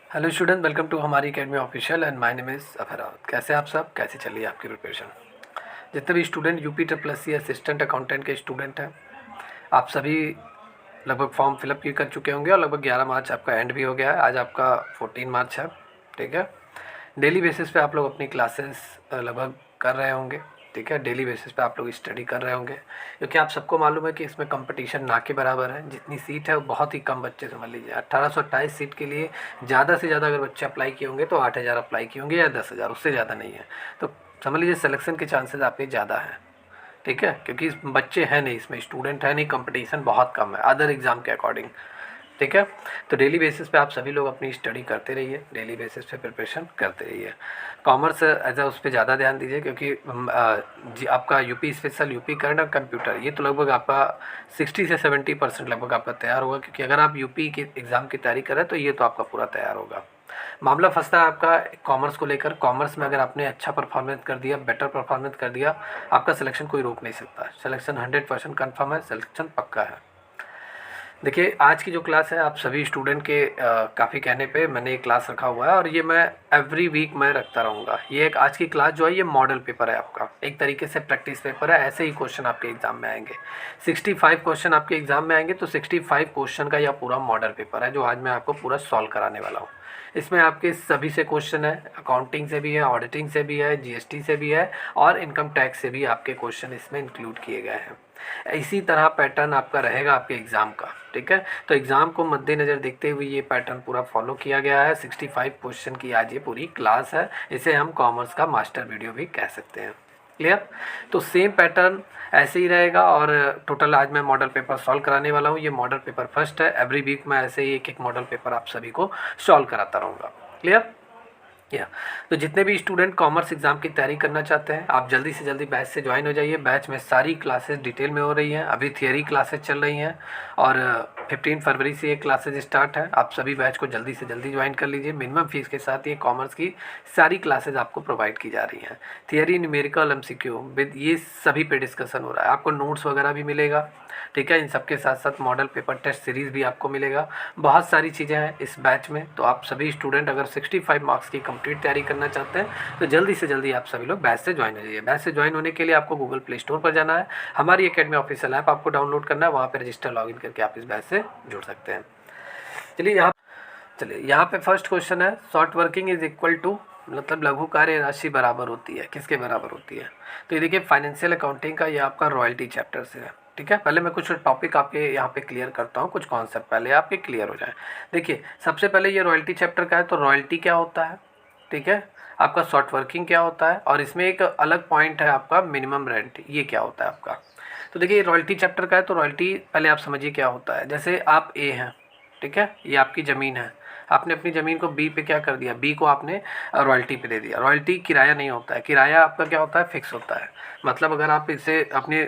Hello student, welcome to हमारी academy official and my name is अफराद। कैसे आप सब, कैसे चल रही है आपकी प्रिपरेशन? जितने भी student UP triple S C assistant accountant के स्टूडेंट हैं, आप सभी लगभग फॉर्म फिलअप कर चुके होंगे और लगभग 11 मार्च आपका एंड भी हो गया है। आज आपका 14 मार्च है, ठीक है। डेली बेसिस पे आप लोग अपनी क्लासेस लगभग कर रहे होंगे, ठीक है। डेली बेसिस पे आप लोग स्टडी कर रहे होंगे, क्योंकि आप सबको मालूम है कि इसमें कंपटीशन ना के बराबर है। जितनी सीट है वो बहुत ही कम बच्चे, समझ लीजिए 1828 सीट के लिए ज़्यादा से ज़्यादा अगर बच्चे अप्लाई किए होंगे तो 8000 अप्लाई किए होंगे या 10,000, उससे ज़्यादा नहीं है। तो समझ लीजिए सिलेक्शन के चांसेस आपके ज़्यादा हैं, ठीक है, क्योंकि बच्चे हैं नहीं, इसमें स्टूडेंट है नहीं, कंपटीशन बहुत कम है अदर एग्ज़ाम के अकॉर्डिंग, ठीक है। तो डेली बेसिस पे आप सभी लोग अपनी स्टडी करते रहिए, डेली बेसिस पे प्रिपरेशन करते रहिए। कॉमर्स एज उस पर ज़्यादा ध्यान दीजिए, क्योंकि आपका यूपी स्पेशल, यूपी करंट और कंप्यूटर, ये तो लगभग आपका 60 से 70% लगभग आपका तैयार होगा। क्योंकि अगर आप यूपी के एग्ज़ाम की तैयारी कर रहे हैं तो ये तो आपका पूरा तैयार होगा। मामला फंसता है आपका कॉमर्स को लेकर। कॉमर्स में अगर आपने अच्छा परफॉर्मेंस कर दिया, बेटर परफॉर्मेंस कर दिया, आपका सिलेक्शन कोई रोक नहीं सकता। सिलेक्शन 100% कन्फर्म है, सिलेक्शन पक्का है। देखिए, आज की जो क्लास है आप सभी स्टूडेंट के काफ़ी कहने पे मैंने ये क्लास रखा हुआ है और ये मैं एवरी वीक मैं रखता रहूँगा। ये एक आज की क्लास जो है ये मॉडल पेपर है आपका, एक तरीके से प्रैक्टिस पेपर है। ऐसे ही क्वेश्चन आपके एग्ज़ाम में आएंगे, 65 क्वेश्चन आपके एग्ज़ाम में आएंगे। तो 65 क्वेश्चन का यह पूरा मॉडल पेपर है जो आज मैं आपको पूरा सॉल्व कराने वाला हूँ। इसमें आपके सभी से क्वेश्चन है, अकाउंटिंग से भी है, ऑडिटिंग से भी है, जीएसटी से भी है और इनकम टैक्स से भी आपके क्वेश्चन इसमें इंक्लूड किए गए हैं। इसी तरह पैटर्न आपका रहेगा आपके एग्ज़ाम का, ठीक है। तो एग्ज़ाम को मद्देनज़र देखते हुए ये पैटर्न पूरा फॉलो किया गया है। 65 क्वेश्चन की आज ये पूरी क्लास है। इसे हम कॉमर्स का मास्टर वीडियो भी कह सकते हैं। क्लियर? तो सेम पैटर्न ऐसे ही रहेगा और टोटल आज मैं मॉडल पेपर सॉल्व कराने वाला हूँ। ये मॉडल पेपर फर्स्ट है। एवरी वीक मैं ऐसे ही एक एक मॉडल पेपर आप सभी को सॉल्व कराता रहूँगा। क्लियर? तो जितने भी स्टूडेंट कॉमर्स एग्ज़ाम की तैयारी करना चाहते हैं, आप जल्दी से जल्दी बैच से ज्वाइन हो जाइए। बैच में सारी क्लासेस डिटेल में हो रही हैं। अभी थियरी क्लासेस चल रही हैं और 15 फरवरी से ये क्लासेस स्टार्ट है। आप सभी बैच को जल्दी से जल्दी ज्वाइन कर लीजिए। मिनिमम फीस के साथ ये कॉमर्स की सारी क्लासेज आपको प्रोवाइड की जा रही हैं। थियरी, न्यूमेरिकल, एमसीक्यू विद ये सभी पे डिस्कशन हो रहा है। आपको नोट्स वगैरह भी मिलेगा, ठीक है। इन सबके साथ साथ मॉडल पेपर टेस्ट सीरीज़ भी आपको मिलेगा। बहुत सारी चीज़ें हैं इस बैच में। तो आप सभी स्टूडेंट अगर 65 मार्क्स की कंप्लीट तैयारी करना चाहते हैं तो जल्दी से जल्दी आप सभी लोग बैच से ज्वाइन हो जाइए। बैच से ज्वाइन होने के लिए आपको गूगल प्ले स्टोर पर जाना है, हमारी अकेडमी ऑफिशियल ऐप आपको डाउनलोड करना है, वहाँ पर रजिस्टर लॉगिन करके आप इस बैच से जुड़ सकते हैं। चलिए यहाँ पे फर्स्ट क्वेश्चन है, short working is equal to, मतलब लघु कार्य राशि बराबर होती है, किसके बराबर होती है? तो ये देखिए फाइनेंशियल अकाउंटिंग का ये आपका रॉयल्टी चैप्टर से है, ठीक है। पहले मैं कुछ टॉपिक आपके यहाँ पे क्लियर करता हूँ, कुछ कॉन्सेप्ट पहले आपके क्लियर हो जाए। देखिए सबसे पहले ये रॉयल्टी चैप्टर का है, तो रॉयल्टी क्या होता है, ठीक है। आपका शॉर्ट वर्किंग क्या होता है और इसमें एक अलग पॉइंट है आपका मिनिमम रेंट, ये क्या होता है आपका। तो देखिए रॉयल्टी चैप्टर का है, तो रॉयल्टी पहले आप समझिए क्या होता है। जैसे आप ए हैं, ठीक है, ये आपकी ज़मीन है, आपने अपनी ज़मीन को बी पे क्या कर दिया, बी को आपने रॉयल्टी पे दे दिया। रॉयल्टी किराया नहीं होता है, किराया आपका क्या होता है, फिक्स होता है। मतलब अगर आप इसे अपने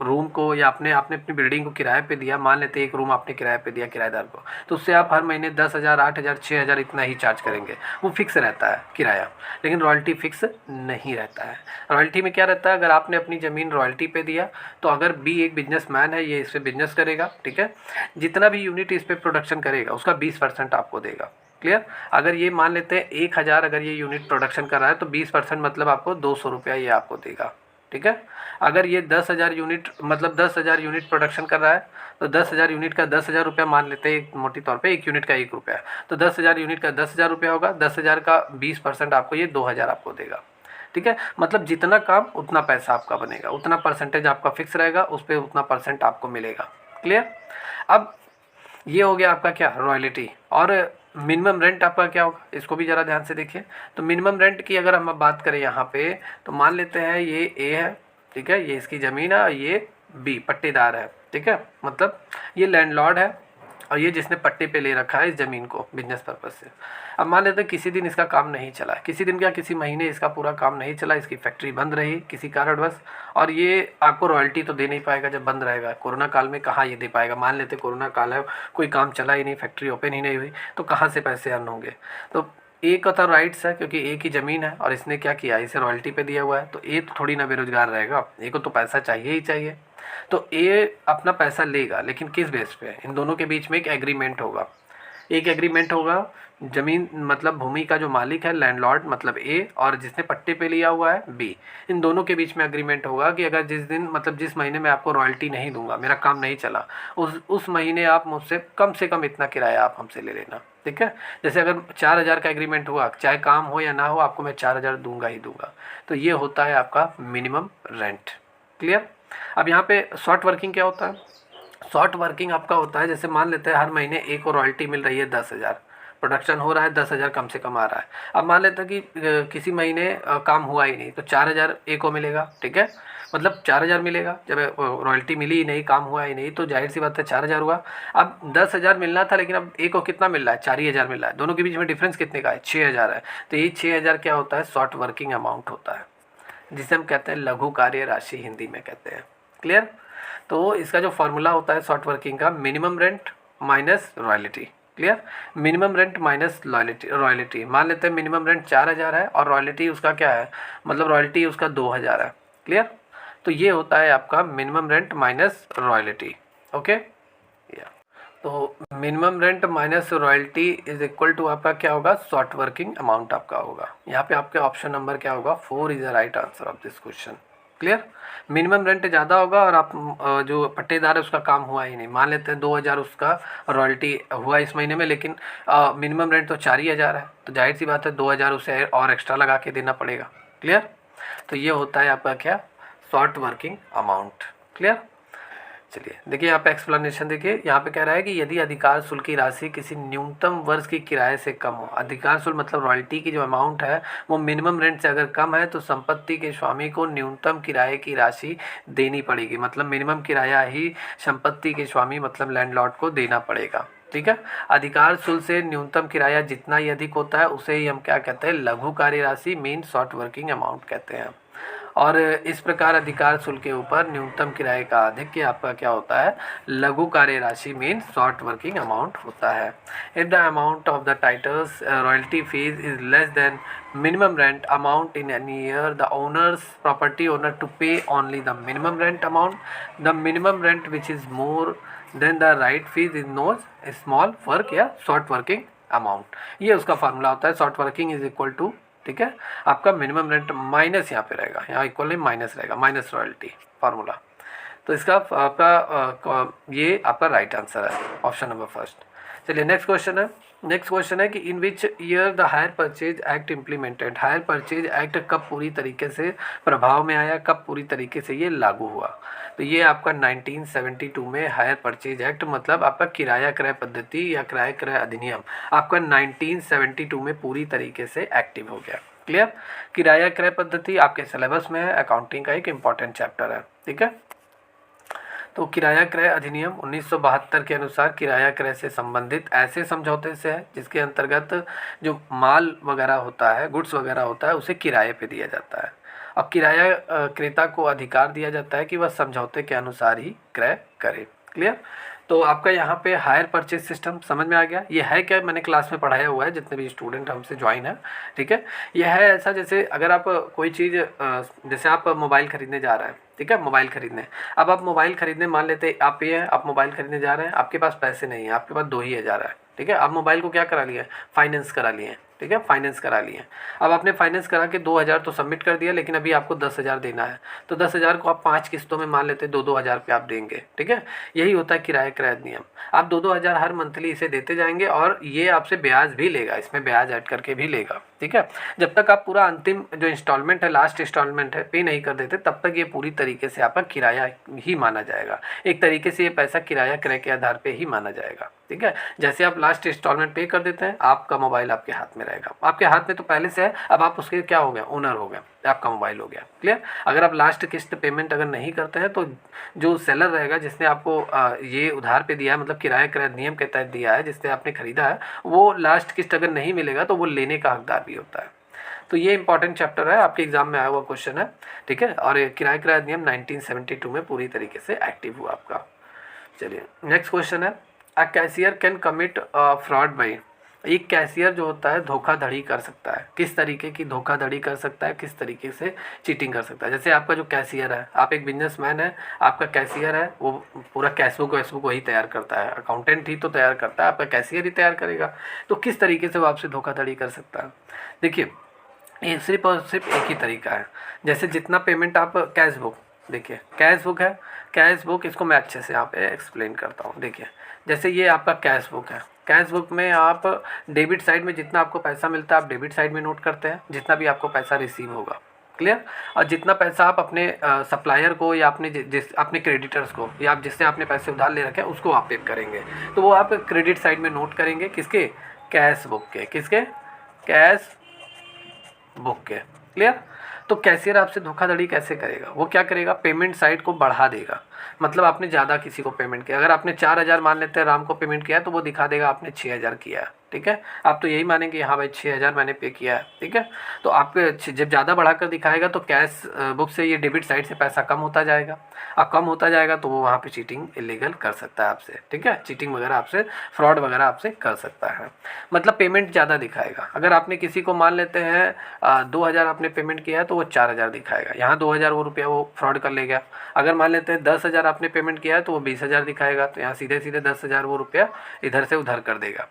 रूम को या आपने अपनी बिल्डिंग को किराए पे दिया, मान लेते एक रूम आपने किराए पे दिया किराएदार को, तो उससे आप हर महीने 10,000, 8,000, 6,000 इतना ही चार्ज करेंगे, वो फिक्स रहता है किराया। लेकिन रॉयल्टी फिक्स नहीं रहता है। रॉयल्टी में क्या रहता है, अगर आपने अपनी ज़मीन रॉयल्टी पे दिया तो अगर बी एक बिजनेसमैन है, ये इस पर बिजनेस करेगा, ठीक है, जितना भी यूनिट इस पर प्रोडक्शन करेगा उसका 20% आपको देगा। क्लियर? अगर ये मान लेते हैं 1,000 अगर ये यूनिट प्रोडक्शन कर रहा है तो 20% मतलब आपको 200 रुपया ये आपको देगा, ठीक है। अगर ये 10,000 यूनिट मतलब 10,000 यूनिट प्रोडक्शन कर रहा है तो 10,000 यूनिट का 10,000 रुपया मान लेते हैं मोटी तौर पे, एक यूनिट का 1 रुपया, तो 10,000 यूनिट का 10,000 रुपया होगा। 10,000 का 20% आपको ये 2,000 आपको देगा, ठीक है। मतलब जितना काम उतना पैसा आपका बनेगा, उतना परसेंटेज आपका फिक्स रहेगा, उस पर उतना परसेंट आपको मिलेगा। क्लियर? अब ये हो गया आपका क्या, रॉयल्टी। और मिनिमम रेंट आपका क्या होगा, इसको भी ज़रा ध्यान से देखिए। तो मिनिमम रेंट की अगर हम बात करें यहाँ पे, तो मान लेते हैं ये ए है, ठीक है, ये इसकी ज़मीन है और ये बी पट्टेदार है, ठीक है, मतलब ये लैंडलॉर्ड है और ये जिसने पट्टे पे ले रखा है इस ज़मीन को बिजनेस पर्पज़ से। अब मान लेते हैं किसी दिन इसका काम नहीं चला, किसी दिन क्या, किसी महीने इसका पूरा काम नहीं चला, इसकी फैक्ट्री बंद रही किसी कारणवश, और ये आपको रॉयल्टी तो दे नहीं पाएगा जब बंद रहेगा। कोरोना काल में कहाँ ये दे पाएगा, मान लेते कोरोना काल है, कोई काम चला ही नहीं, फैक्ट्री ओपन ही नहीं हुई, तो कहाँ से पैसे अर्न होंगे। तो एक का तो राइट्स है क्योंकि एक ही ज़मीन है और इसने क्या किया, इसे रॉयल्टी पे दिया हुआ है, तो ए तो थोड़ी ना बेरोजगार रहेगा, ए को तो पैसा चाहिए ही चाहिए। तो ए अपना पैसा लेगा, लेकिन किस बेस पे, इन दोनों के बीच में एक एग्रीमेंट होगा। एक एग्रीमेंट होगा ज़मीन मतलब भूमि का जो मालिक है लैंडलॉर्ड मतलब ए, और जिसने पट्टे पे लिया हुआ है बी, इन दोनों के बीच में एग्रीमेंट होगा कि अगर जिस दिन मतलब जिस महीने में आपको रॉयल्टी नहीं दूंगा, मेरा काम नहीं चला, उस महीने आप मुझसे कम से कम इतना किराया आप हमसे ले लेना। ठीक है, जैसे अगर 4,000 का एग्रीमेंट हुआ, चाहे काम हो या ना हो, आपको मैं 4,000 दूंगा ही दूंगा। तो ये होता है आपका मिनिमम रेंट। क्लियर। अब यहाँ पे शॉर्ट वर्किंग क्या होता है? शॉर्ट वर्किंग आपका होता है, जैसे मान लेते हैं हर महीने ए को रॉयल्टी मिल रही है 10,000, प्रोडक्शन हो रहा है 10,000 कम से कम आ रहा है। अब मान लेते हैं कि किसी महीने काम हुआ ही नहीं, तो 4,000 ए को मिलेगा। ठीक है, मतलब 4,000 मिलेगा। जब रॉयल्टी मिली ही नहीं, काम हुआ ही नहीं, तो जाहिर सी बात है 4,000 हुआ। अब 10,000 मिलना था, लेकिन अब ए को कितना मिल रहा है? 4,000 मिल रहा है। दोनों के बीच में डिफरेंस कितने का है? 6,000 है। तो ये 6,000 क्या होता है? शॉर्ट वर्किंग अमाउंट होता है, जिसे हम कहते हैं लघु कार्य राशि, हिंदी में कहते हैं। क्लियर। तो इसका जो फॉर्मूला होता है शॉर्ट वर्किंग का, minimum rent minus royalty. Clear. Minimum rent minus royalty. मान लेते हैं मिनिमम रेंट 4,000 है और रॉयल्टी उसका क्या है, मतलब रॉयल्टी उसका 2,000 है। क्लियर। तो ये होता है आपका minimum rent minus royalty. Okay, या तो minimum rent minus royalty is equal to आपका क्या होगा? शॉर्ट वर्किंग अमाउंट आपका होगा। यहाँ पे आपके ऑप्शन नंबर क्या होगा? 4 is the right answer of this question. Clear. Minimum rent ज़्यादा होगा और आप जो पट्टेदार है उसका काम हुआ ही नहीं, मान लेते हैं 2,000 उसका रॉयल्टी हुआ इस महीने में, लेकिन मिनिमम रेंट तो 4,000 है, तो जाहिर सी बात है 2,000 उसे और एक्स्ट्रा लगा के देना पड़ेगा। क्लियर। तो ये होता है आपका क्या? Short working amount. क्लियर। चलिए देखिए यहाँ पे एक्सप्लेनेशन देखिए, यहाँ पे कह रहा है कि यदि अधिकार शुल्क की राशि किसी न्यूनतम वर्ष की किराए से कम हो, अधिकार शुल्क मतलब रॉयल्टी की जो अमाउंट है वो मिनिमम रेंट से अगर कम है, तो संपत्ति के स्वामी को न्यूनतम किराए की राशि देनी पड़ेगी। मतलब मिनिमम किराया ही संपत्ति के स्वामी मतलब लैंडलॉर्ड को देना पड़ेगा। ठीक है। अधिकार शुल्क से न्यूनतम किराया जितना ही अधिक होता है उसे ही हम क्या कहते हैं? लघु कार्य राशि, मीन शॉर्ट वर्किंग अमाउंट कहते हैं। और इस प्रकार अधिकार शुल्क के ऊपर न्यूनतम किराए का आधिक्य आपका क्या होता है? लघु कार्य राशि, मीन शॉर्ट वर्किंग अमाउंट होता है। If the amount of the titles royalty fees is less than minimum rent amount in any year, the owner's property owner to pay only the minimum rent amount. The minimum rent which is more than the right fees is known as small work या short working amount। ये उसका formula होता है। Short working is equal to, ठीक है, आपका minimum rent minus यहाँ पे रहेगा, यहाँ इक्वल नहीं माइनस रहेगा, माइनस रॉयल्टी फार्मूला। तो इसका आपका ये आपका राइट आंसर है, ऑप्शन नंबर फर्स्ट। चलिए नेक्स्ट क्वेश्चन है। नेक्स्ट क्वेश्चन है कि in which year the hire purchase act implemented. Hire purchase act कब पूरी तरीके से प्रभाव में आया, कब पूरी तरीके से ये लागू हुआ? तो ये आपका 1972 में हायर परचेज एक्ट, मतलब आपका किराया क्रय पद्धति या किराया क्रय अधिनियम आपका 1972 में पूरी तरीके से एक्टिव हो गया। क्लियर। किराया क्रय पद्धति आपके सिलेबस में है, अकाउंटिंग का एक इम्पॉर्टेंट चैप्टर है। ठीक है। तो किराया क्रय अधिनियम 1972 के अनुसार किराया क्रय से संबंधित ऐसे समझौते से है जिसके अंतर्गत जो माल वगैरह होता है, गुड्स वगैरह होता है, उसे किराए पे दिया जाता है। अब किराया क्रेता को अधिकार दिया जाता है कि वह समझौते के अनुसार ही क्रय करे। क्लियर। तो आपका यहाँ पे हायर परचेज सिस्टम समझ में आ गया। ये है क्या? मैंने क्लास में पढ़ाया हुआ है, जितने भी स्टूडेंट हमसे ज्वाइन है। ठीक है। यह है ऐसा, जैसे अगर आप कोई चीज़ जैसे आप मोबाइल खरीदने जा रहे हैं, ठीक है, मोबाइल खरीदने। अब आप मोबाइल खरीदने, मान लेते आप ये हैं, आप मोबाइल खरीदने जा रहे हैं, आपके पास पैसे नहीं है, आपके पास 2,000 है। ठीक है। आप मोबाइल को क्या करा लिए? फाइनेंस करा लिए। ठीक है, फाइनेंस करा लिए। अब आपने फाइनेंस करा के 2,000 तो सबमिट कर दिया, लेकिन अभी आपको 10,000 देना है। तो 10,000 को आप 5 किस्तों में मान लेते 2-2 हज़ार रुपये आप देंगे। ठीक है। यही होता है किराया क्रय अधिनियम। आप 2-2 हज़ार हर मंथली इसे देते जाएंगे और ये आपसे ब्याज भी लेगा, इसमें ब्याज ऐड करके भी लेगा। ठीक है। जब तक आप पूरा अंतिम जो इंस्टॉलमेंट है, लास्ट इंस्टॉलमेंट है, पे नहीं कर देते, तब तक ये पूरी तरीके से आपका किराया ही माना जाएगा। एक तरीके से ये पैसा किराया क्रय के आधार पे ही माना जाएगा। ठीक है। जैसे आप लास्ट इंस्टॉलमेंट पे कर देते हैं, आपका मोबाइल आपके हाथ में रहेगा। आपके हाथ में तो पहले से है, अब आप उसके क्या हो गया? ओनर हो गया, आपका मोबाइल हो गया। क्लियर। अगर आप लास्ट किस्त पेमेंट अगर नहीं करते हैं, तो जो सेलर रहेगा जिसने आपको ये उधार पे दिया है, मतलब किराया क्रय नियम के तहत दिया है, जिससे आपने खरीदा है, वो लास्ट किस्त अगर नहीं मिलेगा तो वो लेने का हकदार भी होता है। तो ये इंपॉर्टेंट चैप्टर है, आपके एग्जाम में आया हुआ क्वेश्चन है। ठीक है। और किराया क्रय अधिनियम 1972 में पूरी तरीके से एक्टिव हुआ आपका। चलिए नेक्स्ट क्वेश्चन है, अ cashier can commit fraud by एक कैशियर जो होता है धोखाधड़ी कर सकता है। किस तरीके की धोखाधड़ी कर सकता है, किस तरीके से चीटिंग कर सकता है। जैसे आपका जो कैशियर है, आप एक बिजनेसमैन है, आपका कैशियर है, वो पूरा कैशबुक वैशबुक वही तैयार करता है, अकाउंटेंट ही तो तैयार करता है, आपका कैशियर ही तैयार करेगा। तो किस तरीके से वो आपसे धोखाधड़ी कर सकता है। देखिए, ये सिर्फ और सिर्फ एक ही तरीका है। जैसे जितना पेमेंट आप कैश बुक, देखिए कैश बुक है, कैश बुक इसको मैं अच्छे से यहाँ पे एक्सप्लेन करता हूँ। देखिए, जैसे ये आपका कैश बुक है, कैश बुक में आप डेबिट साइड में जितना आपको पैसा मिलता है आप डेबिट साइड में नोट करते हैं, जितना भी आपको पैसा रिसीव होगा, क्लियर। और जितना पैसा आप अपने सप्लायर को या अपने जिस अपने क्रेडिटर्स को या आप जिससे आपने पैसे उधार ले रखे हैं उसको आप पे करेंगे, तो वो आप क्रेडिट साइड में नोट करेंगे। किसके? कैश बुक के। किसके? कैश बुक के, क्लियर। तो कैशियर आपसे धोखाधड़ी कैसे करेगा? वो क्या करेगा, पेमेंट साइड को बढ़ा देगा। मतलब आपने ज़्यादा किसी को पेमेंट किया, अगर आपने 4,000 मान लेते हैं राम को पेमेंट किया है, तो वो दिखा देगा आपने 6,000 किया है, ठीक है। आप तो यही मानेंगे हाँ भाई 6,000 मैंने पे किया है, ठीक है। तो आपके जब ज़्यादा बढ़ाकर दिखाएगा तो कैश बुक से ये डेबिट साइड से पैसा कम होता जाएगा, अब कम होता जाएगा तो वो वहाँ पे चीटिंग इलीगल कर सकता है आपसे, ठीक है। चीटिंग वगैरह आपसे, फ्रॉड वगैरह आपसे कर सकता है। मतलब पेमेंट ज़्यादा दिखाएगा। अगर आपने किसी को मान लेते हैं 2,000 आपने पेमेंट किया है तो वो 4,000 दिखाएगा, यहाँ 2,000 वो रुपया वो फ्रॉड कर लेगा। अगर मान लेते हैं 10,000 आपने पेमेंट किया है तो वो 20,000 दिखाएगा, तो यहाँ सीधे सीधे 10,000 वो रुपया इधर से उधर कर देगा।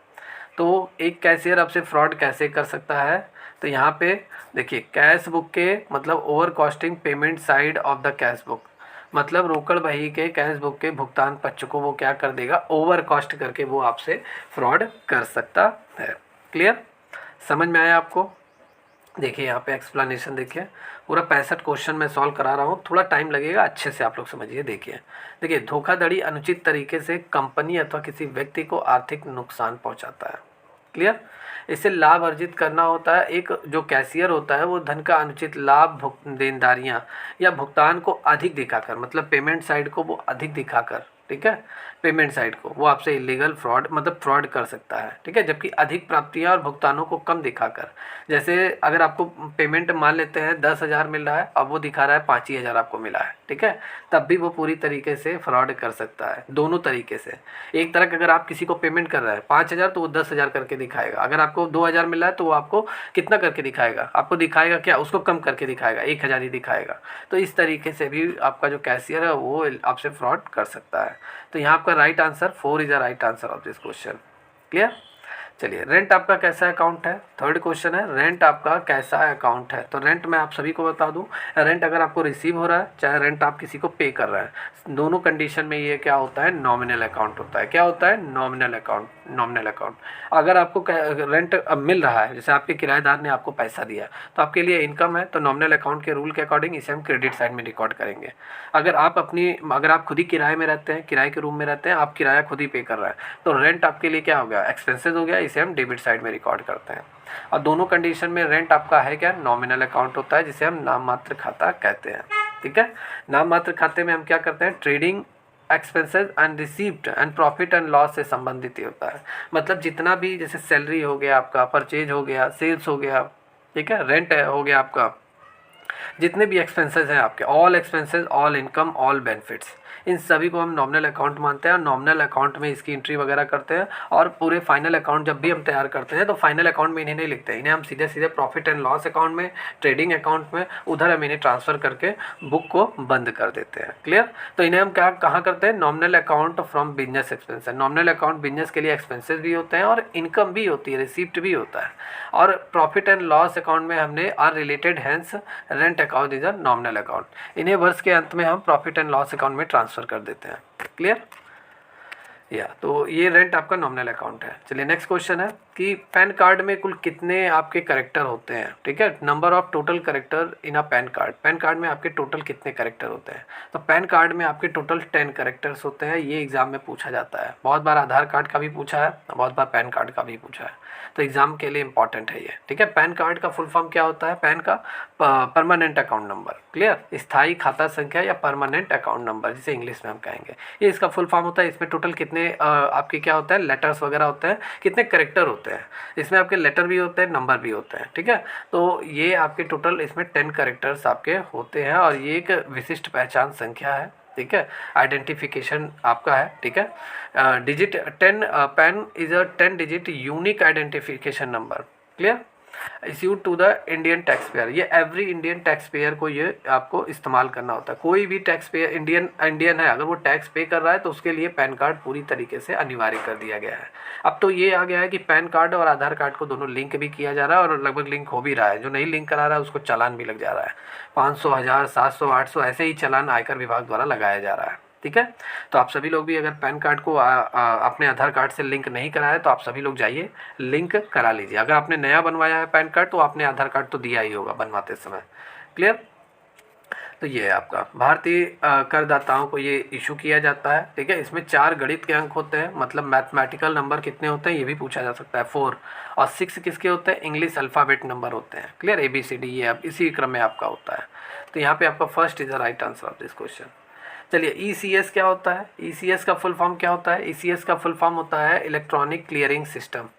तो एक कैशियर आपसे फ्रॉड कैसे कर सकता है? तो यहाँ पे देखिए, कैश बुक के मतलब over costing payment side of the cash book, मतलब रोकड़ बही के कैश बुक के भुगतान पक्ष को वो क्या कर देगा, ओवर कॉस्ट करके वो आपसे फ्रॉड कर सकता है। क्लियर? समझ में आया आपको? देखिए यहाँ पे एक्सप्लेनेशन देखिए, पूरा 65 क्वेश्चन मैं सॉल्व करा रहा हूँ, थोड़ा टाइम लगेगा, अच्छे से आप लोग समझिए। देखिए धोखाधड़ी अनुचित तरीके से कंपनी अथवा किसी व्यक्ति को आर्थिक नुकसान पहुँचाता है। क्लियर? इससे लाभ अर्जित करना होता है। एक जो कैशियर होता है वो धन का अनुचित लाभ, देनदारियाँ या भुगतान को अधिक दिखाकर, मतलब पेमेंट साइड को वो अधिक दिखाकर, ठीक है, पेमेंट साइड को वो आपसे इलीगल फ्रॉड मतलब फ्रॉड कर सकता है, ठीक है। जबकि अधिक प्राप्तियां और भुगतानों को कम दिखाकर, जैसे अगर आपको पेमेंट मान लेते हैं 10,000 मिल रहा है, अब वो दिखा रहा है 5,000 आपको मिला है, ठीक है, तब भी वो पूरी तरीके से फ्रॉड कर सकता है। दोनों तरीके से, एक तरह अगर आप किसी को पेमेंट कर रहे हैं 5,000 तो वो 10,000 करके दिखाएगा। अगर आपको 2,000 मिल रहा है तो वो आपको कितना करके दिखाएगा, आपको दिखाएगा क्या, उसको कम करके दिखाएगा, 1,000 ही दिखाएगा। तो इस तरीके से भी आपका जो कैशियर है वो आपसे फ्रॉड कर सकता है। तो यहाँ आपका right answer 4 is the right answer of this question. Clear? चलिए, रेंट आपका कैसा अकाउंट है? थर्ड क्वेश्चन है, रेंट आपका कैसा अकाउंट है? तो रेंट मैं आप सभी को बता दूं, रेंट अगर आपको रिसीव हो रहा है, चाहे रेंट आप किसी को पे कर रहे हैं, दोनों कंडीशन में ये क्या होता है, नॉमिनल अकाउंट होता है। क्या होता है? Nominal account. Nominal account. अगर आपको रेंट अब मिल रहा है, जैसे आपके किराएदार ने आपको पैसा दिया तो आपके लिए इनकम है, तो नॉमिनल अकाउंट के रूल के अकॉर्डिंग इसे हम क्रेडिट साइड में रिकॉर्ड करेंगे। अगर आप खुद ही किराए में रहते हैं, किराए के रूम में रहते हैं, आप किराया खुद ही पे कर रहे हैं, तो रेंट आपके लिए क्या हो गया, एक्सपेंसेस हो गया, इसे हम डेबिट साइड में रिकॉर्ड करते हैं। और दोनों कंडीशन में रेंट आपका है क्या, नॉमिनल अकाउंट होता है, जिसे हम नाम मात्र खाता कहते हैं। ठीक है, नाम मात्र खाते में हम क्या करते हैं, trading expenses and receipt and profit and loss से संबंधित ही होता है। मतलब जितना भी, जैसे सैलरी हो गया आपका, परचेज हो गया, सेल्स हो गया, ठीक है, रेंट हो गया आपका, जितने भी एक्सपेंसेस हैं आपके, all expenses, all income, all benefits, इन सभी को हम नॉमिनल अकाउंट मानते हैं और नॉमिनल अकाउंट में इसकी एंट्री वगैरह करते हैं। और पूरे फाइनल अकाउंट जब भी हम तैयार करते हैं तो फाइनल अकाउंट में इन्हें नहीं लिखते हैं, इन्हें हम सीधे सीधे प्रॉफिट एंड लॉस अकाउंट में, ट्रेडिंग अकाउंट में, उधर हम इन्हें ट्रांसफ़र करके बुक को बंद कर देते हैं। क्लियर? तो इन्हें हम क्या कहाँ करते हैं, nominal account from business expenses. Nominal account business के लिए एक्सपेंसेस भी होते हैं और इनकम भी होती है, रिसिप्ट भी होता है। और प्रॉफिट एंड लॉस अकाउंट में हमने are related, hence rent account is a nominal account. इन्हें वर्ष के अंत में हम प्रॉफिट एंड लॉस अकाउंट में ट्रांसफ़र कर देते हैं। क्लियर? या तो ये रेंट आपका नॉमिनल अकाउंट है। चलिए नेक्स्ट क्वेश्चन है कि पैन कार्ड में कुल कितने आपके करेक्टर होते हैं। ठीक है, number of total character in a pan card. Pan card में आपके टोटल कितने करेक्टर होते हैं? तो पैन कार्ड में आपके टोटल 10 करेक्टर्स होते हैं। ये एग्जाम में पूछा जाता है, बहुत बार आधार कार्ड का भी पूछा है, बहुत बार पैन कार्ड का भी पूछा है, तो एग्जाम के लिए इंपॉर्टेंट है ये। ठीक है, पैन कार्ड का फुल फॉर्म क्या होता है, पैन का परमानेंट अकाउंट नंबर। क्लियर? स्थायी खाता संख्या या परमानेंट अकाउंट नंबर, जिसे इंग्लिश में हम कहेंगे, ये इसका फुल फॉर्म होता है। इसमें टोटल कितने आपके क्या होता है, लेटर्स वगैरह होते हैं, कितने करेक्टर होते हैं, इसमें आपके लेटर भी होते हैं, नंबर भी होते हैं। ठीक है, तो ये आपके टोटल इसमें 10 करेक्टर्स आपके होते हैं और ये एक विशिष्ट पहचान संख्या है। ठीक है, आइडेंटिफिकेशन आपका है, ठीक है। Digit 10 PAN is a 10 digit unique identification number, clear, issued to the Indian taxpayer. ये एवरी इंडियन टैक्स पेयर को ये आपको इस्तेमाल करना होता है। कोई भी टैक्स पेयर इंडियन है, अगर वो टैक्स पे कर रहा है तो उसके लिए पैन कार्ड पूरी तरीके से अनिवार्य कर दिया गया है। अब तो ये आ गया है कि पैन कार्ड और आधार कार्ड को दोनों लिंक भी किया जा रहा है और लगभग लिंक हो भी रहा है। जो नहीं लिंक करा रहा है उसको चालान भी लग जा रहा है, 500, 1000, 700, 800 ऐसे ही चालान आयकर विभाग द्वारा लगाया जा रहा है, ठीक है। तो आप सभी लोग भी अगर पैन कार्ड को अपने आधार कार्ड से लिंक नहीं कराया है तो आप सभी लोग जाइए लिंक करा लीजिए। अगर आपने नया बनवाया है पैन कार्ड तो आपने आधार कार्ड तो दिया ही होगा बनवाते समय, क्लियर। तो ये है आपका भारतीय करदाताओं को ये इशू किया जाता है, ठीक है। इसमें 4 गणित के अंक होते हैं, मतलब मैथमेटिकल नंबर कितने होते हैं ये भी पूछा जा सकता है, 4, और 6 किसके होते हैं, इंग्लिश अल्फ़ाबेट नंबर होते हैं, क्लियर, ABCD ये अब इसी क्रम में आपका होता है। तो यहाँ पे आपका first is the right answer of this question. चलिए ECS क्या होता है, ECS का फुल फॉर्म क्या होता है, ECS का फुल फॉर्म होता है electronic clearing system.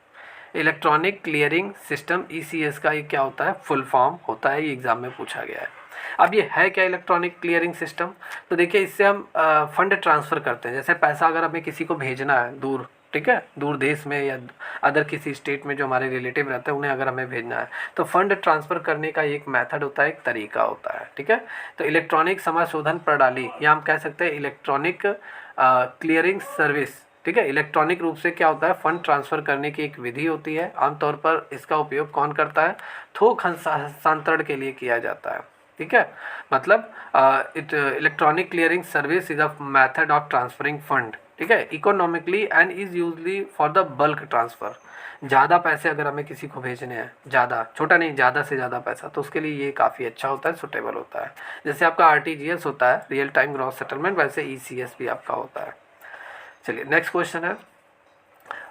Electronic clearing system ECS का ये क्या होता है, फुल फॉर्म होता है, ये एग्जाम में पूछा गया है। अब ये है क्या इलेक्ट्रॉनिक क्लियरिंग सिस्टम, तो देखिए इससे हम फंड ट्रांसफ़र करते हैं। जैसे पैसा अगर हमें किसी को भेजना है दूर, ठीक है, दूर देश में या अदर किसी स्टेट में जो हमारे रिलेटिव रहते हैं उन्हें अगर हमें भेजना है तो फंड ट्रांसफ़र करने का एक मेथड होता है, एक तरीका होता है, ठीक है। तो इलेक्ट्रॉनिक समाशोधन प्रणाली या हम कह सकते हैं इलेक्ट्रॉनिक क्लियरिंग सर्विस, ठीक है। इलेक्ट्रॉनिक रूप से क्या होता है, फंड ट्रांसफ़र करने की एक विधि होती है। आमतौर पर इसका उपयोग कौन करता है, थोक हस्तांतरण के लिए किया जाता है, ठीक है। मतलब electronic clearing service is a method of transferring fund, ठीक है, economically and is usually for the bulk transfer. ज़्यादा पैसे अगर हमें किसी को भेजने हैं, ज़्यादा, छोटा नहीं, ज़्यादा से ज़्यादा पैसा, तो उसके लिए ये काफ़ी अच्छा होता है, सुटेबल होता है। जैसे आपका RTGS होता है, रियल टाइम ग्रॉस सेटलमेंट, वैसे ECS भी आपका होता है। चलिए नेक्स्ट क्वेश्चन है,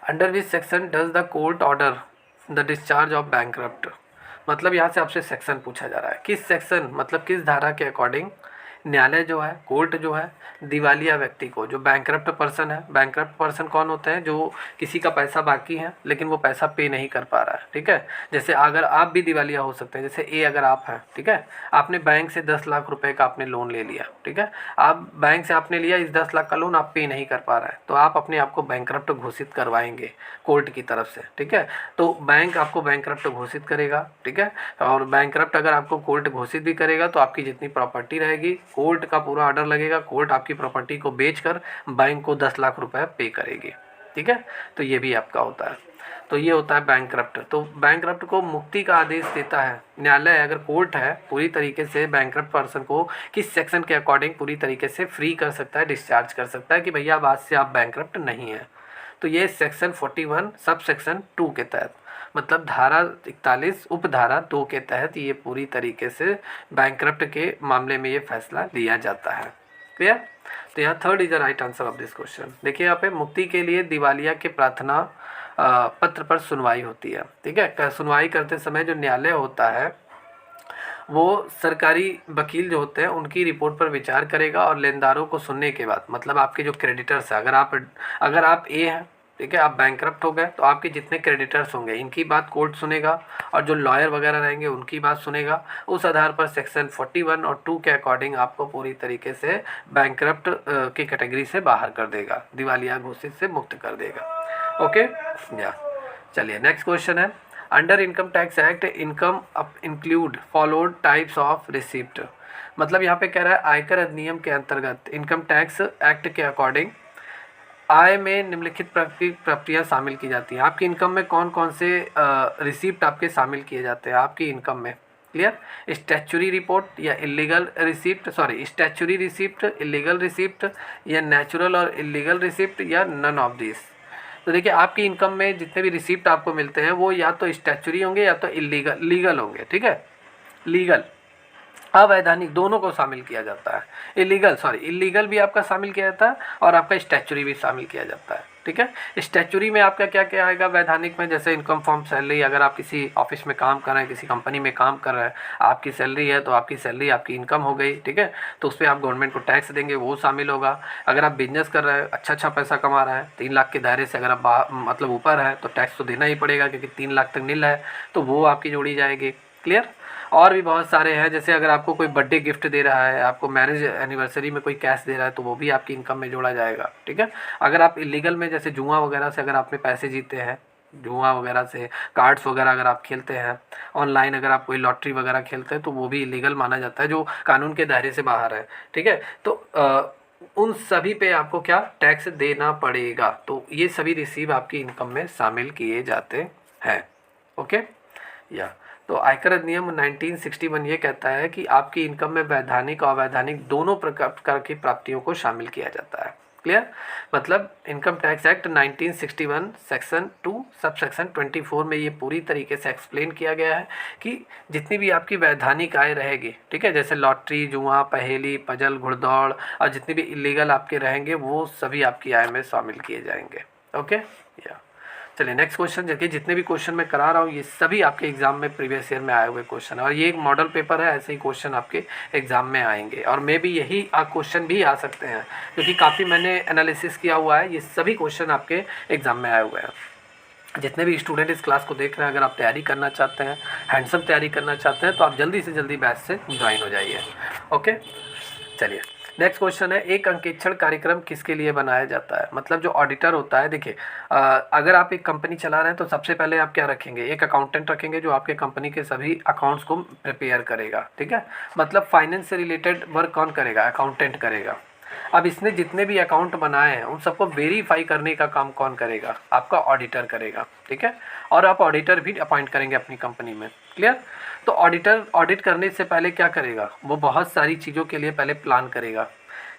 under which section does the court order the discharge of bankrupt. मतलब यहाँ से आपसे सेक्शन पूछा जा रहा है, किस सेक्शन मतलब किस धारा के अकॉर्डिंग न्यायालय जो है, कोर्ट जो है, दिवालिया व्यक्ति को, जो बैंकरप्ट पर्सन है, बैंकरप्ट पर्सन कौन होते हैं, जो किसी का पैसा बाकी है लेकिन वो पैसा पे नहीं कर पा रहा है, ठीक है। जैसे अगर आप भी दिवालिया हो सकते हैं, जैसे A अगर आप हैं, ठीक है, आपने बैंक से 10 लाख रुपए का आपने लोन ले लिया, ठीक है, आप बैंक से आपने लिया, इस 10 लाख का लोन आप पे नहीं कर पा रहा है तो आप अपने आप को बैंकरप्ट घोषित करवाएंगे कोर्ट की तरफ से, ठीक है। तो बैंक आपको बैंकरप्ट घोषित करेगा, ठीक है, और बैंकरप्ट अगर आपको कोर्ट घोषित भी करेगा तो आपकी जितनी प्रॉपर्टी रहेगी, कोर्ट का पूरा ऑर्डर लगेगा, कोर्ट आपकी प्रॉपर्टी को बेचकर बैंक को 10 लाख रुपए पे करेगी, ठीक है। तो ये भी आपका होता है, तो ये होता है बैंकरप्ट। तो बैंकरप्ट को मुक्ति का आदेश देता है न्यायालय, अगर कोर्ट है पूरी तरीके से बैंकरप्ट पर्सन को किस सेक्शन के अकॉर्डिंग पूरी तरीके से फ्री कर सकता है, डिस्चार्ज कर सकता है कि भैया अब आज से आप बैंकरप्ट नहीं है। तो ये सेक्शन 41 सब सेक्शन 2 के तहत, मतलब धारा 41 उपधारा 2 के तहत ये पूरी तरीके से बैंकरप्ट के मामले में ये फैसला लिया जाता है, क्लियर। तो यहाँ third is the right answer of this question. देखिए यहाँ पे मुक्ति के लिए दिवालिया के प्रार्थना पत्र पर सुनवाई होती है, ठीक है। सुनवाई करते समय जो न्यायालय होता है वो सरकारी वकील जो होते हैं उनकी रिपोर्ट पर विचार करेगा और लेनदारों को सुनने के बाद, मतलब आपके जो क्रेडिटर्स है, अगर आप A हैं, ठीक है, आप बैंकरप्ट हो गए तो आपके जितने क्रेडिटर्स होंगे इनकी बात कोर्ट सुनेगा और जो लॉयर वगैरह रहेंगे उनकी बात सुनेगा। उस आधार पर सेक्शन 41 और 2 के अकॉर्डिंग आपको पूरी तरीके से बैंकरप्ट की कैटेगरी से बाहर कर देगा, दिवालिया घोषित से मुक्त कर देगा, ओके या। चलिए नेक्स्ट क्वेश्चन है, under income tax act income include followed types of receipt. मतलब यहाँ पे कह रहा है आयकर अधिनियम के अंतर्गत इनकम टैक्स एक्ट के अकॉर्डिंग आय में निम्नलिखित प्रक्रिया शामिल की जाती है। आपकी इनकम में कौन कौन से रिसिप्ट आपके शामिल किए जाते हैं आपकी इनकम में, क्लियर। स्टैच्यूरी रिपोर्ट या illegal receipt, statutory receipt, illegal receipt या नेचुरल और इलीगल रिसिप्ट या नन ऑफ दिस। तो देखिए आपकी इनकम में जितने भी रिसिप्ट आपको मिलते हैं वो या तो स्टैच्यूरी होंगे या तो लीगल होंगे, ठीक है। लीगल अवैधानिक दोनों को शामिल किया जाता है, इलीगल भी आपका शामिल किया जाता है और आपका स्टैच्यूरी भी शामिल किया जाता है, ठीक है। स्टैच्यूरी में आपका क्या क्या आएगा वैधानिक में, जैसे इनकम फ्रॉम सैलरी, अगर आप किसी ऑफिस में काम कर रहे हैं, किसी कंपनी में काम कर रहे हैं, आपकी सैलरी है तो आपकी सैलरी आपकी इनकम हो गई, ठीक है, तो उस पर आप गवर्नमेंट को टैक्स देंगे, वो शामिल होगा। अगर आप बिजनेस कर रहे हैं, अच्छा पैसा कमा रहा है, 3 लाख के दायरे से अगर आप मतलब ऊपर है तो टैक्स तो देना ही पड़ेगा क्योंकि 3 लाख तक नील है, तो वो आपकी जोड़ी जाएगी, क्लियर। और भी बहुत सारे हैं, जैसे अगर आपको कोई बर्थडे गिफ्ट दे रहा है, आपको मैरिज एनिवर्सरी में कोई कैश दे रहा है, तो वो भी आपकी इनकम में जोड़ा जाएगा। ठीक है। अगर आप इलीगल में जैसे जुआ वगैरह से अगर आपने पैसे जीते हैं, जुआ वगैरह से, कार्ड्स वगैरह अगर आप खेलते हैं, ऑनलाइन अगर आप कोई लॉटरी वगैरह खेलते हैं, तो वो भी इलीगल माना जाता है, जो कानून के दायरे से बाहर है। ठीक है। तो उन सभी पे आपको क्या टैक्स देना पड़ेगा। तो ये सभी रिसीव आपकी इनकम में शामिल किए जाते हैं। ओके या तो आयकर अधिनियम 1961 ये कहता है कि आपकी इनकम में वैधानिक और अवैधानिक दोनों प्रकार की प्राप्तियों को शामिल किया जाता है। क्लियर। मतलब income tax act 1961 section 2 sub section 24 में ये पूरी तरीके से एक्सप्लेन किया गया है कि जितनी भी आपकी वैधानिक आय रहेगी, ठीक है, जैसे लॉटरी, जुआ, पहेली, पजल, घुड़दौड़ और जितनी भी इलीगल आपके रहेंगे, वो सभी आपकी आय में शामिल किए जाएंगे। ओके या चलिए नेक्स्ट क्वेश्चन। देखिए जितने भी क्वेश्चन मैं करा रहा हूँ ये सभी आपके एग्जाम में प्रीवियस ईयर में आए हुए क्वेश्चन है, और ये एक मॉडल पेपर है, ऐसे ही क्वेश्चन आपके एग्जाम में आएंगे, और मे भी यही क्वेश्चन भी आ सकते हैं, क्योंकि काफ़ी मैंने एनालिसिस किया हुआ है। ये सभी क्वेश्चन आपके एग्जाम में आए हुए हैं। जितने भी स्टूडेंट इस क्लास को देख रहे हैं, अगर आप तैयारी करना चाहते हैं, हैंडसम तैयारी करना चाहते हैं, तो आप जल्दी से जल्दी बैच से ज्वाइन हो जाइए। ओके चलिए नेक्स्ट क्वेश्चन है, एक अंकेक्षण कार्यक्रम किसके लिए बनाया जाता है। मतलब जो ऑडिटर होता है, देखिए अगर आप एक कंपनी चला रहे हैं तो सबसे पहले आप क्या रखेंगे, एक अकाउंटेंट रखेंगे जो आपके कंपनी के सभी अकाउंट्स को प्रिपेयर करेगा। ठीक है। मतलब फाइनेंस से रिलेटेड वर्क कौन करेगा, अकाउंटेंट करेगा। अब इसने जितने भी अकाउंट बनाए हैं उन सबको वेरीफाई करने का काम कौन करेगा, आपका ऑडिटर करेगा। ठीक है। और आप ऑडिटर भी अपॉइंट करेंगे अपनी कंपनी में। क्लियर। तो ऑडिटर ऑडिट करने से पहले क्या करेगा, वो बहुत सारी चीज़ों के लिए पहले प्लान करेगा,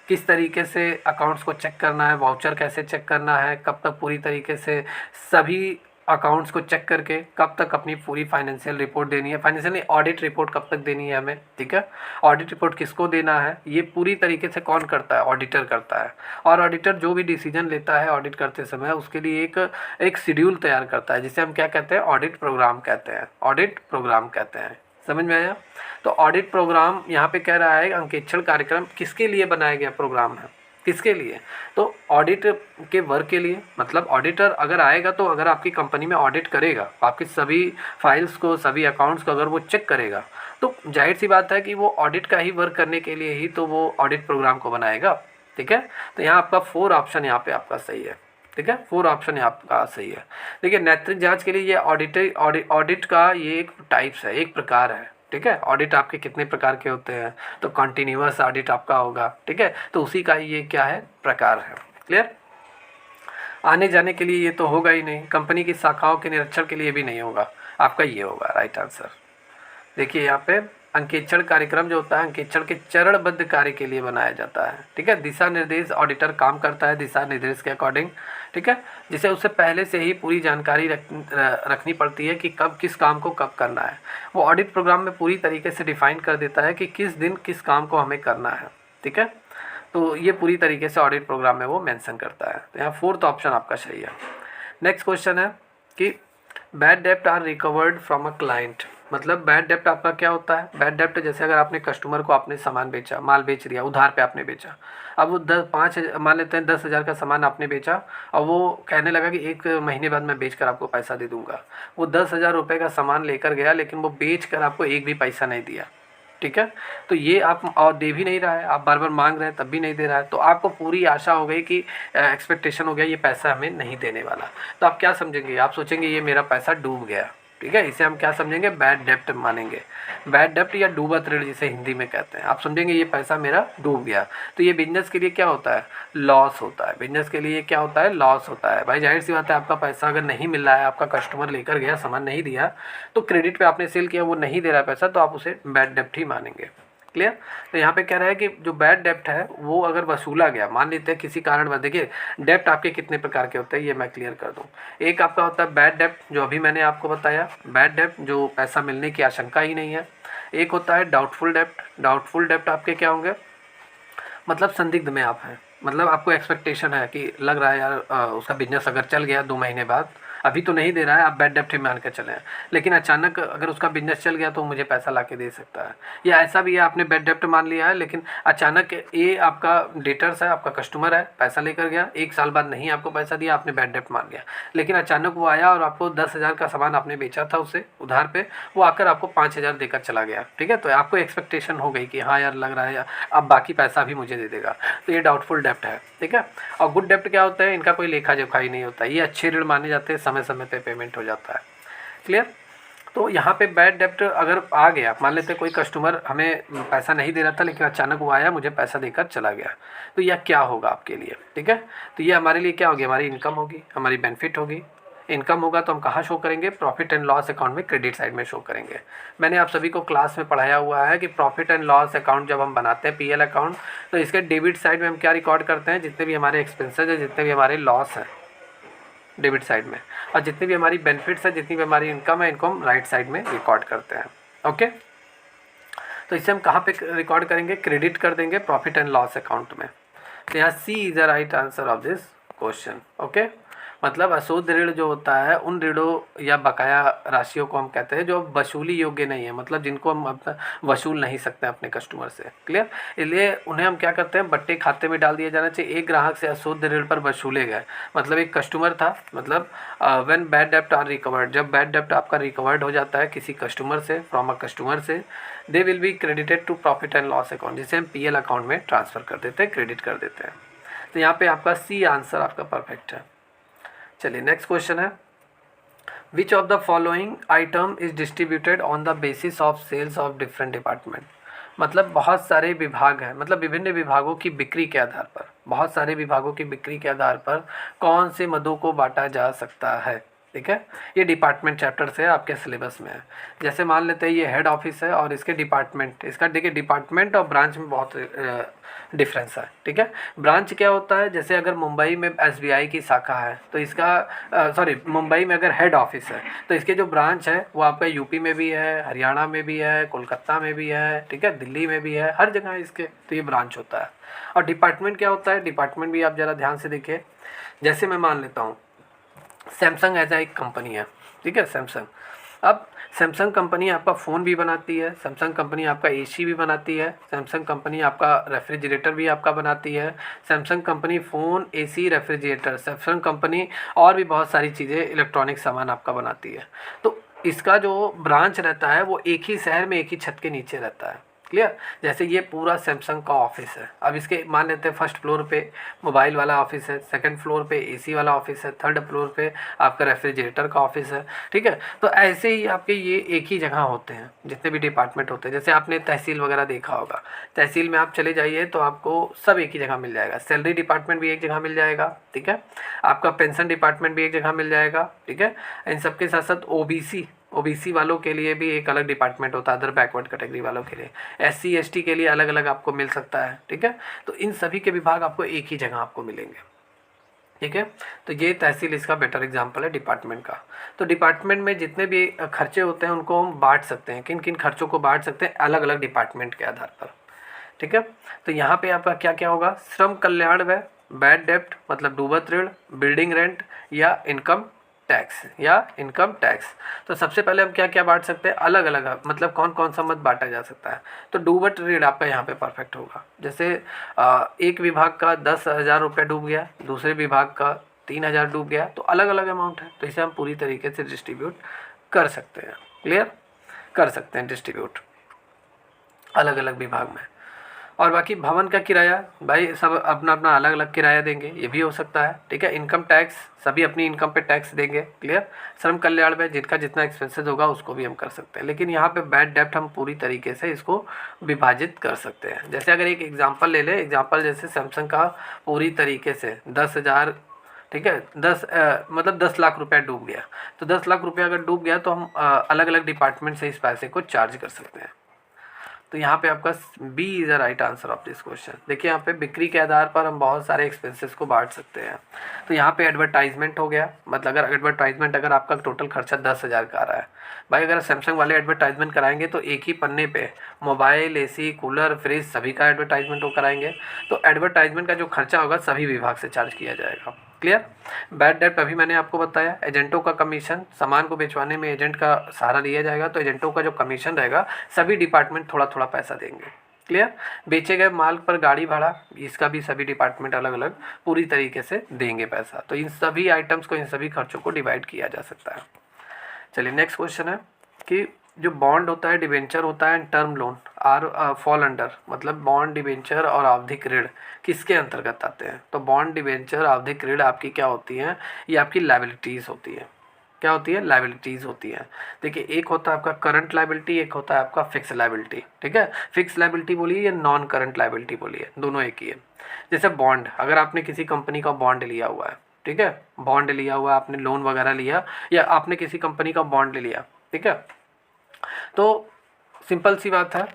किस तरीके से अकाउंट्स को चेक करना है, वाउचर कैसे चेक करना है, कब तक पूरी तरीके से सभी अकाउंट्स को चेक करके कब तक अपनी पूरी फाइनेंशियल रिपोर्ट देनी है, फाइनेंशियल नहीं ऑडिट रिपोर्ट कब तक देनी है हमें। ठीक है। ऑडिट रिपोर्ट किसको देना है, ये पूरी तरीके से कौन करता है, ऑडिटर करता है। और ऑडिटर जो भी डिसीजन लेता है ऑडिट करते समय, उसके लिए एक शेड्यूल तैयार करता है, जिसे हम क्या कहते हैं, ऑडिट प्रोग्राम कहते हैं। ऑडिट प्रोग्राम कहते हैं। समझ में आया। तो ऑडिट प्रोग्राम यहाँ पे कह रहा है अंकेक्षण कार्यक्रम किसके लिए बनाया गया प्रोग्राम है, किसके लिए, तो ऑडिट के वर्क के लिए। मतलब ऑडिटर अगर आएगा तो अगर आपकी कंपनी में ऑडिट करेगा, आपकी सभी फाइल्स को, सभी अकाउंट्स को अगर वो चेक करेगा, तो जाहिर सी बात है कि वो ऑडिट का ही वर्क करने के लिए ही तो वो ऑडिट प्रोग्राम को बनाएगा। ठीक है। तो यहाँ आपका 4 ऑप्शन यहाँ पे आपका सही है। ठीक है। 4 ऑप्शन यहाँ आपका सही है। देखिए नैतिक जांच के लिए ये ऑडिट का ये एक टाइप्स है, एक प्रकार है। ठीक है। ऑडिट आपके कितने प्रकार के होते हैं, तो कंटिन्यूअस ऑडिट आपका होगा। ठीक है। तो उसी का ये क्या है, प्रकार है। क्लियर। आने जाने के लिए ये तो होगा ही नहीं, कंपनी की शाखाओं के निरीक्षण के लिए भी नहीं होगा, आपका ये होगा राइट आंसर। देखिए यहाँ पे अंकेक्षण कार्यक्रम जो होता है, अंकेक्षण के चरणबद्ध कार्य के लिए बनाया जाता है। ठीक है। दिशा निर्देश ऑडिटर काम करता है दिशा निर्देश के अकॉर्डिंग। ठीक है। जिसे उससे पहले से ही पूरी जानकारी रखनी पड़ती है कि कब किस काम को कब करना है। वो ऑडिट प्रोग्राम में पूरी तरीके से डिफाइन कर देता है कि किस दिन किस काम को हमें करना है। ठीक है। तो ये पूरी तरीके से ऑडिट प्रोग्राम में वो मेंशन करता है। तो यहाँ 4th ऑप्शन आपका सही है। नेक्स्ट क्वेश्चन है कि बैड डेप्ट are recovered from a client. मतलब बैड डेप्ट आपका क्या होता है, बैड डेप्ट जैसे अगर आपने कस्टमर को आपने सामान बेचा, माल बेच दिया, उधार पे आपने बेचा, अब वो 5 मान लेते हैं 10,000 का सामान आपने बेचा, और वो कहने लगा कि 1 महीने बाद मैं बेच कर आपको पैसा दे दूंगा। वो 10,000 रुपये का सामान लेकर गया, लेकिन वो बेच कर आपको एक भी पैसा नहीं दिया। ठीक है। तो ये आप और दे भी नहीं रहा है, आप बार बार मांग रहे हैं तब भी नहीं दे रहा है, तो आपको पूरी आशा हो गई कि एक्सपेक्टेशन हो गया ये पैसा हमें नहीं देने वाला। तो आप क्या समझेंगे, आप सोचेंगे ये मेरा पैसा डूब गया। ठीक है। इसे हम क्या समझेंगे, बैड डेप्ट मानेंगे। बैड डेप्ट या डूबत ऋण जिसे हिंदी में कहते हैं, आप समझेंगे ये पैसा मेरा डूब गया। तो ये बिजनेस के लिए क्या होता है, लॉस होता है। बिजनेस के लिए क्या होता है, लॉस होता है। भाई जाहिर सी बात है, आपका पैसा अगर नहीं मिल रहा है, आपका कस्टमर लेकर गया सामान नहीं दिया, तो क्रेडिट पे आपने सेल किया, वो नहीं दे रहा है पैसा, तो आप उसे बैड डेप्ट ही मानेंगे। क्लियर। तो यहाँ पे कह रहा है कि जो बैड डेप्ट है वो अगर वसूला गया, मान लेते हैं किसी कारण, देखिए डेप्ट आपके कितने प्रकार के होते हैं ये मैं क्लियर कर दूँ। एक आपका होता है बैड डेप्ट, जो अभी मैंने आपको बताया, बैड डेप्ट जो पैसा मिलने की आशंका ही नहीं है। एक होता है डाउटफुल डेप्ट। डाउटफुल डेप्ट आपके क्या होंगे, मतलब संदिग्ध में आप हैं, मतलब आपको एक्सपेक्टेशन है कि लग रहा है यार उसका बिजनेस अगर चल गया 2 महीने बाद अभी तो नहीं दे रहा है, आप बैड डेप्ट ही मान के चलें, लेकिन अचानक अगर उसका बिजनेस चल गया तो मुझे पैसा ला के दे सकता है। या ऐसा भी है आपने बैड डेप्ट मान लिया है, लेकिन अचानक ये आपका डेटर्स है, आपका कस्टमर है, पैसा लेकर गया, 1 साल बाद नहीं आपको पैसा दिया, आपने बैड डेप्ट मान लिया। लेकिन अचानक वो आया और आपको 10,000 का सामान आपने बेचा था उसे उधार पे, वो आकर आपको 5,000 देकर चला गया, ठीक है। तो आपको एक्सपेक्टेशन हो गई कि हाँ यार लग रहा है अब बाकी पैसा भी मुझे दे देगा, तो ये डाउटफुल डेप्ट है, ठीक है। और गुड डेप्ट क्या होता है, इनका कोई लेखा जोखा ही नहीं होता, ये अच्छे ऋण माने जाते हैं, समय समय पे पेमेंट हो जाता है। क्लियर। तो यहाँ पे बैड डेप्ट अगर आ गया, मान लेते कोई कस्टमर हमें पैसा नहीं दे रहा था लेकिन अचानक वो आया मुझे पैसा देकर चला गया, तो यह क्या होगा आपके लिए, ठीक है। तो ये हमारे लिए क्या होगी, हमारी इनकम होगी, हमारी बेनिफिट होगी। इनकम होगा तो हम कहाँ शो करेंगे, प्रॉफिट एंड लॉस अकाउंट में, क्रेडिट साइड में शो करेंगे। मैंने आप सभी को क्लास में पढ़ाया हुआ है कि प्रॉफिट एंड लॉस अकाउंट जब हम बनाते हैं पीएल अकाउंट, तो इसके डेबिट साइड में हम क्या रिकॉर्ड करते हैं, जितने भी हमारे एक्सपेंसेस है, जितने भी हमारे लॉस हैं डेबिट साइड में, और जितनी भी हमारी बेनिफिट्स है, जितनी भी हमारी इनकम है, इनको हम राइट साइड में रिकॉर्ड करते हैं। ओके, तो इसे हम कहाँ पे रिकॉर्ड करेंगे, क्रेडिट कर देंगे प्रॉफिट एंड लॉस अकाउंट में। तो यहाँ C is the right answer of this question. Okay, मतलब अशुद्ध ऋण जो होता है उन ऋणों या बकाया राशियों को हम कहते हैं जो वसूली योग्य नहीं है, मतलब जिनको हम अपना वसूल नहीं सकते अपने कस्टमर से। क्लियर। इसलिए उन्हें हम क्या करते हैं, बट्टे खाते में डाल दिया जाना चाहिए। एक ग्राहक से अशुद्ध ऋण पर वसूले गए, मतलब एक कस्टमर था, मतलब व्हेन बैड डेप्ट आर रिकवर्ड, जब बैड डेप्ट आपका रिकवर्ड हो जाता है किसी कस्टमर से, फ्रॉम अ कस्टमर से, they will be credited to profit and loss account, जिसे हम पीएल अकाउंट में ट्रांसफ़र कर देते हैं, क्रेडिट कर देते हैं। तो यहाँ पे आपका सी आंसर आपका परफेक्ट है। चलिए नेक्स्ट क्वेश्चन है, which of the following item is distributed on the basis of sales of different department. मतलब बहुत सारे विभाग हैं, मतलब विभिन्न विभागों की बिक्री के आधार पर, बहुत सारे विभागों की बिक्री के आधार पर कौन से मदों को बांटा जा सकता है, ठीक है। ये डिपार्टमेंट चैप्टर से आपके सिलेबस में है। जैसे मान लेते हैं ये हेड ऑफिस है और इसके डिपार्टमेंट, इसका देखिए डिपार्टमेंट और ब्रांच में बहुत डिफरेंस है, ठीक है। ब्रांच क्या होता है, जैसे अगर मुंबई में एसबीआई की शाखा है तो इसका मुंबई में अगर हेड ऑफिस है तो इसके जो ब्रांच है वो आपका यूपी में भी है, हरियाणा में भी है, कोलकाता में भी है, ठीक है, दिल्ली में भी है, हर जगह इसके, तो ये ब्रांच होता है। और डिपार्टमेंट क्या होता है, डिपार्टमेंट भी आप ज़रा ध्यान से देखिए। जैसे मैं मान लेता हूँ सैमसंग ऐसा एक कंपनी है, ठीक है, सैमसंग। अब सैमसंग कंपनी आपका फ़ोन भी बनाती है, सैमसंग कंपनी आपका एसी भी बनाती है, सैमसंग कंपनी आपका रेफ्रिजरेटर भी आपका बनाती है, Samsung company phone, AC, refrigerator, Samsung company और भी बहुत सारी चीज़ें इलेक्ट्रॉनिक सामान आपका बनाती है। तो इसका जो ब्रांच रहता है वो एक ही शहर में एक ही छत के नीचे रहता है। क्लियर। जैसे ये पूरा सैमसंग का ऑफिस है, अब इसके मान लेते हैं फर्स्ट फ्लोर पे मोबाइल वाला ऑफिस है, सेकंड फ्लोर पे एसी वाला ऑफिस है, थर्ड फ्लोर पे आपका रेफ्रिजरेटर का ऑफिस है, ठीक है। तो ऐसे ही आपके ये एक ही जगह होते हैं जितने भी डिपार्टमेंट होते हैं। जैसे आपने तहसील वगैरह देखा होगा, तहसील में आप चले जाइए तो आपको सब एक ही जगह मिल जाएगा। सैलरी डिपार्टमेंट भी एक जगह मिल जाएगा, ठीक है, आपका पेंशन डिपार्टमेंट भी एक जगह मिल जाएगा, ठीक है। इन सब के साथ साथ ओबीसी वालों के लिए भी एक अलग डिपार्टमेंट होता है, अदर बैकवर्ड कैटेगरी वालों के लिए, एससी एसटी के लिए अलग अलग आपको मिल सकता है, ठीक है। तो इन सभी के विभाग आपको एक ही जगह आपको मिलेंगे, ठीक है। तो ये तहसील इसका बेटर एग्जांपल है डिपार्टमेंट का। तो डिपार्टमेंट में जितने भी खर्चे होते हैं उनको हम बांट सकते हैं, किन किन खर्चों को बांट सकते हैं, अलग अलग डिपार्टमेंट के आधार पर, ठीक है। तो यहाँ पे आपका क्या क्या होगा, श्रम कल्याण व्यय, बैड डेप्ट मतलब डूबत ऋण, बिल्डिंग रेंट या इनकम टैक्स। तो सबसे पहले हम क्या क्या बांट सकते हैं, अलग अलग, मतलब कौन कौन सा मत बांटा जा सकता है। तो डूबत ऋण आपका यहाँ पे परफेक्ट होगा। जैसे एक विभाग का 10,000 रुपये डूब गया, दूसरे विभाग का 3,000 डूब गया, तो अलग अलग अमाउंट है, तो इसे हम पूरी तरीके से डिस्ट्रीब्यूट कर सकते हैं। क्लियर, कर सकते हैं डिस्ट्रीब्यूट अलग अलग विभाग में। और बाकी भवन का किराया, भाई सब अपना अपना अलग अलग किराया देंगे, ये भी हो सकता है, ठीक है। इनकम टैक्स, सभी अपनी इनकम पे टैक्स देंगे। क्लियर। श्रम कल्याण में जिनका जितना एक्सपेंसेस होगा उसको भी हम कर सकते हैं, लेकिन यहाँ पे बैड डेप्ट हम पूरी तरीके से इसको विभाजित कर सकते हैं। जैसे अगर एक एग्जांपल ले लें, एग्जांपल जैसे सैमसंग का पूरी तरीके से 10,000, ठीक है, 10 लाख रुपया डूब गया, तो 10 लाख रुपया अगर डूब गया तो हम अलग अलग डिपार्टमेंट से इस पैसे को चार्ज कर सकते हैं। तो यहाँ पे आपका B is the right answer of this question. देखिए यहाँ पे बिक्री के आधार पर हम बहुत सारे एक्सपेंसेस को बांट सकते हैं। तो यहाँ पे एडवर्टाइजमेंट हो गया, मतलब अगर एडवर्टाइजमेंट अगर आपका टोटल खर्चा 10,000 का आ रहा है, भाई अगर सैमसंग वाले एडवर्टाइजमेंट कराएंगे तो एक ही पन्ने पे मोबाइल, एसी, कूलर, फ्रिज सभी का एडवर्टाइजमेंट वो कराएंगे, तो एडवर्टाइजमेंट का जो खर्चा होगा सभी विभाग से चार्ज किया जाएगा। क्लियर। बैड डेब्ट अभी मैंने आपको बताया। एजेंटों का कमीशन, सामान को बेचवाने में एजेंट का सहारा लिया जाएगा, तो एजेंटों का जो कमीशन रहेगा सभी डिपार्टमेंट थोड़ा थोड़ा पैसा देंगे। क्लियर। बेचे गए माल पर गाड़ी भाड़ा, इसका भी सभी डिपार्टमेंट अलग अलग पूरी तरीके से देंगे पैसा। तो इन सभी आइटम्स को, इन सभी खर्चों को डिवाइड किया जा सकता है। चलिए नेक्स्ट क्वेश्चन है कि जो बॉन्ड होता है, डिबेंचर होता है, term loan are fall under, मतलब बॉन्ड, डिबेंचर और आवधिक ऋण किसके अंतर्गत आते हैं? तो बॉन्ड, डिबेंचर, आवधिक ऋण आपकी क्या होती हैं? ये आपकी लायबिलिटीज़ होती है। क्या होती है? लायबिलिटीज़ होती है। देखिए, एक होता है आपका करंट लायबिलिटी, एक होता है आपका फिक्स लायबिलिटी। ठीक है, फिक्स लायबिलिटी बोलिए या नॉन करंट लायबिलिटी बोलिए, दोनों एक ही है। जैसे बॉन्ड, अगर आपने किसी कंपनी का बॉन्ड लिया हुआ है, ठीक है, बॉन्ड लिया हुआ है, आपने लोन वगैरह लिया या आपने किसी कंपनी का बॉन्ड ले लिया, ठीक है, तो सिंपल सी बात है,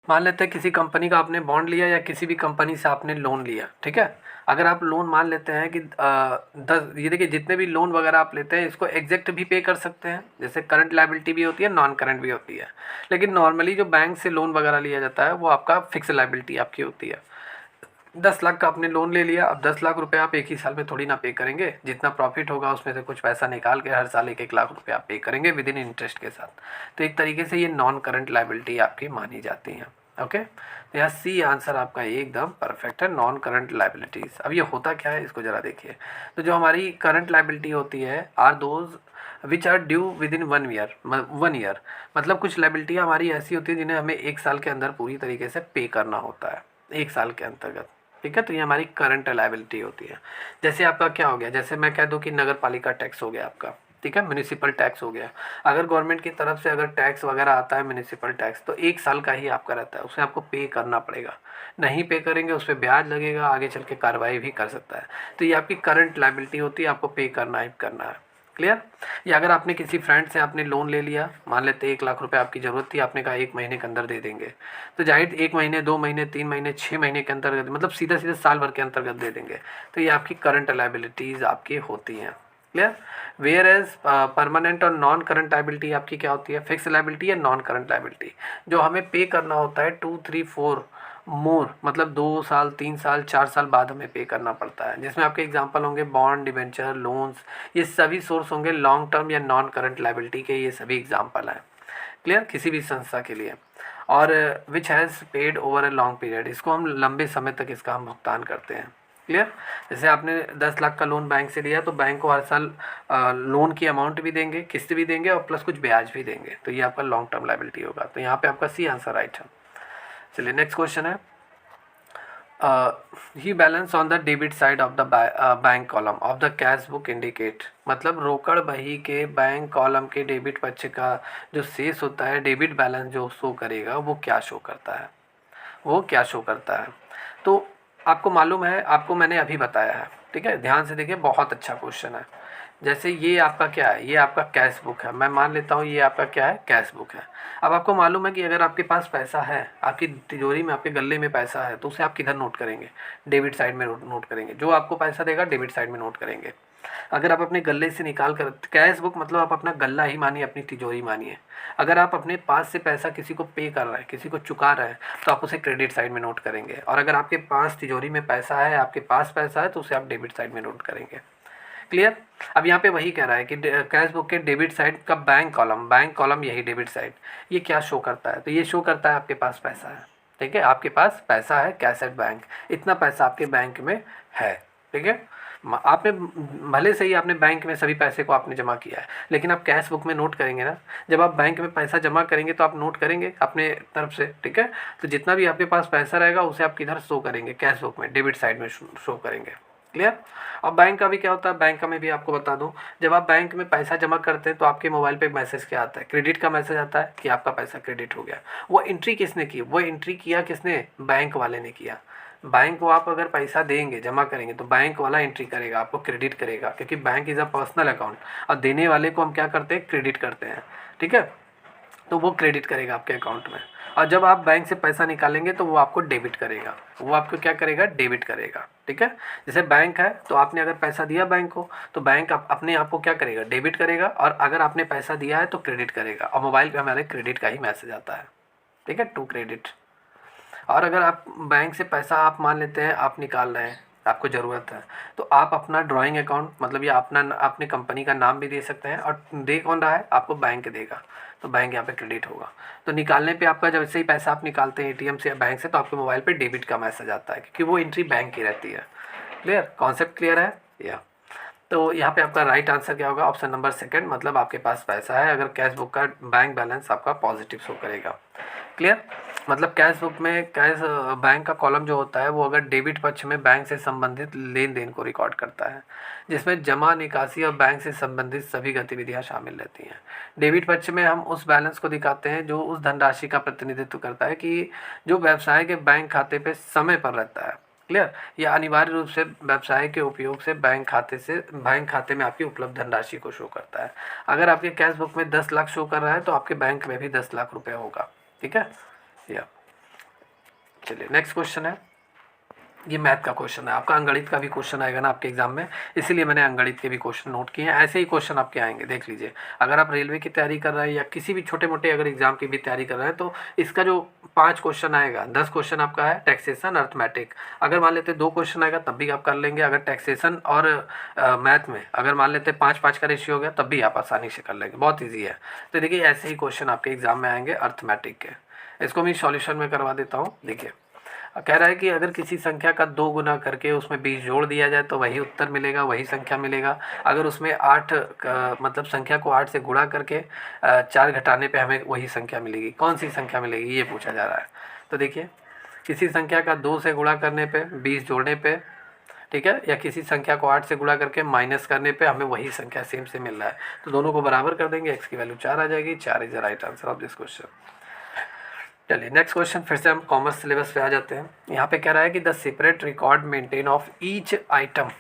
मान लेते हैं किसी कंपनी का आपने बॉन्ड लिया या किसी भी कंपनी से आपने लोन लिया, ठीक है। अगर आप लोन मान लेते हैं कि 10, ये देखिए जितने भी लोन वगैरह आप लेते हैं इसको एग्जैक्ट भी पे कर सकते हैं, जैसे करंट लायबिलिटी भी होती है, नॉन करंट भी होती है। लेकिन नॉर्मली जो बैंक से लोन वगैरह लिया जाता है वो आपका फिक्स लायबिलिटी आपकी होती है। 10 लाख का आपने लोन ले लिया, अब 10 लाख रुपए आप एक ही साल में थोड़ी ना पे करेंगे, जितना प्रॉफिट होगा उसमें से कुछ पैसा निकाल के हर साल 1-1 लाख रुपए आप पे करेंगे विद इन इंटरेस्ट के साथ। तो एक तरीके से ये नॉन करंट लायबिलिटी आपकी मानी जाती हैं। ओके, तो यहाँ सी आंसर आपका एकदम परफेक्ट है, नॉन करंट लायबिलिटीज़। अब ये होता क्या है इसको ज़रा देखिए। तो जो हमारी करंट लायबिलिटी होती है are those which are due within 1 year, मतलब कुछ लायबिलिटी हमारी ऐसी होती है जिन्हें हमें 1 साल के अंदर पूरी तरीके से पे करना होता है, 1 साल के अंतर्गत। ठीक है, तो ये हमारी करंट लायबिलिटी होती है। जैसे आपका क्या हो गया, जैसे मैं कह दूं कि नगर पालिका टैक्स हो गया आपका, ठीक है, म्यूनिसिपल टैक्स हो गया। अगर गवर्नमेंट की तरफ से अगर टैक्स वगैरह आता है म्यूनिसिपल टैक्स, तो 1 साल का ही आपका रहता है, उसे आपको पे करना पड़ेगा। नहीं पे करेंगे उस पर ब्याज लगेगा, आगे चल के कार्रवाई भी कर सकता है। तो ये आपकी करंट लायबिलिटी होती है, आपको पे करना ही करना है। क्लियर। या अगर आपने किसी फ्रेंड से आपने लोन ले लिया, मान लेते 1 लाख रुपए आपकी ज़रूरत थी, आपने कहा 1 महीने के अंदर दे देंगे, तो जाहिर 1 महीने, 2 महीने, 3 महीने, 6 महीने के अंतर्गत, मतलब सीधा सीधा साल भर के अंतर्गत दे देंगे। तो ये आपकी करंट लायबिलिटीज़ आपकी होती हैं। क्लियर। वेयर एज परमानेंट और नॉन करंट लायबिलिटी आपकी क्या होती है? फिक्स लायबिलिटी या नॉन करंट लायबिलिटी, जो हमें पे करना होता है 2, 3, 4 मोर, मतलब 2 साल, 3 साल, 4 साल बाद हमें पे करना पड़ता है। जिसमें आपके एग्जांपल होंगे बॉन्ड, डिबेंचर, लोन्स, ये सभी सोर्स होंगे लॉन्ग टर्म या नॉन करंट लायबिलिटी के, ये सभी एग्जांपल हैं। क्लियर, किसी भी संस्था के लिए। और which has paid over a long period, इसको हम लंबे समय तक इसका हम भुगतान करते हैं। क्लियर। जैसे आपने 10 लाख का लोन बैंक से लिया, तो बैंक को हर साल लोन की अमाउंट भी देंगे, किस्त भी देंगे और प्लस कुछ ब्याज भी देंगे, तो ये आपका लॉन्ग टर्म लायबिलिटी होगा। तो यहाँ पे आपका सी आंसर राइट है। चलिए नेक्स्ट क्वेश्चन है, ही balance on the debit side of the bank column of the cash book indicate, मतलब रोकड़ बही के बैंक कॉलम के डेबिट पक्ष का जो शेष होता है, डेबिट बैलेंस जो शो करेगा वो क्या शो करता है? वो क्या शो करता है? तो आपको मालूम है, आपको मैंने अभी बताया है, ठीक है, ध्यान से देखिए, बहुत अच्छा क्वेश्चन है। जैसे ये आपका क्या है, ये आपका कैश बुक है, मैं मान लेता हूँ ये आपका क्या है, कैश बुक है। अब आपको मालूम है कि अगर आपके पास पैसा है, आपकी तिजोरी में, आपके गले में पैसा है, तो उसे आप किधर नोट करेंगे? डेबिट साइड में नोट करेंगे। जो आपको पैसा देगा डेबिट साइड में नोट करेंगे। अगर आप अपने गले से निकाल कर, कैश बुक मतलब आप अपना गल्ला ही मानिए, अपनी तिजोरी मानिए। अगर आप अपने पास से पैसा किसी को पे कर रहे हैं, किसी को चुका रहे हैं, तो आप उसे क्रेडिट साइड में नोट करेंगे। और अगर आपके पास तिजोरी में पैसा है, आपके पास पैसा है, तो उसे आप डेबिट साइड में नोट करेंगे। क्लियर। अब यहाँ पे वही कह रहा है कि कैश बुक के डेबिट साइड का बैंक कॉलम यही डेबिट साइड, ये क्या शो करता है? तो ये शो करता है आपके पास पैसा है, ठीक है, आपके पास पैसा है, कैश एट बैंक, इतना पैसा आपके बैंक में है, ठीक है। आपने भले से ही आपने बैंक में सभी पैसे को आपने जमा किया है, लेकिन आप कैश बुक में नोट करेंगे ना, जब आप बैंक में पैसा जमा करेंगे तो आप नोट करेंगे अपने तरफ से, ठीक है। तो जितना भी आपके पास पैसा रहेगा उसे आप किधर शो करेंगे? कैश बुक में, डेबिट साइड में शो करेंगे। क्लियर। और बैंक का भी क्या होता है, बैंक का मैं भी आपको बता दूं, जब आप बैंक में पैसा जमा करते हैं तो आपके मोबाइल पे मैसेज क्या आता है? क्रेडिट का मैसेज आता है कि आपका पैसा क्रेडिट हो गया। वो एंट्री किसने की? वो एंट्री किया किसने? बैंक वाले ने किया। बैंक को आप अगर पैसा देंगे, जमा करेंगे, तो बैंक वाला एंट्री करेगा, आपको क्रेडिट करेगा, क्योंकि bank is a personal account, और देने वाले को हम क्या करते हैं? क्रेडिट करते हैं, ठीक है। तो वो क्रेडिट करेगा आपके अकाउंट में। और जब आप बैंक से पैसा निकालेंगे तो वो आपको डेबिट करेगा। वो आपको क्या करेगा? डेबिट करेगा, ठीक है। जैसे बैंक है, तो आपने अगर पैसा दिया बैंक को, तो बैंक अपने आप को क्या करेगा? डेबिट करेगा। और अगर आपने पैसा दिया है तो क्रेडिट करेगा। और मोबाइल पे हमारे क्रेडिट का ही मैसेज आता है, ठीक है, टू क्रेडिट। और अगर आप बैंक से पैसा, आप मान लेते हैं आप निकाल रहे हैं, आपको ज़रूरत है, तो आप अपना ड्राइंग अकाउंट मतलब ये अपना अपने कंपनी का नाम भी दे सकते हैं, और दे कौन रहा है आपको, बैंक देगा, तो बैंक यहाँ पे क्रेडिट होगा। तो निकालने पे आपका जब से ही पैसा आप निकालते हैं एटीएम से या बैंक से, तो आपके मोबाइल पे डेबिट का मैसेज आता है, क्योंकि वो एंट्री बैंक की रहती है। क्लियर, कॉन्सेप्ट क्लियर है या? तो यहाँ पे आपका राइट आंसर क्या होगा, ऑप्शन नंबर सेकंड, मतलब आपके पास पैसा है अगर कैश बुक का बैंक बैलेंस आपका पॉजिटिव शो करेगा। क्लियर, मतलब कैश बुक में कैश बैंक का कॉलम जो होता है वो अगर डेबिट पक्ष में बैंक से संबंधित लेन देन को रिकॉर्ड करता है, जिसमें जमा, निकासी और बैंक से संबंधित सभी गतिविधियां शामिल रहती हैं। डेबिट पक्ष में हम उस बैलेंस को दिखाते हैं जो उस धनराशि का प्रतिनिधित्व करता है कि जो व्यवसाय के बैंक खाते पे समय पर रहता है। क्लियर, यह अनिवार्य रूप से व्यवसाय के उपयोग से बैंक खाते में आपकी उपलब्ध धनराशि को शो करता है। अगर आपके कैश बुक में 10 लाख शो कर रहा है तो आपके बैंक में भी 10 लाख रुपए होगा। ठीक है, या चलिए नेक्स्ट क्वेश्चन है, ये मैथ का क्वेश्चन है, आपका अंगणित का भी क्वेश्चन आएगा ना आपके एग्जाम में, इसीलिए मैंने अंगणित के भी क्वेश्चन नोट किए हैं। ऐसे ही क्वेश्चन आपके आएंगे, देख लीजिए। अगर आप रेलवे की तैयारी कर रहे हैं या किसी भी छोटे मोटे अगर एग्जाम की भी तैयारी कर रहे हैं, तो इसका जो 5 क्वेश्चन आएगा, 10 क्वेश्चन आपका है टैक्सेशन, अर्थमेटिक। अगर मान लेते 2 क्वेश्चन आएगा तब भी आप कर लेंगे। अगर टैक्सेशन और मैथ में अगर मान लेते 5-5 का रेशियो हो गया तब भी आप आसानी से कर लेंगे, बहुत ईजी है। तो देखिए ऐसे ही क्वेश्चन आपके एग्जाम में आएंगे अर्थमेटिक के। इसको मैं सॉल्यूशन में करवा देता हूँ। देखिए कह रहा है कि अगर किसी संख्या का 2 गुना करके उसमें 20 जोड़ दिया जाए तो वही उत्तर मिलेगा, वही संख्या मिलेगा। अगर उसमें 8 मतलब संख्या को 8 से गुणा करके 4 घटाने पे हमें वही संख्या मिलेगी, कौन सी संख्या मिलेगी ये पूछा जा रहा है। तो देखिए किसी संख्या का 2 से गुणा करने पे 20 जोड़ने पे, ठीक है, या किसी संख्या को 8 से गुणा करके माइनस करने पे हमें वही संख्या सेम से मिल रहा है, तो दोनों को बराबर कर देंगे, एक्स की वैल्यू 4 आ जाएगी। 4 is the right answer of this question. चलिए नेक्स्ट क्वेश्चन, फिर से हम कॉमर्स सिलेबस पे आ जाते हैं। यहाँ पे कह रहा है कि the separate record maintain of each item,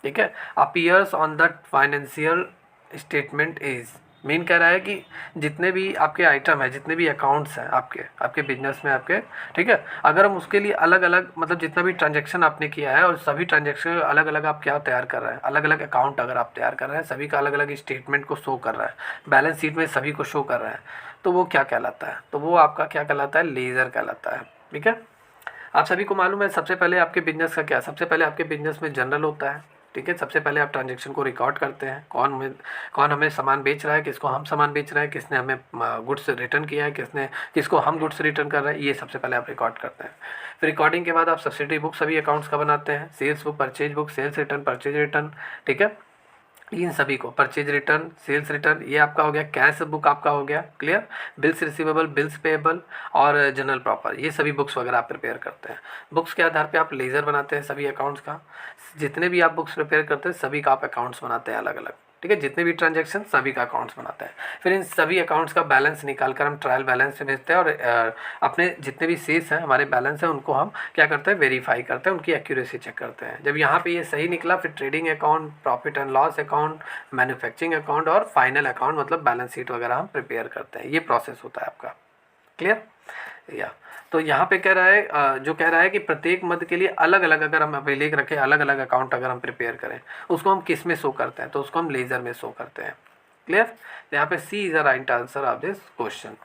ठीक है, appears on the financial statement is. Main कह रहा है कि जितने भी आपके आइटम है, जितने भी अकाउंट्स हैं आपके बिजनेस में आपके, ठीक है, अगर हम उसके लिए अलग अलग मतलब जितना भी ट्रांजैक्शन आपने किया है और सभी ट्रांजैक्शन अलग अलग आप क्या तैयार कर रहे हैं, अलग अलग अकाउंट अगर आप तैयार कर रहे हैं, सभी का अलग अलग स्टेटमेंट को शो कर रहा है, बैलेंस शीट में सभी को शो कर रहा है, तो वो क्या कहलाता है, तो वो आपका क्या कहलाता है, लेजर कहलाता है। ठीक है, आप सभी को मालूम है सबसे पहले आपके बिजनेस का क्या, सबसे पहले आपके बिजनेस में जनरल होता है। ठीक है, सबसे पहले आप ट्रांजैक्शन को रिकॉर्ड करते हैं, कौन हमें सामान बेच रहा है, किसको हम सामान बेच रहे हैं, किसने हमें गुड्स रिटर्न किया है, किसको हम गुड्स रिटर्न कर रहे हैं, ये सबसे पहले आप रिकॉर्ड करते हैं। फिर रिकॉर्डिंग के बाद आप सब्सिडी बुक सभी अकाउंट्स का बनाते हैं, sales book, purchase book, sales return, purchase return. ठीक है, इन सभी को परचेज रिटर्न, सेल्स रिटर्न, ये आपका हो गया, कैश बुक आपका हो गया। Clear, bills receivable, bills payable और जनरल प्रॉपर, ये सभी बुक्स वगैरह आप प्रिपेयर करते हैं। बुक्स के आधार पे आप लेजर बनाते हैं सभी अकाउंट्स का, जितने भी आप बुक्स प्रिपेयर करते हैं सभी का आप अकाउंट्स बनाते हैं अलग अलग। ठीक है, जितने भी ट्रांजैक्शन सभी का अकाउंट्स बनाते हैं। फिर इन सभी अकाउंट्स का बैलेंस निकाल कर हम ट्रायल बैलेंस में भेजते हैं, और अपने जितने भी शेष हैं हमारे बैलेंस हैं उनको हम क्या करते हैं, वेरीफाई करते हैं, उनकी एक्यूरेसी चेक करते हैं। जब यहाँ पे ये सही निकला फिर trading account, profit and loss account, manufacturing account और फाइनल अकाउंट मतलब बैलेंस शीट वगैरह हम प्रिपेयर करते हैं। ये प्रोसेस होता है आपका। क्लियर, या तो यहाँ पे कह रहा है जो कह रहा है कि प्रत्येक मद के लिए अलग अलग अगर हम अभिलेख रखें, अलग अलग अकाउंट अगर हम प्रिपेयर करें, उसको हम किस में शो करते हैं, तो उसको हम लेजर में शो करते हैं। क्लियर, यहाँ पे C is the right answer of this question.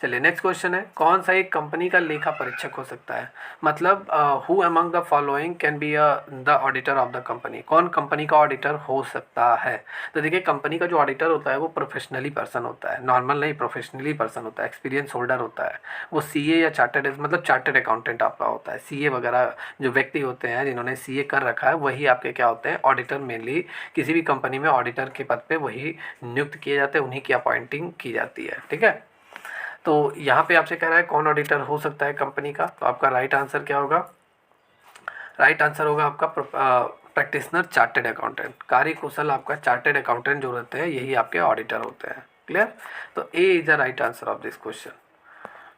चलिए नेक्स्ट क्वेश्चन है, कौन सा एक कंपनी का लेखा परीक्षक हो सकता है, मतलब who among the following can be the auditor of the company, कौन कंपनी का ऑडिटर हो सकता है। तो देखिए कंपनी का जो ऑडिटर होता है वो प्रोफेशनली पर्सन होता है, नॉर्मल नहीं, प्रोफेशनली पर्सन होता है, एक्सपीरियंस होल्डर होता है। वो सीए या चार्टर्ड मतलब चार्टर्ड अकाउंटेंट आपका होता है। सीए वगैरह जो व्यक्ति होते हैं जिन्होंने सीए कर रखा है वही आपके क्या होते हैं, ऑडिटर। मेनली किसी भी कंपनी में ऑडिटर के पद पे वही नियुक्त किए जाते हैं, उन्हीं की अपॉइंटिंग की जाती है। ठीक है, तो यहाँ पे आपसे कह रहा है कौन ऑडिटर हो सकता है कंपनी का, तो आपका राइट आंसर क्या होगा, राइट आंसर होगा आपका प्रैक्टिशनर चार्टर्ड अकाउंटेंट। कार्यकुशल आपका चार्टर्ड अकाउंटेंट जो रहते हैं यही आपके ऑडिटर होते हैं। क्लियर, तो A is the right answer of this question.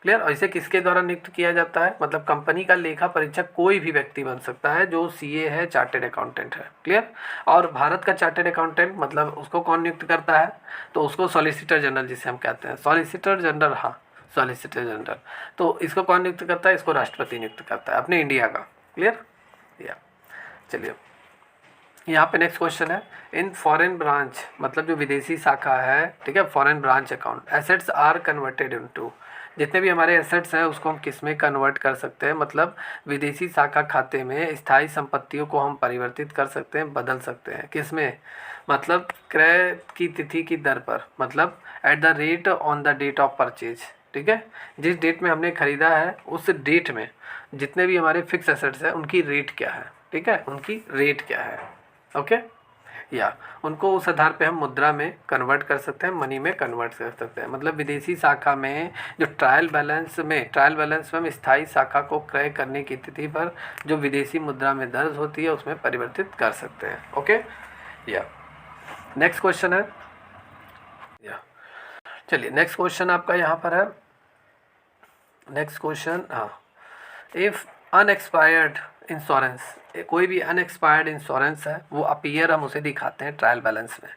Clear, और इसे किसके द्वारा नियुक्त किया जाता है, मतलब कंपनी का लेखा परीक्षक कोई भी व्यक्ति बन सकता है जो सीए है, चार्टर्ड अकाउंटेंट है। क्लियर, और भारत का चार्टर्ड अकाउंटेंट मतलब उसको कौन नियुक्त करता है, तो उसको सॉलिसिटर जनरल जिसे हम कहते हैं, सॉलिसिटर जनरल, हाँ सॉलिसिटर जनरल। तो इसको कौन नियुक्त करता है, इसको राष्ट्रपति नियुक्त करता है अपने इंडिया का। क्लियर, या चलिए यहाँ पे नेक्स्ट क्वेश्चन है, इन फॉरेन ब्रांच मतलब जो विदेशी शाखा है, ठीक है, foreign branch account assets are converted into, जितने भी हमारे एसेट्स हैं उसको हम किस में कन्वर्ट कर सकते हैं, मतलब विदेशी शाखा खाते में स्थायी संपत्तियों को हम परिवर्तित कर सकते हैं, बदल सकते हैं। किस में, मतलब क्रय की तिथि की दर पर, मतलब at the rate on the date of purchase. ठीक है, जिस डेट में हमने ख़रीदा है उस डेट में जितने भी हमारे फिक्स एसेट्स हैं उनकी रेट क्या है। ठीक है, उनकी रेट क्या है। ओके, या उनको उस आधार पे हम मुद्रा में कन्वर्ट कर सकते हैं, मनी में कन्वर्ट कर सकते हैं। मतलब विदेशी शाखा में जो ट्रायल बैलेंस में हम स्थायी शाखा को क्रय करने की तिथि पर जो विदेशी मुद्रा में दर्ज होती है उसमें परिवर्तित कर सकते हैं। ओके, या नेक्स्ट क्वेश्चन है, या चलिए नेक्स्ट क्वेश्चन आपका यहाँ पर है। नेक्स्ट क्वेश्चन, हाँ, इफ़ अनएक्सपायर्ड इंश्योरेंस, कोई भी अनएक्सपायर्ड इंश्योरेंस है वो अपीयर हम उसे दिखाते हैं ट्रायल बैलेंस में।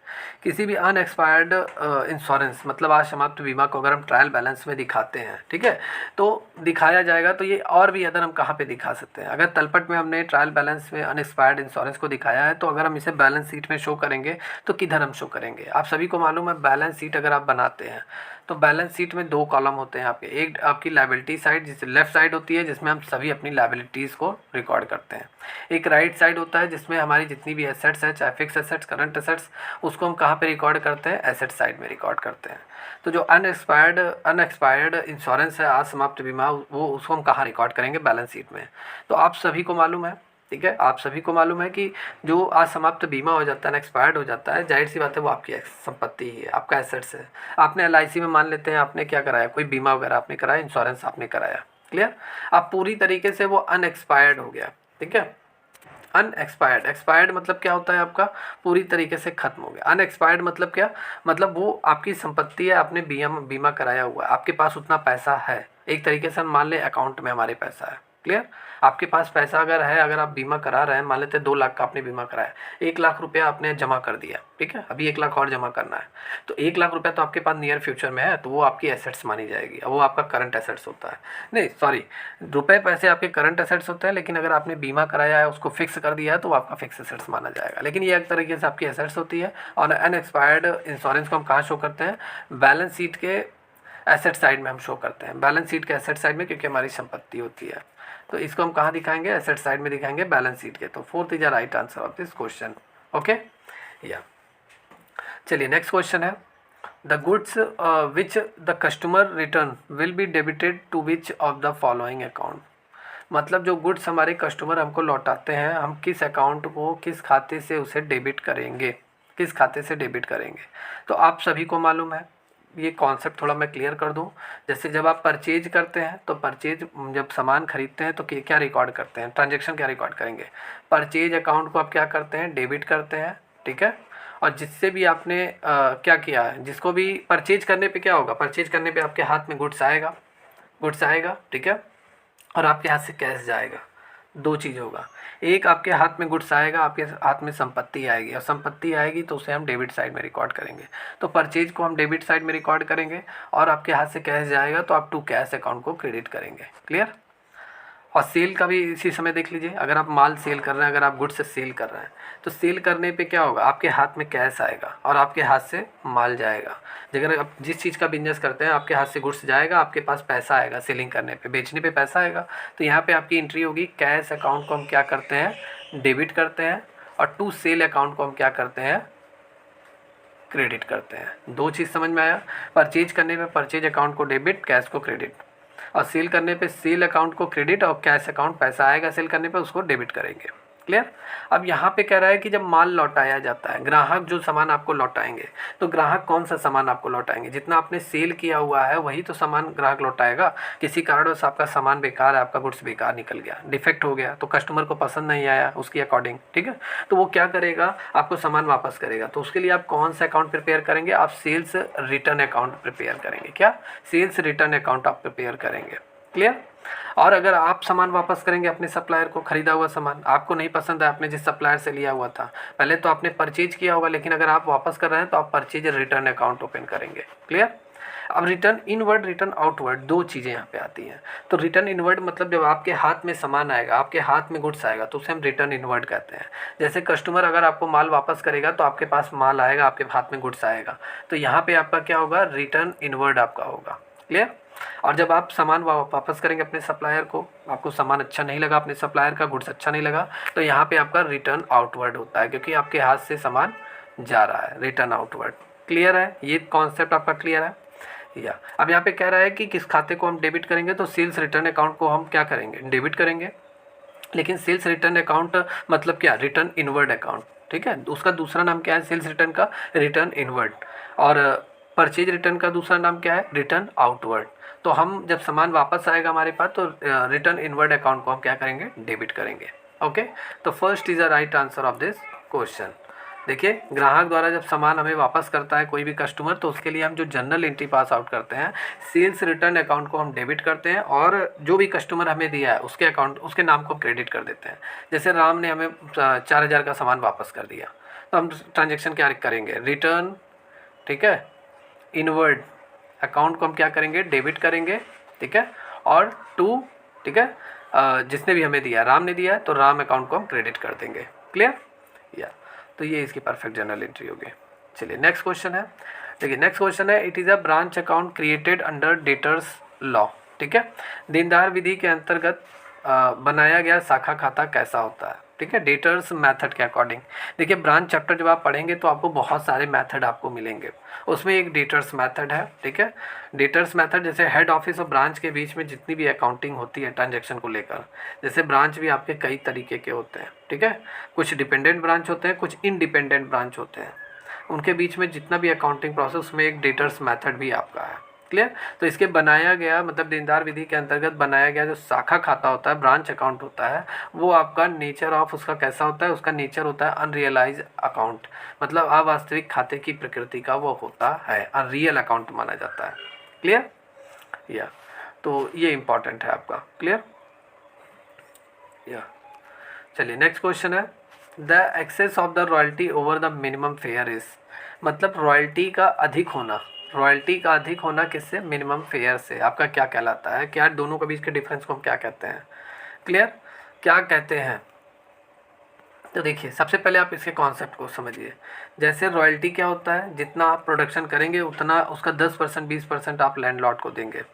किसी भी अनएक्सपायर्ड इंश्योरेंस मतलब आज समाप्त बीमा को अगर हम ट्रायल बैलेंस में दिखाते हैं, ठीक है, तो दिखाया जाएगा। तो ये और भी अदर हम कहाँ पे दिखा सकते हैं, अगर तलपट में हमने ट्रायल बैलेंस में अनएक्सपायर्ड इंश्योरेंस को दिखाया है तो अगर हम इसे बैलेंस शीट में शो करेंगे तो किधर हम शो करेंगे। आप सभी को मालूम है बैलेंस शीट अगर आप बनाते हैं तो बैलेंस शीट में दो कॉलम होते हैं आपके, एक आपकी लायबिलिटी साइड जिस लेफ्ट साइड होती है जिसमें हम सभी अपनी लायबिलिटीज़ को रिकॉर्ड करते हैं, एक राइट साइड होता है जिसमें हमारी जितनी भी एसेट्स हैं, चाहे फिक्स एसेट्स करंट एसेट्स, उसको हम कहाँ पे रिकॉर्ड करते हैं, एसेट साइड में रिकॉर्ड करते हैं। तो जो अनएक्सपायर्ड इंश्योरेंस है आज समाप्त बीमा, वो उसको हम कहाँ रिकॉर्ड करेंगे, बैलेंस शीट में। तो आप सभी को मालूम है, ठीक है, आप सभी को मालूम है कि जो आज समाप्त बीमा हो जाता है, एक्सपायर्ड हो जाता है, जाहिर सी बात है वो आपकी संपत्ति ही है, आपका एसेट्स है। आपने LIC में मान लेते हैं आपने क्या कराया, कोई बीमा वगैरह आपने कराया, इंश्योरेंस आपने कराया, क्लियर। आप पूरी तरीके से वो अनएक्सपायर्ड हो गया, ठीक है। अनएक्सपायर्ड, एक्सपायर्ड मतलब क्या होता है आपका पूरी तरीके से खत्म हो गया। अनएक्सपायर्ड मतलब क्या, मतलब वो आपकी संपत्ति है, आपने बीमा कराया हुआ है, आपके पास उतना पैसा है, एक तरीके से हम मान लें अकाउंट में हमारे पैसा है, क्लियर। आपके पास पैसा अगर है, अगर आप बीमा करा रहे हैं, मान लेते हैं 2 लाख का आपने बीमा कराया, 1 लाख रुपया आपने जमा कर दिया, ठीक है, अभी 1 लाख और जमा करना है, तो 1 लाख रुपया तो आपके पास नियर फ्यूचर में है, तो वो आपकी एसेट्स मानी जाएगी, वो आपका करंट एसेट्स होता है। नहीं सॉरी, रुपए पैसे आपके करंट एसेट्स होते हैं, लेकिन अगर आपने बीमा कराया है उसको फिक्स कर दिया है तो वो आपका फिक्स एसेट्स माना जाएगा, लेकिन ये एक तरीके से आपकी एसेट्स होती है। और अनएक्सपायर्ड इंश्योरेंस को हम कहाँ शो करते हैं, बैलेंस शीट के एसेट साइड में हम शो करते हैं, बैलेंस शीट के एसेट साइड में, क्योंकि हमारी संपत्ति होती है। तो इसको हम कहाँ दिखाएंगे, एसेट साइड में दिखाएंगे, बैलेंस शीट के। तो 4th is the right answer of this question. Okay, या चलिए नेक्स्ट क्वेश्चन है, the goods which the customer return will be debited to which of the following account. मतलब जो गुड्स हमारे कस्टमर हमको लौटाते हैं, हम किस अकाउंट को, किस खाते से उसे डेबिट करेंगे, किस खाते से डेबिट करेंगे। तो आप सभी को मालूम है, ये कॉन्सेप्ट थोड़ा मैं क्लियर कर दूं। जैसे जब आप परचेज करते हैं तो परचेज जब सामान खरीदते हैं तो क्या रिकॉर्ड करते हैं, ट्रांजैक्शन क्या रिकॉर्ड करेंगे, परचेज अकाउंट को आप क्या करते हैं, डेबिट करते हैं, ठीक है। और जिससे भी आपने क्या किया है, जिसको भी परचेज करने पे क्या होगा, परचेज करने पे आपके हाथ में गुड्स आएगा, ठीक है, और आपके हाथ से कैश जाएगा। दो चीज़ होगा, एक आपके हाथ में गुड्स आएगा, आपके हाथ में संपत्ति आएगी, और संपत्ति आएगी तो उसे हम डेबिट साइड में रिकॉर्ड करेंगे। तो परचेज को हम डेबिट साइड में रिकॉर्ड करेंगे, और आपके हाथ से कैश जाएगा तो आप टू कैश अकाउंट को क्रेडिट करेंगे, क्लियर। और सेल का भी इसी समय देख लीजिए, अगर आप माल सेल कर रहे हैं, अगर आप गुड्स से सेल कर रहे हैं तो सेल करने पे क्या होगा, आपके हाथ में कैश आएगा और आपके हाथ से माल जाएगा। अगर आप जिस चीज़ का बिजनेस करते हैं, आपके हाथ से गुड्स जाएगा, आपके पास पैसा आएगा, सेलिंग करने पे, बेचने पे पैसा आएगा। तो यहाँ पे आपकी एंट्री होगी, कैश अकाउंट को हम क्या करते हैं, डेबिट करते हैं, और टू सेल अकाउंट को हम क्या करते हैं, क्रेडिट करते हैं। दो चीज़ समझ में आया, परचेज करने पे परचेज अकाउंट को डेबिट, कैश को क्रेडिट, और सेल करने पे सेल अकाउंट को क्रेडिट, और कैश अकाउंट पैसा आएगा सेल करने पे उसको डेबिट करेंगे, क्लियर। अब यहाँ पे कह रहा है कि जब माल लौटाया जाता है, ग्राहक जो सामान आपको लौटाएंगे, तो ग्राहक कौन सा सामान आपको लौटाएंगे, जितना आपने सेल किया हुआ है वही तो सामान ग्राहक लौटाएगा। किसी कारणवश आपका सामान बेकार है, आपका गुड्स बेकार निकल गया, डिफेक्ट हो गया, तो कस्टमर को पसंद नहीं आया उसकी अकॉर्डिंग, ठीक है, तो वो क्या करेगा, आपको सामान वापस करेगा। तो उसके लिए आप कौन सा अकाउंट प्रिपेयर करेंगे, आप सेल्स रिटर्न अकाउंट प्रिपेयर करेंगे। क्या, सेल्स रिटर्न अकाउंट आप प्रिपेयर करेंगे, क्लियर। और अगर आप सामान वापस करेंगे अपने सप्लायर को, खरीदा हुआ सामान आपको नहीं पसंद है, आपने जिस सप्लायर से लिया हुआ था, पहले तो आपने परचेज किया होगा, लेकिन अगर आप वापस कर रहे हैं तो आप परचेज रिटर्न अकाउंट ओपन करेंगे, क्लियर। अब रिटर्न इनवर्ड, रिटर्न आउटवर्ड, दो चीज़ें यहाँ पे आती हैं। तो रिटर्न इनवर्ड मतलब जब आपके हाथ में सामान आएगा, आपके हाथ में गुड्स आएगा, तो उसे हम रिटर्न इनवर्ड कहते हैं। जैसे कस्टमर अगर आपको माल वापस करेगा तो आपके पास माल आएगा, आपके हाथ में गुड्स आएगा, तो यहाँ पे आपका क्या होगा, रिटर्न इनवर्ड आपका होगा, क्लियर। और जब आप सामान वापस करेंगे अपने सप्लायर को, आपको सामान अच्छा नहीं लगा, अपने सप्लायर का गुड्स अच्छा नहीं लगा, तो यहाँ पे आपका रिटर्न आउटवर्ड होता है, क्योंकि आपके हाथ से सामान जा रहा है, रिटर्न आउटवर्ड। क्लियर है, ये कॉन्सेप्ट आपका क्लियर है। या अब यहाँ पे कह रहा है कि किस खाते को हम डेबिट करेंगे, तो सेल्स रिटर्न अकाउंट को हम क्या करेंगे, डेबिट करेंगे। लेकिन सेल्स रिटर्न अकाउंट मतलब क्या, रिटर्न इनवर्ड अकाउंट, ठीक है। उसका दूसरा नाम क्या है सेल्स रिटर्न का, रिटर्न इनवर्ड। और परचेज रिटर्न का दूसरा नाम क्या है, रिटर्न आउटवर्ड। तो हम जब सामान वापस आएगा हमारे पास, तो रिटर्न इनवर्ड अकाउंट को हम क्या करेंगे, डेबिट करेंगे। ओके, तो first is the right answer of this question. देखिए, ग्राहक द्वारा जब सामान हमें वापस करता है कोई भी कस्टमर, तो उसके लिए हम जो जर्नल एंट्री पास आउट करते हैं, सेल्स रिटर्न अकाउंट को हम डेबिट करते हैं, और जो भी कस्टमर हमें दिया है उसके अकाउंट, उसके नाम को क्रेडिट कर देते हैं। जैसे राम ने हमें 4000 का सामान वापस कर दिया, तो हम ट्रांजेक्शन क्या करेंगे, रिटर्न, ठीक है, इनवर्ड अकाउंट को हम क्या करेंगे, डेबिट करेंगे, ठीक है। और टू, ठीक है, जिसने भी हमें दिया, राम ने दिया है, तो राम अकाउंट को हम क्रेडिट कर देंगे। क्लियर, या तो ये इसकी परफेक्ट जर्नल एंट्री होगी। चलिए नेक्स्ट क्वेश्चन है। देखिए नेक्स्ट क्वेश्चन है, it is a branch account created under debtors law, ठीक है। देनदार विधि के अंतर्गत बनाया गया शाखा खाता कैसा होता है, ठीक है, डेटर्स मेथड के अकॉर्डिंग। देखिए ब्रांच चैप्टर जब आप पढ़ेंगे तो आपको बहुत सारे मेथड आपको मिलेंगे, उसमें एक डेटर्स मेथड है, ठीक है। डेटर्स मेथड जैसे हेड ऑफिस और ब्रांच के बीच में जितनी भी अकाउंटिंग होती है ट्रांजैक्शन को लेकर, जैसे ब्रांच भी आपके कई तरीके के होते हैं, ठीक है। कुछ डिपेंडेंट ब्रांच होते हैं, कुछ इनडिपेंडेंट ब्रांच होते हैं, उनके बीच में जितना भी अकाउंटिंग प्रोसेस में एक डेटर्स मेथड भी आपका है। क्लियर, तो इसके बनाया गया मतलब देनदार विधि के अंतर्गत बनाया गया जो शाखा खाता होता है, ब्रांच अकाउंट होता है, वो आपका नेचर ऑफ उसका कैसा होता है, उसका नेचर होता है अनरियलाइज अकाउंट, मतलब अवास्तविक खाते की प्रकृति का वो होता है, अनरियल अकाउंट माना जाता है। क्लियर, या तो ये इंपॉर्टेंट है आपका। क्लियर, या चलिए नेक्स्ट क्वेश्चन है, the excess of the royalty over the minimum fair is, मतलब रॉयल्टी का अधिक होना, रॉयल्टी का अधिक होना किससे, मिनिमम फेयर से, आपका क्या कहलाता है, क्या दोनों के बीच के डिफरेंस को हम क्या कहते हैं। क्लियर, क्या कहते हैं, तो देखिए सबसे पहले आप इसके कॉन्सेप्ट को समझिए। जैसे रॉयल्टी क्या होता है, जितना आप प्रोडक्शन करेंगे उतना उसका 10% 20% आप लैंडलॉर्ड को देंगे।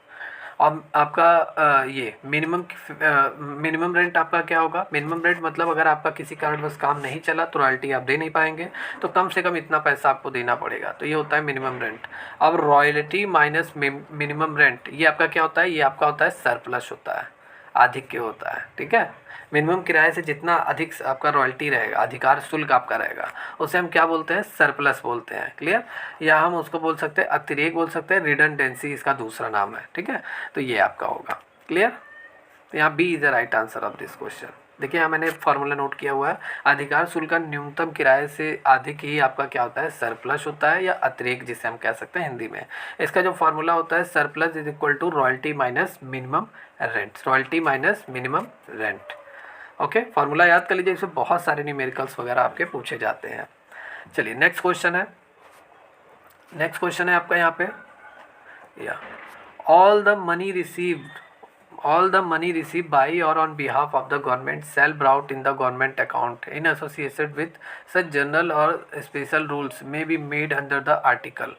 और आपका ये मिनिमम रेंट आपका क्या होगा, मिनिमम रेंट मतलब अगर आपका किसी कारणवश काम नहीं चला तो रॉयल्टी आप दे नहीं पाएंगे, तो कम से कम इतना पैसा आपको देना पड़ेगा, तो ये होता है मिनिमम रेंट। अब रॉयल्टी माइनस मिनिमम रेंट, ये आपका क्या होता है, ये आपका होता है सरप्लस होता है, अधिक के होता है, ठीक है। मिनिमम किराए से जितना अधिक आपका रॉयल्टी रहेगा, अधिकार शुल्क आपका रहेगा, उसे हम क्या बोलते हैं, सरप्लस बोलते हैं। क्लियर, या हम उसको बोल सकते हैं अतिरेक बोल सकते हैं, रिडंडेंसी इसका दूसरा नाम है, ठीक है। तो ये आपका होगा। क्लियर, तो यहाँ B is the right answer of this question. देखिए यहाँ मैंने फार्मूला नोट किया हुआ है, अधिकार शुल्क का न्यूनतम किराए से अधिक ही आपका क्या होता है, सरप्लस होता है, या अतिरेक जिसे हम कह सकते हैं हिंदी में। इसका जो फार्मूला होता है, surplus is equal to royalty minus minimum rent, royalty minus minimum rent. Okay, formula याद कर लीजिए, इसमें बहुत सारे न्यूमेरिकल्स वगैरह आपके पूछे जाते हैं। चलिए नेक्स्ट क्वेश्चन है, नेक्स्ट क्वेश्चन है आपका यहाँ पे, या all the money received by or on behalf of the government shall brought in the government account in association with such general or special rules may be made under the article।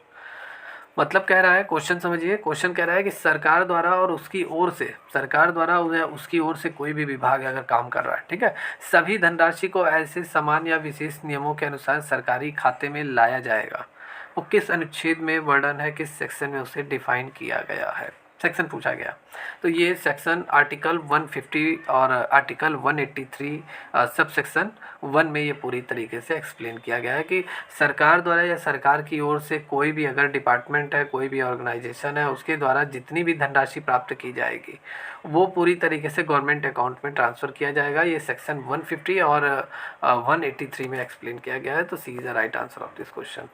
मतलब कह रहा है, question समझिए, question कह रहा है कि सरकार द्वारा और उसकी ओर से, सरकार द्वारा उसकी ओर से कोई भी विभाग अगर काम कर रहा है, ठीक है, सभी धनराशि को ऐसे समान या विशेष नियमों के अनुसार सरकारी खाते में लाया जाएगा। वो किस अनुच्छेद में वर्णन है, किस सेक्शन में उसे डिफाइन किया गया है, सेक्शन पूछा गया। तो ये सेक्शन आर्टिकल 150 और आर्टिकल 183 सब सेक्शन 1 में ये पूरी तरीके से एक्सप्लेन किया गया है कि सरकार द्वारा या सरकार की ओर से कोई भी अगर डिपार्टमेंट है, कोई भी ऑर्गेनाइजेशन है, उसके द्वारा जितनी भी धनराशि प्राप्त की जाएगी वो पूरी तरीके से गवर्नमेंट अकाउंट में ट्रांसफ़र किया जाएगा। ये सेक्शन 150 और 183 में एक्सप्लेन किया गया है। तो C is the right answer of this question.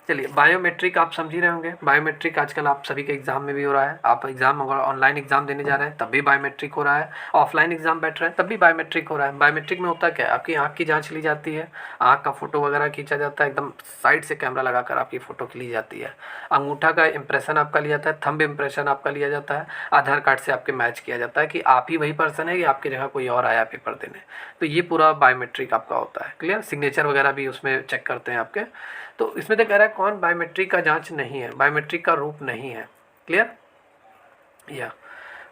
चलिए बायोमेट्रिक आप समझ ही रहे होंगे, बायोमेट्रिक आजकल आप सभी के एग्जाम में भी हो रहा है। आप एग्जाम अगर ऑनलाइन एग्जाम देने जा रहे हैं तब भी बायोमेट्रिक हो रहा है, ऑफलाइन एग्जाम बैठ रहे हैं तब भी बायोमेट्रिक हो रहा है। बायोमेट्रिक में होता क्या है, आपकी आँख की जांच ली जाती है, आँख का फोटो वगैरह खींचा जाता है, एकदम साइड से कैमरा लगाकर आपकी फ़ोटो ली जाती है, अंगूठा का इंप्रेशन आपका लिया जाता है, थंब इंप्रेशन आपका लिया जाता है, आधार कार्ड से आपके मैच किया जाता है कि आप ही वही पर्सन है कि आपकी जगह कोई और आया पेपर देने। तो ये पूरा बायोमेट्रिक आपका होता है। क्लियर, सिग्नेचर वगैरह भी उसमें चेक करते हैं आपके। तो इसमें तो कह रहा है कौन बायोमेट्रिक का जांच नहीं है, बायोमेट्रिक का रूप नहीं है। क्लियर, या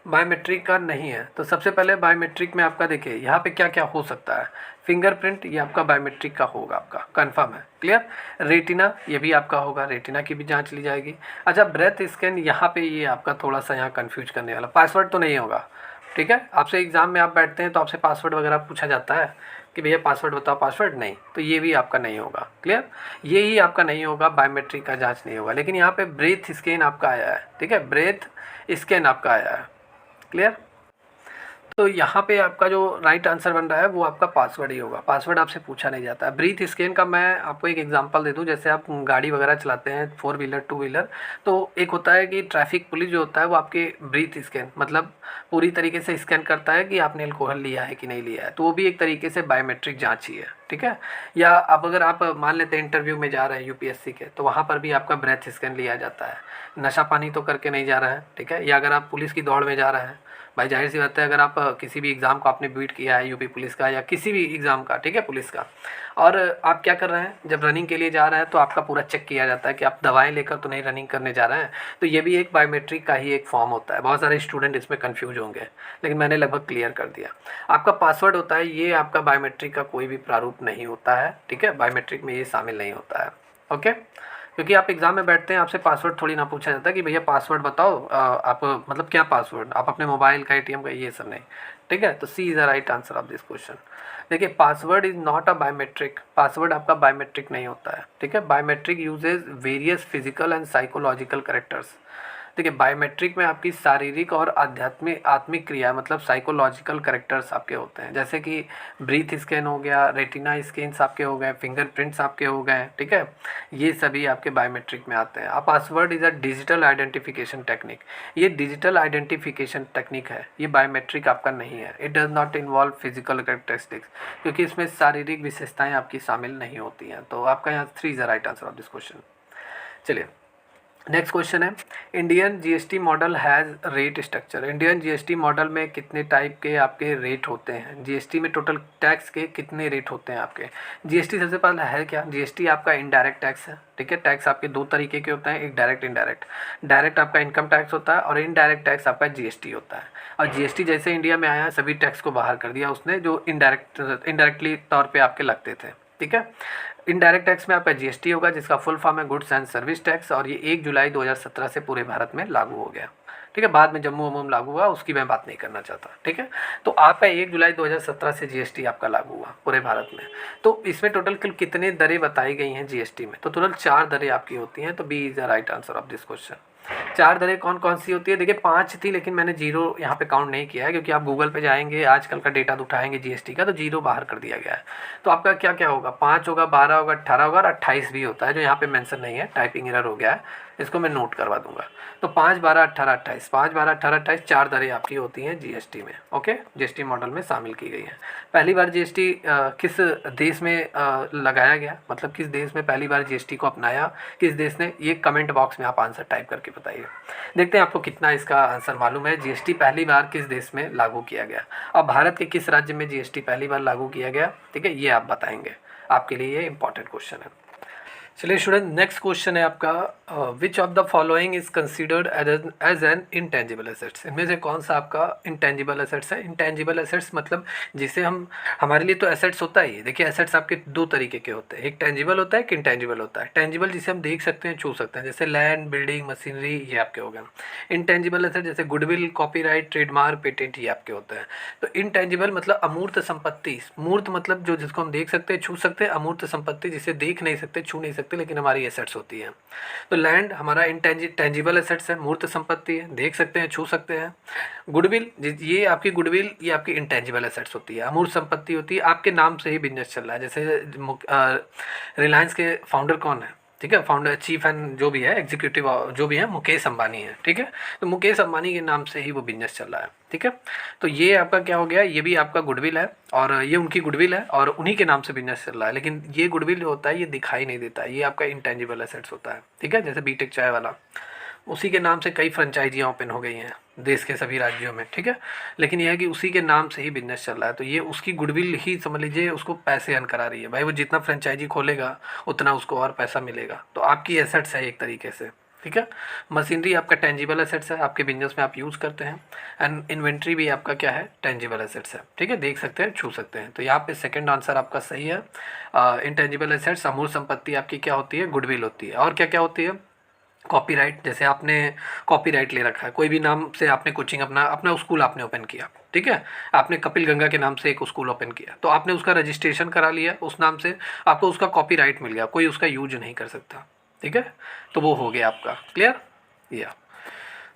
बायोमेट्रिक का नहीं है। तो सबसे पहले बायोमेट्रिक में आपका देखिए यहाँ पे क्या क्या हो सकता है। फिंगरप्रिंट ये आपका बायोमेट्रिक का होगा, आपका कंफर्म है, क्लियर। रेटिना ये भी आपका होगा, रेटिना की भी जांच ली जाएगी। अच्छा, ब्रेथ स्कैन यहाँ पे ये आपका थोड़ा सा यहाँ कंफ्यूज करने वाला, पासवर्ड तो नहीं होगा, ठीक है। आपसे एग्ज़ाम में आप बैठते हैं तो आपसे पासवर्ड वगैरह पूछा जाता है कि भैया पासवर्ड बताओ, पासवर्ड नहीं, तो ये भी आपका नहीं होगा, क्लियर। ये ही आपका नहीं होगा, बायोमेट्रिक का जांच नहीं होगा। लेकिन यहाँ पे ब्रेथ स्कैन आपका आया है, ठीक है, ब्रेथ स्कैन आपका आया है, क्लियर। तो यहाँ पे आपका जो राइट आंसर बन रहा है वो आपका पासवर्ड ही होगा, पासवर्ड आपसे पूछा नहीं जाता है। ब्रीथ स्कैन का मैं आपको एक एग्जांपल दे दूँ, जैसे आप गाड़ी वगैरह चलाते हैं 4 व्हीलर 2 व्हीलर, तो एक होता है कि ट्रैफिक पुलिस जो होता है वो आपके ब्रीथ स्कैन मतलब पूरी तरीके से स्कैन करता है कि आपने अल्कोहल लिया है कि नहीं लिया है, तो वो भी एक तरीके से बायोमेट्रिक जाँच ही है, ठीक है। या अब अगर आप मान लेते हैं इंटरव्यू में जा रहे हैं यूपीएससी के, तो वहाँ पर भी आपका ब्रेथ स्कैन लिया जाता है, नशा पानी तो करके नहीं जा रहा है, ठीक है। या अगर आप पुलिस की दौड़ में जा रहे हैं, भाई जाहिर सी बात है, अगर आप किसी भी एग्ज़ाम को आपने बीट किया है, यूपी पुलिस का या किसी भी एग्ज़ाम का, ठीक है, पुलिस का, और आप क्या कर रहे हैं, जब रनिंग के लिए जा रहे हैं तो आपका पूरा चेक किया जाता है कि आप दवाएं लेकर तो नहीं रनिंग करने जा रहे हैं। तो ये भी एक बायोमेट्रिक का ही एक फॉर्म होता है। बहुत सारे स्टूडेंट इसमें कन्फ्यूज होंगे, लेकिन मैंने लगभग क्लियर कर दिया। आपका पासवर्ड होता है, ये आपका बायोमेट्रिक का कोई भी प्रारूप नहीं होता है, ठीक है, बायोमेट्रिक में ये शामिल नहीं होता है, ओके। क्योंकि आप एग्ज़ाम में बैठते हैं, आपसे पासवर्ड थोड़ी ना पूछा जाता है कि भैया पासवर्ड बताओ, आप मतलब क्या पासवर्ड, आप अपने मोबाइल का, एटीएम का, ये सब नहीं, ठीक है। तो C is the right answer of this question. देखिए, password is not a biometric, password आपका बायोमेट्रिक नहीं होता है, ठीक है। Biometric uses various physical and psychological characters. देखिए, बायोमेट्रिक में आपकी शारीरिक और आत्मिक क्रिया मतलब साइकोलॉजिकल करेक्टर्स आपके होते हैं, जैसे कि ब्रीथ स्कैन हो गया, रेटिना स्कैन्स आपके हो गए, फिंगरप्रिंट्स आपके हो गए, ठीक है। ये सभी आपके बायोमेट्रिक में आते हैं। अब password is a digital identification technique, ये डिजिटल आइडेंटिफिकेशन टेक्निक है, ये बायोमेट्रिक आपका नहीं है। It does not involve physical characteristics, क्योंकि इसमें शारीरिक विशेषताएँ आपकी शामिल नहीं होती हैं। तो आपका यहाँ 3 is the right answer of this question. चलिए, नेक्स्ट क्वेश्चन है, Indian GST model has rate structure. Indian GST model में कितने टाइप के आपके रेट होते हैं, जीएसटी में टोटल टैक्स के कितने रेट होते हैं आपके। जीएसटी सबसे पहले है क्या, जीएसटी आपका इनडायरेक्ट टैक्स है, ठीक है। टैक्स आपके 2 तरीके के होते हैं, एक डायरेक्ट इनडायरेक्ट। डायरेक्ट आपका इनकम टैक्स होता है और इनडायरेक्ट टैक्स आपका जीएसटी होता है। और जीएसटी जैसे इंडिया में आया, सभी टैक्स को बाहर कर दिया उसने जो इनडायरेक्टली तौर पर आपके लगते थे, ठीक है। इनडायरेक्ट टैक्स में आपका जीएसटी होगा, जिसका फुल फॉर्म है गुड्स एंड सर्विस टैक्स, और ये 1 जुलाई 2017 से पूरे भारत में लागू हो गया, ठीक है। बाद में जम्मू वम्मू में लागू हुआ, उसकी मैं बात नहीं करना चाहता, ठीक है। तो आपका 1 जुलाई 2017 से जीएसटी आपका लागू हुआ पूरे भारत में। तो इसमें टोटल कितने दरें बताई गई हैं जीएसटी में, तो टोटल 4 दरें आपकी होती हैं। तो B is the right answer of this question. 4 दरें कौन कौन सी होती है, देखिए 5 थी, लेकिन मैंने जीरो यहाँ पे काउंट नहीं किया है, क्योंकि आप गूगल पे जाएंगे, आजकल का डेटा उठाएंगे जीएसटी का, तो जीरो बाहर कर दिया गया है। तो आपका क्या क्या होगा, 5 होगा, 12 होगा, 18 होगा और 28 भी होता है, जो यहाँ पे मेंशन नहीं है, टाइपिंग एरर हो गया है, इसको मैं नोट करवा दूंगा। तो 5, 12, 18, 28, 5, 12, 18, 28 4 दरें आपकी होती हैं जीएसटी में, ओके, जीएसटी मॉडल में शामिल की गई हैं। पहली बार जीएसटी किस देश में लगाया गया, मतलब किस देश में पहली बार जीएसटी को अपनाया, किस देश ने, ये कमेंट बॉक्स में आप आंसर टाइप करके बताइए। देखते हैं आपको कितना इसका आंसर मालूम है। जीएसटी पहली बार किस देश में लागू किया गया और भारत के किस राज्य में जीएसटी पहली बार लागू किया गया, ठीक है, ये आप बताएंगे। आपके लिए ये इंपॉर्टेंट क्वेश्चन है। चलिए स्टूडेंट, नेक्स्ट क्वेश्चन है आपका, which of the following is considered as an intangible assets. इनमें से कौन सा आपका इंटेंजिबल एसेट्स है। इंटेंजिबल एसेट्स मतलब जिसे हम, हमारे लिए तो एसेट्स होता ही है। देखिए, एसेट्स आपके 2 तरीके के होते हैं, एक टेंजिबल होता है, एक इंटेंजिबल होता है। टेंजिबल जिसे हम देख सकते हैं, छू सकते हैं, जैसे लैंड, बिल्डिंग, मशीनरी, ये आपके हो गए। इंटेंजिबल एसेट जैसे गुडविल, कॉपीराइट, ट्रेडमार्क, पेटेंट, ये आपके होते हैं। तो इंटेंजिबल मतलब अमूर्त संपत्ति, मूर्त मतलब जो जिसको हम देख सकते हैं, छू सकते हैं, अमूर्त संपत्ति जिसे देख नहीं सकते, छू नहीं सकते, लेकिन हमारी एसेट्स होती है। तो लैंड हमारा इंटेंजिबल एसेट्स है, मूर्त संपत्ति है, देख सकते हैं, छू सकते हैं। गुडविल, ये आपकी गुडविल, ये आपकी इंटेंजिबल एसेट्स होती है, अमूर्त संपत्ति होती है, आपके नाम से ही बिजनेस चल रहा है। जैसे रिलायंस के फाउंडर कौन है, ठीक है, फाउंडर, चीफ एंड जो भी है, एग्जीक्यूटिव जो भी है, मुकेश अंबानी है, ठीक है। तो मुकेश अंबानी के नाम से ही वो बिजनेस चल रहा है, ठीक है। तो ये आपका क्या हो गया, ये भी आपका गुडविल है और ये उनकी गुडविल है और उन्हीं के नाम से बिजनेस चल रहा है। लेकिन ये गुडविल जो होता है ये दिखाई नहीं देता है, ये आपका इंटेंजिबल एसेट्स होता है, ठीक है। जैसे बीटेक चाय वाला, उसी के नाम से कई फ्रेंचाइजियाँ ओपन हो गई हैं देश के सभी राज्यों में, ठीक है। लेकिन यह है कि उसी के नाम से ही बिजनेस चल रहा है, तो ये उसकी गुडविल ही समझ लीजिए उसको पैसे अर्न करा रही है। भाई वो जितना फ्रेंचाइजी खोलेगा उतना उसको और पैसा मिलेगा, तो आपकी एसेट्स है एक तरीके से, ठीक है। मशीनरी आपका टेंजिबल एसेट्स है, आपके बिजनेस में आप यूज़ करते हैं। एंड इन्वेंट्री भी आपका क्या है, टेंजिबल एसेट्स है। ठीक है, देख सकते हैं, छू सकते हैं। तो यहाँ पे सेकंड आंसर आपका सही है। इंटेंजिबल एसेट्स, अमूर्त संपत्ति आपकी क्या होती है, गुडविल होती है। और क्या क्या होती है, कॉपीराइट। जैसे आपने कॉपीराइट ले रखा है, कोई भी नाम से आपने कोचिंग अपना अपना स्कूल आपने ओपन किया, ठीक है, आपने कपिल गंगा के नाम से एक स्कूल ओपन किया, तो आपने उसका रजिस्ट्रेशन करा लिया उस नाम से, आपको उसका कॉपीराइट मिल गया, कोई उसका यूज नहीं कर सकता। ठीक है, तो वो हो गया आपका क्लियर। या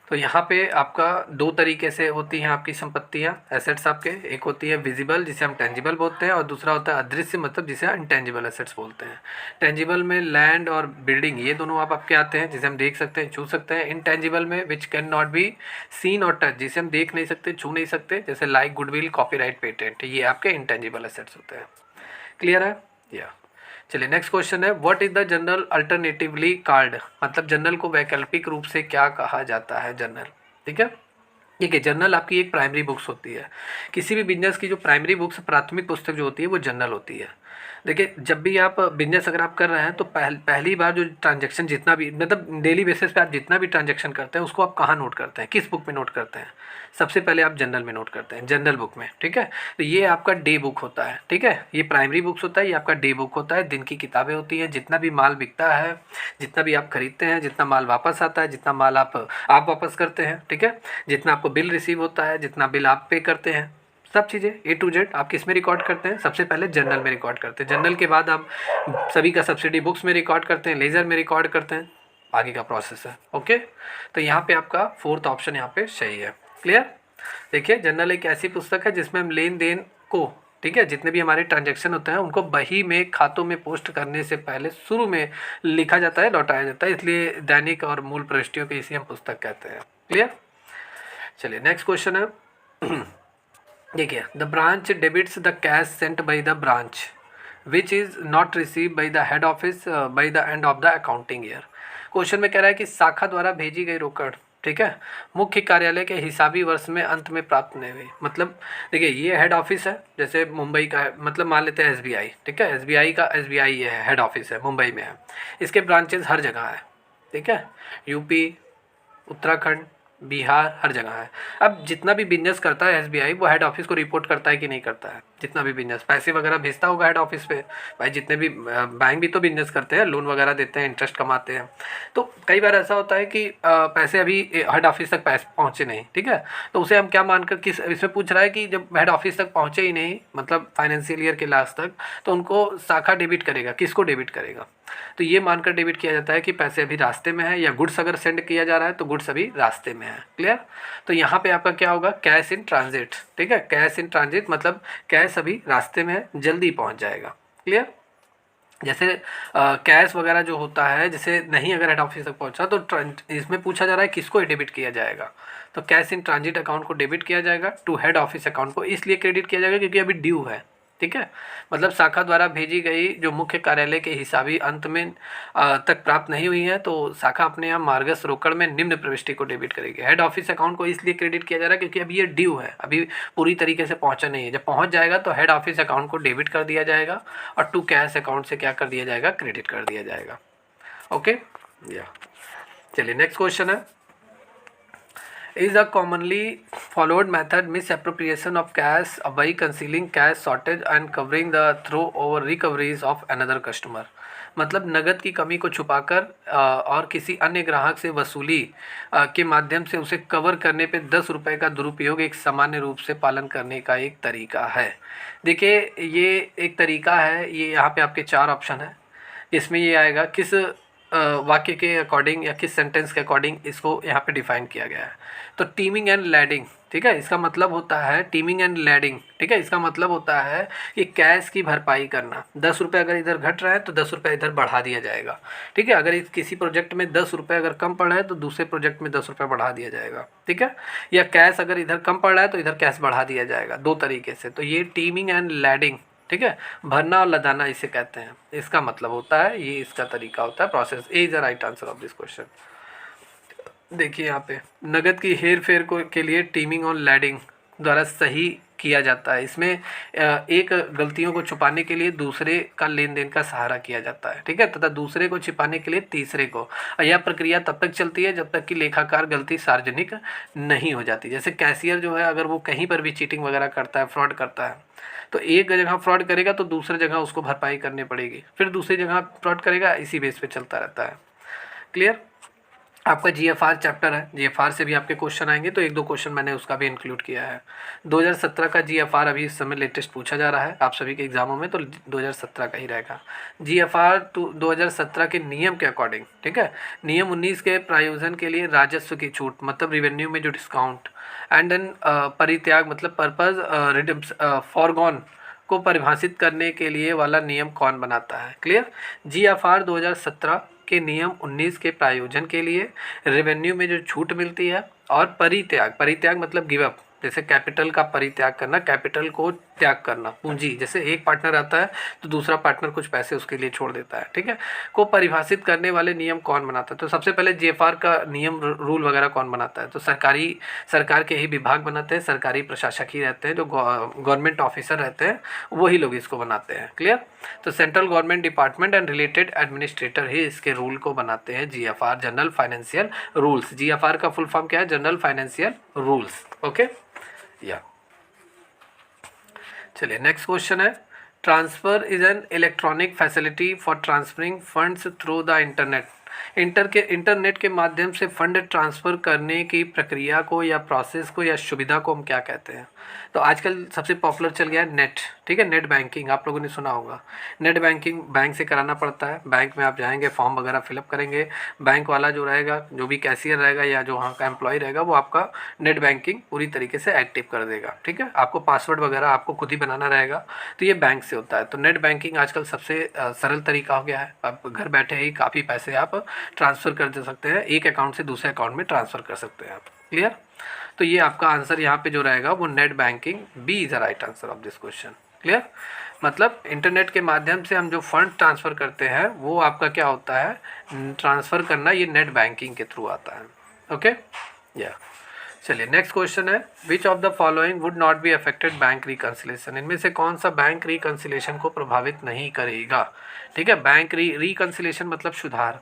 तो यहाँ पे आपका दो तरीके से होती हैं आपकी संपत्तियाँ, एसेट्स आपके। एक होती है विजिबल, जिसे हम टेंजिबल बोलते हैं, और दूसरा होता है अदृश्य, मतलब जिसे अनटेंजिबल एसेट्स बोलते हैं। टेंजिबल में लैंड और बिल्डिंग, ये दोनों आप आपके आते हैं, जिसे हम देख सकते हैं, छू सकते हैं। इनटेंजिबल में which can not be seen और टच, जिसे हम देख नहीं सकते, छू नहीं सकते, जैसे लाइक गुडविल, कॉपीराइट, पेटेंट, ये आपके इनटेंजिबल एसेट्स होते हैं। क्लियर है। या चलिए नेक्स्ट क्वेश्चन है, what is the general alternatively called, मतलब जनरल को वैकल्पिक रूप से क्या कहा जाता है, जनरल। ठीक है, ठीक है, जर्नल आपकी एक प्राइमरी बुक्स होती है। किसी भी बिजनेस की जो प्राइमरी बुक्स, प्राथमिक पुस्तक जो होती है, वो जर्नल होती है। देखिए, जब भी आप बिजनेस अगर आप कर रहे हैं तो पहली बार जो ट्रांजैक्शन, जितना भी मतलब डेली बेसिस पे आप जितना भी ट्रांजैक्शन करते हैं, उसको आप कहाँ नोट करते हैं, किस बुक में नोट करते हैं, सबसे पहले आप जर्नल में नोट करते हैं, जर्नल बुक में। ठीक है, तो ये आपका डे बुक होता है। ठीक है, ये प्राइमरी बुक्स होता है, ये आपका डे बुक होता है, दिन की किताबें होती हैं। जितना भी माल बिकता है, जितना भी आप खरीदते हैं, जितना माल वापस आता है, जितना माल आप वापस करते हैं, ठीक है, जितना आपको बिल रिसीव होता है, जितना बिल आप पे करते हैं, सब चीज़ें ए टू जेड आप किस में रिकॉर्ड करते हैं, सबसे पहले जर्नल में रिकॉर्ड करते हैं। जर्नल के बाद आप सभी का सब्सिडी बुक्स में रिकॉर्ड करते हैं, लेजर में रिकॉर्ड करते हैं, आगे का प्रोसेस है। ओके, तो यहाँ पे आपका फोर्थ ऑप्शन यहाँ पे सही है। क्लियर। देखिए, जर्नल एक ऐसी पुस्तक है जिसमें हम लेन देन को, ठीक है, जितने भी हमारे ट्रांजैक्शन होते हैं उनको बही में, खातों में पोस्ट करने से पहले शुरू में लिखा जाता है, लौटाया जाता है, इसलिए दैनिक और मूल प्रविष्टियों की इसी हम पुस्तक कहते हैं। क्लियर। चलिए नेक्स्ट क्वेश्चन है, देखिए, the branch debits the cash Saint by the branch which is not receive by the head office by the end of the accounting year. Question में कह रहा है कि शाखा द्वारा भेजी गई रोकड़, ठीक है, मुख्य कार्यालय के हिसाबी वर्ष में अंत में प्राप्त नहीं हुई। मतलब देखिए, ये हेड ऑफिस है, जैसे मुंबई का है, मतलब मान लेते हैं एसबीआई, ठीक है, एसबीआई ये है, हेड ऑफिस है, मुंबई में है। इसके ब्रांचेज हर जगह है, ठीक है, यूपी, उत्तराखंड, बिहार, हर जगह है। अब जितना भी बिजनेस करता है एसबीआई, वो हेड ऑफिस को रिपोर्ट करता है कि नहीं करता है, जितना भी बिजनेस पैसे वगैरह भेजता होगा हेड ऑफिस पे। भाई जितने भी बैंक भी तो बिजनेस करते हैं, लोन वगैरह देते हैं, इंटरेस्ट कमाते हैं। तो कई बार ऐसा होता है कि पैसे अभी हेड ऑफिस तक पैसे पहुँचे नहीं, ठीक है, तो उसे हम क्या मानकर, किस इसमें पूछ रहा है कि जब हेड ऑफिस तक पहुँचे ही नहीं, मतलब फाइनेंशियल ईयर के लास्ट तक, तो उनको शाखा डेबिट करेगा, किसको डेबिट करेगा, तो ये मानकर डेबिट किया जाता है कि पैसे अभी रास्ते में है, या गुड्स अगर सेंड किया जा रहा है तो गुड्स अभी रास्ते में है। क्लियर। तो यहाँ पे आपका क्या होगा, कैश इन ट्रांजिट। ठीक है, कैश इन ट्रांजिट मतलब कैश अभी रास्ते में है, जल्दी पहुँच जाएगा। क्लियर। जैसे कैश वगैरह जो होता है, जैसे नहीं अगर हेड ऑफिस तक पहुंचा, तो इसमें पूछा जा रहा है किसको डेबिट किया जाएगा, तो कैश इन ट्रांजिट अकाउंट को डेबिट किया जाएगा, टू हेड ऑफिस अकाउंट को इसलिए क्रेडिट किया जाएगा क्योंकि अभी ड्यू है। ठीक है, मतलब शाखा द्वारा भेजी गई जो मुख्य कार्यालय के हिसाबी अंत में तक प्राप्त नहीं हुई है, तो शाखा अपने यहाँ मार्गस रोकड़ में निम्न प्रविष्टि को डेबिट करेगी। हेड ऑफिस अकाउंट को इसलिए क्रेडिट किया जा रहा है क्योंकि अभी ये ड्यू है, अभी पूरी तरीके से पहुंचा नहीं है। जब पहुंच जाएगा तो हेड ऑफिस अकाउंट को डेबिट कर दिया जाएगा, और टू कैश अकाउंट से क्या कर दिया जाएगा, क्रेडिट कर दिया जाएगा। ओके, या चलिए नेक्स्ट क्वेश्चन है, is a commonly followed method misappropriation of cash by concealing cash shortage and covering the throw over recoveries of another customer। मतलब नगद की कमी को छुपाकर और किसी अन्य ग्राहक से वसूली के माध्यम से उसे कवर करने पे 10 रुपये का दुरुपयोग एक सामान्य रूप से पालन करने का एक तरीका है। देखिए, ये एक तरीका है, ये यहाँ पे आपके 4 ऑप्शन है, इसमें ये आएगा किस वाक्य के अकॉर्डिंग या किस सेंटेंस के अकॉर्डिंग इसको यहाँ पे डिफाइन किया गया है। तो टीमिंग एंड लैडिंग, ठीक है, इसका मतलब होता है टीमिंग एंड लैडिंग, ठीक है, इसका मतलब होता है कि कैश की भरपाई करना। 10 रुपये अगर इधर घट रहा है तो 10 रुपये इधर बढ़ा दिया जाएगा। ठीक है, अगर किसी प्रोजेक्ट में 10 रुपये अगर कम पड़ रहा है तो दूसरे प्रोजेक्ट में 10 रुपये बढ़ा दिया जाएगा। ठीक है, या कैश अगर इधर कम पड़ रहा है तो इधर कैश बढ़ा दिया जाएगा, दो तरीके से। तो ये टीमिंग एंड लैडिंग, ठीक है, भरना और लदाना इसे कहते हैं, इसका मतलब होता है, ये इसका तरीका होता है, process. A is the right answer of this question. देखिए यहाँ पे नगद की हेर फेर को के लिए टीमिंग और लैडिंग द्वारा सही किया जाता है। इसमें एक गलतियों को छुपाने के लिए दूसरे का लेन देन का सहारा किया जाता है, ठीक है, तथा दूसरे को छिपाने के लिए तीसरे को। और यह प्रक्रिया तब तक चलती है जब तक कि लेखाकार गलती सार्वजनिक नहीं हो जाती। जैसे कैशियर जो है, अगर वो कहीं पर भी चीटिंग वगैरह करता है, फ्रॉड करता है, तो एक जगह फ्रॉड करेगा तो दूसरी जगह उसको भरपाई करनी पड़ेगी, फिर दूसरी जगह फ्रॉड करेगा, इसी बेस पे चलता रहता है। क्लियर। आपका जीएफआर चैप्टर है, जीएफआर से भी आपके क्वेश्चन आएंगे, तो एक दो क्वेश्चन मैंने उसका भी इंक्लूड किया है। 2017 का जीएफआर अभी इस समय लेटेस्ट पूछा जा रहा है आप सभी के एग्जामों में, तो 2017 का ही रहेगा। जीएफआर 2017 के नियम के अकॉर्डिंग, ठीक है, नियम 19 के प्रायोजन के लिए राजस्व की छूट मतलब रिवेन्यू में जो डिस्काउंट एंड देन परित्याग मतलब पर्पज फॉरगॉन को परिभाषित करने के लिए वाला नियम कौन बनाता है। क्लियर। जीएफआर 2017 के नियम 19 के प्रायोजन के लिए रेवेन्यू में जो छूट मिलती है और परित्याग मतलब गिव अप, जैसे कैपिटल का परित्याग करना, कैपिटल को त्याग करना, पूंजी, जैसे एक पार्टनर आता है तो दूसरा पार्टनर कुछ पैसे उसके लिए छोड़ देता है, ठीक है, को परिभाषित करने वाले नियम कौन बनाता है। तो सबसे पहले जीएफआर का नियम रूल वगैरह कौन बनाता है, तो सरकार के ही विभाग बनाते हैं, सरकारी प्रशासक ही रहते हैं, जो गवर्नमेंट ऑफिसर रहते हैं वही लोग इसको बनाते हैं। क्लियर। तो central government department and related administrator ही इसके रूल को बनाते हैं, GFR general financial rules. GFR का फुल फॉर्म क्या है, जनरल फाइनेंशियल रूल्स। ओके या चलिए नेक्स्ट क्वेश्चन है, transfer is an electronic facility for transferring funds through the internet के माध्यम से फंड ट्रांसफ़र करने की प्रक्रिया को या प्रोसेस को या सुविधा को हम क्या कहते हैं। तो आजकल सबसे पॉपुलर चल गया है नेट, ठीक है, नेट बैंकिंग आप लोगों ने सुना होगा। नेट बैंकिंग बैंक से कराना पड़ता है, बैंक में आप जाएंगे, फॉर्म वगैरह फिलअप करेंगे, बैंक वाला जो रहेगा, जो भी कैशियर रहेगा या जो वहाँ का एम्प्लॉय रहेगा, वो आपका नेट बैंकिंग पूरी तरीके से एक्टिव कर देगा, ठीक है। आपको पासवर्ड वगैरह आपको खुद ही बनाना रहेगा, तो ये बैंक से होता है। तो नेट बैंकिंग आजकल सबसे सरल तरीका हो गया है, आप घर बैठे ही काफ़ी पैसे आप ट्रांसफ़र कर दे सकते हैं, एक अकाउंट से दूसरे अकाउंट में ट्रांसफ़र कर सकते हैं आप। क्लियर। तो ये आपका आंसर यहाँ पे जो रहेगा वो net banking, B is the right answer of this question. Clear. मतलब इंटरनेट के माध्यम से हम जो फंड ट्रांसफ़र करते हैं वो आपका क्या होता है, ट्रांसफ़र करना, ये नेट बैंकिंग के थ्रू आता है। ओके या चलिए नेक्स्ट क्वेश्चन है, which of the following would not be affected bank reconciliation. इनमें से कौन सा बैंक रिकन्सिलेशन को प्रभावित नहीं करेगा, ठीक है। बैंक रिकन्सिलेशन मतलब सुधार,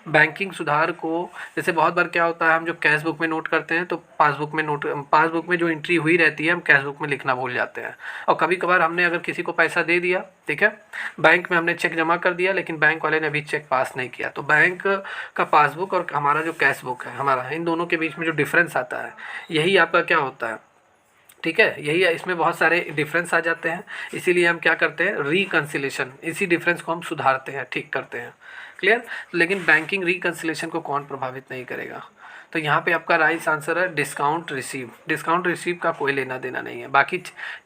बैंकिंग सुधार को, जैसे बहुत बार क्या होता है, हम जो कैश बुक में नोट करते हैं तो पासबुक में जो एंट्री हुई रहती है हम कैश बुक में लिखना भूल जाते हैं। और कभी कभार हमने अगर किसी को पैसा दे दिया, ठीक है, बैंक में हमने चेक जमा कर दिया लेकिन बैंक वाले ने अभी चेक पास नहीं किया, तो बैंक का पासबुक और हमारा जो कैश बुक है हमारा, इन दोनों के बीच में जो डिफरेंस आता है यही आपका क्या होता है, ठीक है, यही है, इसमें बहुत सारे डिफरेंस आ जाते हैं, इसीलिए हम क्या करते हैं, रिकन्सिलेशन, इसी डिफरेंस को हम सुधारते हैं, ठीक करते हैं। क्लियर। लेकिन बैंकिंग रिकन्सिलेशन को कौन प्रभावित नहीं करेगा, तो यहाँ पे आपका राइट आंसर है डिस्काउंट रिसीव। डिस्काउंट रिसीव का कोई लेना देना नहीं है। बाकी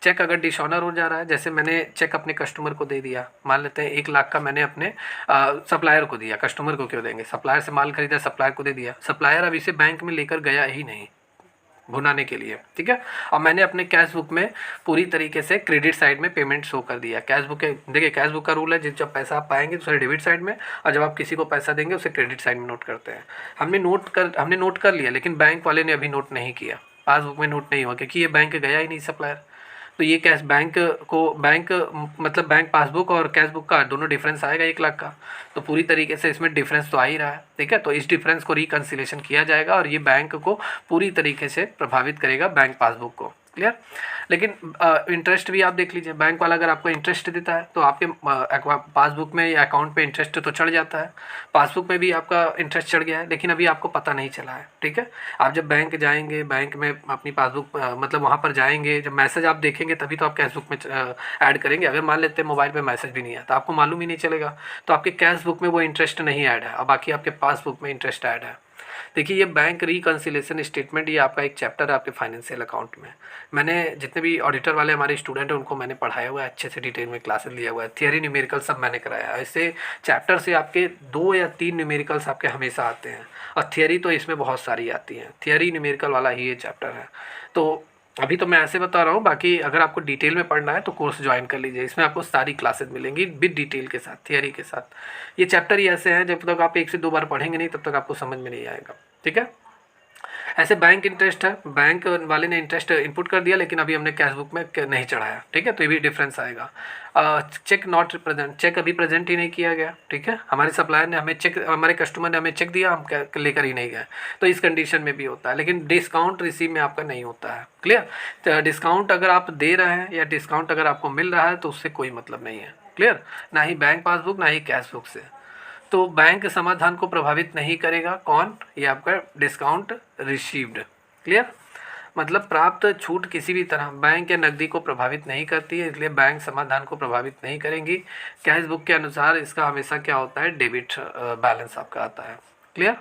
चेक अगर डिसऑनर हो जा रहा है, जैसे मैंने चेक अपने कस्टमर को दे दिया, मान लेते हैं 1 लाख का मैंने अपने सप्लायर को दिया, कस्टमर को क्यों देंगे, सप्लायर से माल खरीदा, सप्लायर को दे दिया, सप्लायर अब इसे बैंक में लेकर गया ही नहीं भुनाने के लिए, ठीक है, और मैंने अपने कैश बुक में पूरी तरीके से क्रेडिट साइड में पेमेंट शो कर दिया। कैश बुक के देखिए, कैश बुक का रूल है, जब पैसा आप पाएंगे तो डेबिट साइड में, और जब आप किसी को पैसा देंगे उसे क्रेडिट साइड में नोट करते हैं। हमने नोट कर लिया, लेकिन बैंक वाले ने अभी नोट नहीं किया, पासबुक में नोट नहीं हुआ, क्योंकि ये बैंक गया ही नहीं सप्लायर। तो ये कैश बैंक मतलब बैंक पासबुक और कैश बुक का दोनों डिफरेंस आएगा 1 लाख का, तो पूरी तरीके से इसमें डिफरेंस तो आ ही रहा है, ठीक है। तो इस डिफरेंस को रिकन्सिलेशन किया जाएगा और ये बैंक को पूरी तरीके से प्रभावित करेगा, बैंक पासबुक को। क्लियर। लेकिन इंटरेस्ट भी आप देख लीजिए, बैंक वाला अगर आपको इंटरेस्ट देता है तो आपके पासबुक में या अकाउंट पे इंटरेस्ट तो चढ़ जाता है, पासबुक में भी आपका इंटरेस्ट चढ़ गया है, लेकिन अभी आपको पता नहीं चला है, ठीक है। आप जब बैंक जाएंगे, बैंक में अपनी पासबुक मतलब वहाँ पर जाएंगे, जब मैसेज आप देखेंगे तभी तो आप कैश बुक में ऐड करेंगे। अगर मान लेते हैं मोबाइल पर मैसेज भी नहीं है तो आपको मालूम ही नहीं चलेगा, तो आपके कैश बुक में वो इंटरेस्ट नहीं ऐड है और बाकी आपके पासबुक में इंटरेस्ट ऐड है। देखिए ये बैंक रिकन्सिलेशन स्टेटमेंट, ये आपका एक चैप्टर है आपके फाइनेंशियल अकाउंट में। मैंने जितने भी ऑडिटर वाले हमारे स्टूडेंट हैं उनको मैंने पढ़ाया हुआ है, अच्छे से डिटेल में क्लासेस लिया हुआ है, थियरी न्यूमेरिकल सब मैंने कराया है। इससे चैप्टर से आपके 2 या 3 न्यूमेरिकल्स आपके हमेशा आते हैं, और थियरी तो इसमें बहुत सारी आती हैं, थियरी न्यूमेरिकल वाला ही ये चैप्टर है। तो अभी तो मैं ऐसे बता रहा हूँ, बाकी अगर आपको डिटेल में पढ़ना है तो कोर्स ज्वाइन कर लीजिए, इसमें आपको सारी क्लासेस मिलेंगी विद डिटेल के साथ, थियरी के साथ। ये चैप्टर ही ऐसे हैं जब तक आप 1 से 2 बार पढ़ेंगे नहीं तब तक आपको समझ में नहीं आएगा, ठीक है। ऐसे बैंक इंटरेस्ट है, बैंक वाले ने इंटरेस्ट इनपुट कर दिया लेकिन अभी हमने कैश बुक में नहीं चढ़ाया, ठीक है, तो ये भी डिफरेंस आएगा। चेक नॉट प्रेजेंट, चेक अभी प्रेजेंट ही नहीं किया गया, ठीक है, हमारे सप्लायर ने हमें चेक, हमारे कस्टमर ने हमें चेक दिया, हम लेकर ही नहीं गए, तो इस कंडीशन में भी होता है। लेकिन डिस्काउंट रिसीव में आपका नहीं होता है, क्लियर। तो डिस्काउंट अगर आप दे रहे हैं या डिस्काउंट अगर आपको मिल रहा है तो उससे कोई मतलब नहीं है, क्लियर, ना ही बैंक पासबुक ना ही कैश बुक से। तो बैंक समाधान को प्रभावित नहीं करेगा, कौन, ये आपका डिस्काउंट रिसीव्ड, क्लियर। मतलब प्राप्त छूट किसी भी तरह बैंक या नकदी को प्रभावित नहीं करती है, इसलिए बैंक समाधान को प्रभावित नहीं करेंगी। कैश बुक के अनुसार इसका हमेशा क्या होता है, डेबिट बैलेंस आपका आता है, क्लियर।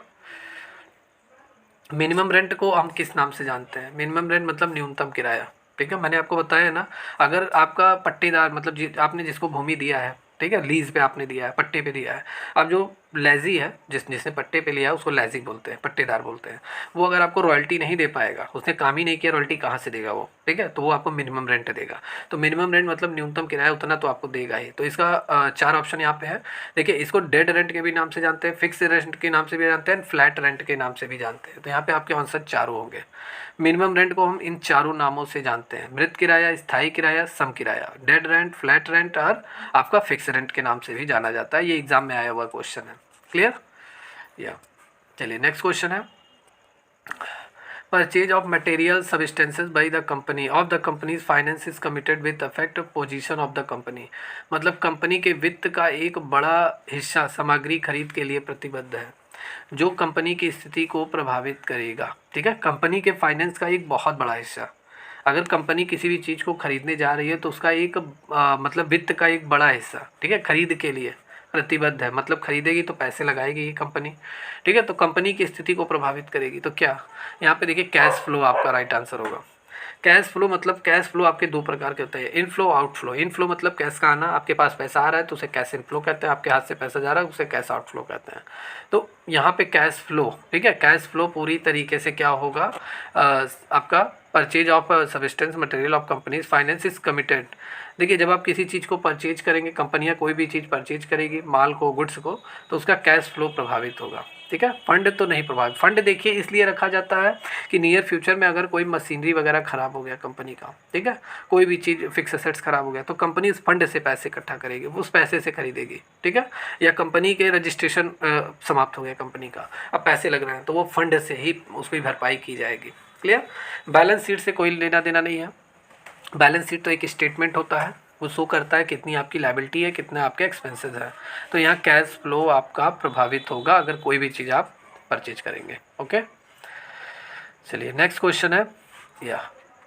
मिनिमम रेंट को हम किस नाम से जानते हैं, मिनिमम रेंट मतलब न्यूनतम किराया, ठीक है, मैंने आपको बताया ना, अगर आपका पट्टेदार मतलब आपने जिसको भूमि दिया है, ठीक है, लीज पे आपने दिया है, पट्टे पे दिया है, अब जो लेजी है, जिसने पट्टे पे लिया है उसको लेजी बोलते हैं, पट्टेदार बोलते हैं, वो अगर आपको रॉयल्टी नहीं दे पाएगा, उसने काम ही नहीं किया, रॉयल्टी कहाँ से देगा वो, ठीक है, तो वो आपको मिनिमम रेंट देगा। तो मिनिमम रेंट मतलब न्यूनतम किराया उतना तो आपको देगा ही। तो इसका 4 ऑप्शन यहाँ पे है। देखिए, इसको डेड रेंट के भी नाम से जानते हैं, फिक्स रेंट के नाम से भी जानते हैं, फ्लैट रेंट के नाम से भी जानते हैं। तो यहाँ पे आपके आंसर चारों होंगे। मिनिमम रेंट को हम इन चारों नामों से जानते हैं, मृत किराया, स्थायी किराया, सम किराया, डेड रेंट, फ्लैट रेंट और आपका फिक्स रेंट के नाम से भी जाना जाता है। ये एग्जाम में आया हुआ क्वेश्चन है, क्लियर। या चलिए नेक्स्ट क्वेश्चन है, purchase of material substances by the company of the companies finance is committed with affect position of the company. मतलब कंपनी के वित्त का एक बड़ा हिस्सा सामग्री खरीद के लिए प्रतिबद्ध है जो कंपनी की स्थिति को प्रभावित करेगा, ठीक है, कंपनी के फाइनेंस का एक बहुत बड़ा हिस्सा। अगर कंपनी किसी भी चीज़ को खरीदने जा रही है तो उसका एक मतलब वित्त का एक बड़ा हिस्सा, ठीक है, खरीद के लिए प्रतिबद्ध है, मतलब खरीदेगी तो पैसे लगाएगी ये कंपनी, ठीक है, तो कंपनी की स्थिति को प्रभावित करेगी। तो क्या, यहाँ पे देखिए कैश फ्लो आपका राइट आंसर होगा। कैश फ्लो मतलब कैश फ्लो आपके 2 प्रकार के होते हैं, इनफ्लो आउटफ्लो। इनफ्लो मतलब कैश का आना, आपके पास पैसा आ रहा है तो उसे कैश इनफ्लो कहते हैं, आपके हाथ से पैसा जा रहा है उसे कैश आउटफ्लो कहते हैं। तो यहाँ पे कैश फ्लो, ठीक है, कैश फ्लो पूरी तरीके से क्या होगा, आपका purchase of substance material of companies finance is committed. देखिए, जब आप किसी चीज़ को परचेज करेंगे, कंपनियां कोई भी चीज़ परचेज करेगी, माल को, गुड्स को, तो उसका कैश फ्लो प्रभावित होगा, ठीक है। फंड तो नहीं प्रभावित। फंड देखिए इसलिए रखा जाता है कि नियर फ्यूचर में अगर कोई मशीनरी वगैरह ख़राब हो गया कंपनी का, ठीक है, कोई भी चीज़ फिक्स एसेट्स ख़राब हो गया तो कंपनी उस फंड से पैसे इकट्ठा करेगी, उस पैसे से खरीदेगी, ठीक है। या कंपनी के रजिस्ट्रेशन समाप्त हो गया कंपनी का, अब पैसे लग रहे हैं तो वो फंड से ही उसकी भरपाई की जाएगी, क्लियर। बैलेंस शीट से कोई लेना देना नहीं है। बैलेंस शीट तो एक स्टेटमेंट होता है, वो शो करता है कितनी आपकी लायबिलिटी है, कितने आपके एक्सपेंसेस है। तो यहाँ कैश फ्लो आपका प्रभावित होगा अगर कोई भी चीज़ आप परचेज करेंगे, ओके। चलिए नेक्स्ट क्वेश्चन है,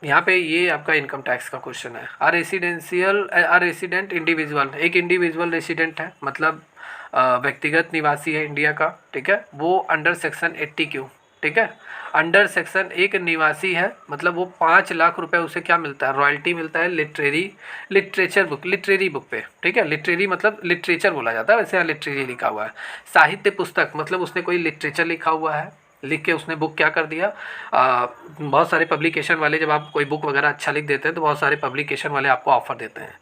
यहाँ पे ये आपका इनकम टैक्स का क्वेश्चन है। आ रेसिडेंट इंडिविजुअल, एक इंडिविजुअल रेसिडेंट है, मतलब व्यक्तिगत निवासी है इंडिया का, ठीक है, वो अंडर सेक्शन 80Q, ठीक है, अंडर सेक्शन एक निवासी है, मतलब वो 5 लाख रुपए उसे क्या मिलता है, रॉयल्टी मिलता है लिटरेरी बुक पे, ठीक है। लिटरेरी मतलब लिटरेचर बोला जाता है, वैसे यहाँ लिटरेरी लिखा हुआ है। साहित्य पुस्तक मतलब उसने कोई लिटरेचर लिखा हुआ है, लिख के उसने बुक क्या कर दिया, बहुत सारे पब्लिकेशन वाले, जब आप कोई बुक वगैरह अच्छा लिख देते हैं तो बहुत सारे पब्लिकेशन वाले आपको ऑफर देते हैं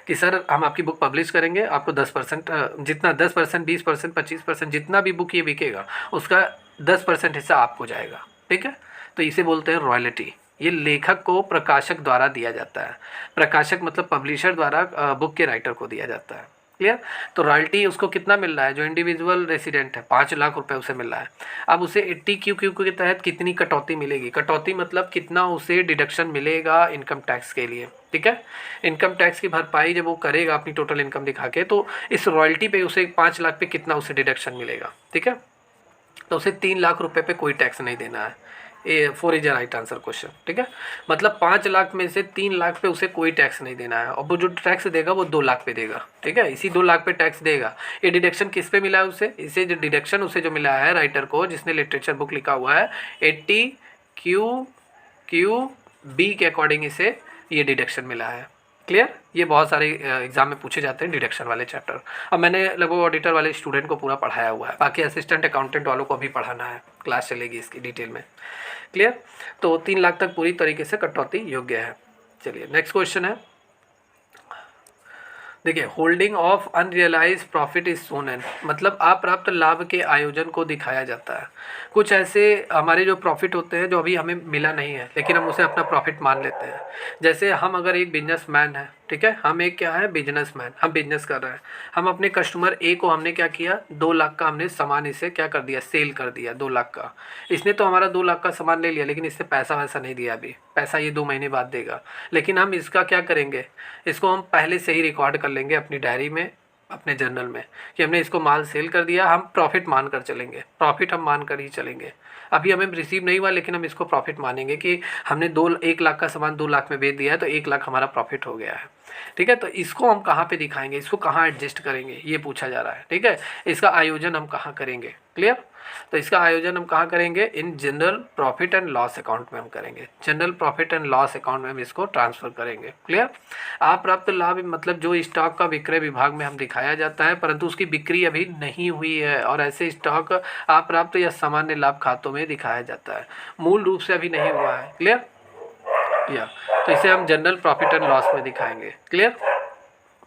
कि सर हम आपकी बुक पब्लिश करेंगे, आपको 10% जितना 10%, 20%, 25% जितना भी बुक ये बिकेगा उसका 10% हिस्सा आपको जाएगा, ठीक है। तो इसे बोलते हैं रॉयल्टी। ये लेखक को प्रकाशक द्वारा दिया जाता है, प्रकाशक मतलब पब्लिशर द्वारा बुक के राइटर को दिया जाता है, क्लियर। तो रॉयल्टी उसको कितना मिल रहा है, जो इंडिविजुअल रेसिडेंट है 5 लाख रुपए उसे मिल रहा है। अब उसे 80Q के तहत कितनी कटौती मिलेगी, कटौती मतलब कितना उसे डिडक्शन मिलेगा इनकम टैक्स के लिए, ठीक है। इनकम टैक्स की भरपाई जब वो करेगा अपनी टोटल इनकम दिखा के, तो इस रॉयल्टी पे उसे 5 लाख पे कितना उसे डिडक्शन मिलेगा, ठीक है। तो उसे 3 लाख रुपए पे कोई टैक्स नहीं देना है। ए 4 इज राइट आंसर क्वेश्चन, ठीक है। मतलब 5 लाख में से 3 लाख पे उसे कोई टैक्स नहीं देना है, और वो जो टैक्स देगा वो 2 लाख पे देगा, ठीक है। इसी 2 लाख पे टैक्स देगा। ये डिडक्शन किस पे मिला है उसे, इसे जो डिडक्शन उसे जो मिला है राइटर को, जिसने लिटरेचर बुक लिखा हुआ है, 80Q के अकॉर्डिंग इसे ये डिडक्शन मिला है, क्लियर। ये बहुत सारे एग्जाम में पूछे जाते हैं डिडक्शन वाले चैप्टर। अब मैंने लगभग ऑडिटर वाले स्टूडेंट को पूरा पढ़ाया हुआ है, बाकी असिस्टेंट अकाउंटेंट वालों को भी पढ़ाना है, क्लास चलेगी इसकी डिटेल में, क्लियर। तो 3 लाख तक पूरी तरीके से कटौती योग्य है। चलिए नेक्स्ट क्वेश्चन है, देखिए, holding of unrealised profit is shown in, मतलब अप्राप्त लाभ के आयोजन को दिखाया जाता है। कुछ ऐसे हमारे जो प्रॉफिट होते हैं जो अभी हमें मिला नहीं है लेकिन हम उसे अपना प्रॉफिट मान लेते हैं। जैसे हम अगर एक बिजनेसमैन है, ठीक है, हम एक क्या है, बिजनेसमैन, हम बिजनेस कर रहे हैं। हम अपने कस्टमर ए को हमने क्या किया, 2 लाख का हमने सामान इसे क्या कर दिया, सेल कर दिया 2 लाख का। इसने तो हमारा 2 लाख का सामान ले लिया लेकिन इससे पैसा वैसा नहीं दिया, अभी पैसा ये 2 महीने बाद देगा। लेकिन हम इसका क्या करेंगे, इसको हम पहले से ही रिकॉर्ड कर लेंगे अपनी डायरी में, अपने जर्नल में, कि हमने इसको माल सेल कर दिया। हम प्रॉफिट मान कर चलेंगे, प्रॉफिट हम मान कर ही चलेंगे। अभी हमें रिसीव नहीं हुआ लेकिन हम इसको प्रॉफिट मानेंगे कि हमने 1 लाख का सामान 2 लाख में बेच दिया है तो 1 लाख हमारा प्रॉफिट हो गया है। ठीक है, तो इसको हम कहाँ पे दिखाएंगे, इसको कहाँ एडजस्ट करेंगे, ये पूछा जा रहा है। ठीक है, इसका आयोजन हम कहाँ करेंगे, क्लियर। तो इसका आयोजन हम कहाँ करेंगे, in general profit and loss account में हम करेंगे। General profit and loss account में हम इसको ट्रांसफर करेंगे, क्लियर। अप्राप्त लाभ मतलब जो स्टॉक का विक्रय विभाग में हम दिखाया जाता है परंतु उसकी बिक्री अभी नहीं हुई है, और ऐसे स्टॉक अप्राप्त या सामान्य लाभ खातों में दिखाया जाता है, मूल रूप से अभी नहीं हुआ है, क्लियर या। तो इसे हम जनरल प्रॉफिट एंड लॉस में दिखाएंगे, क्लियर।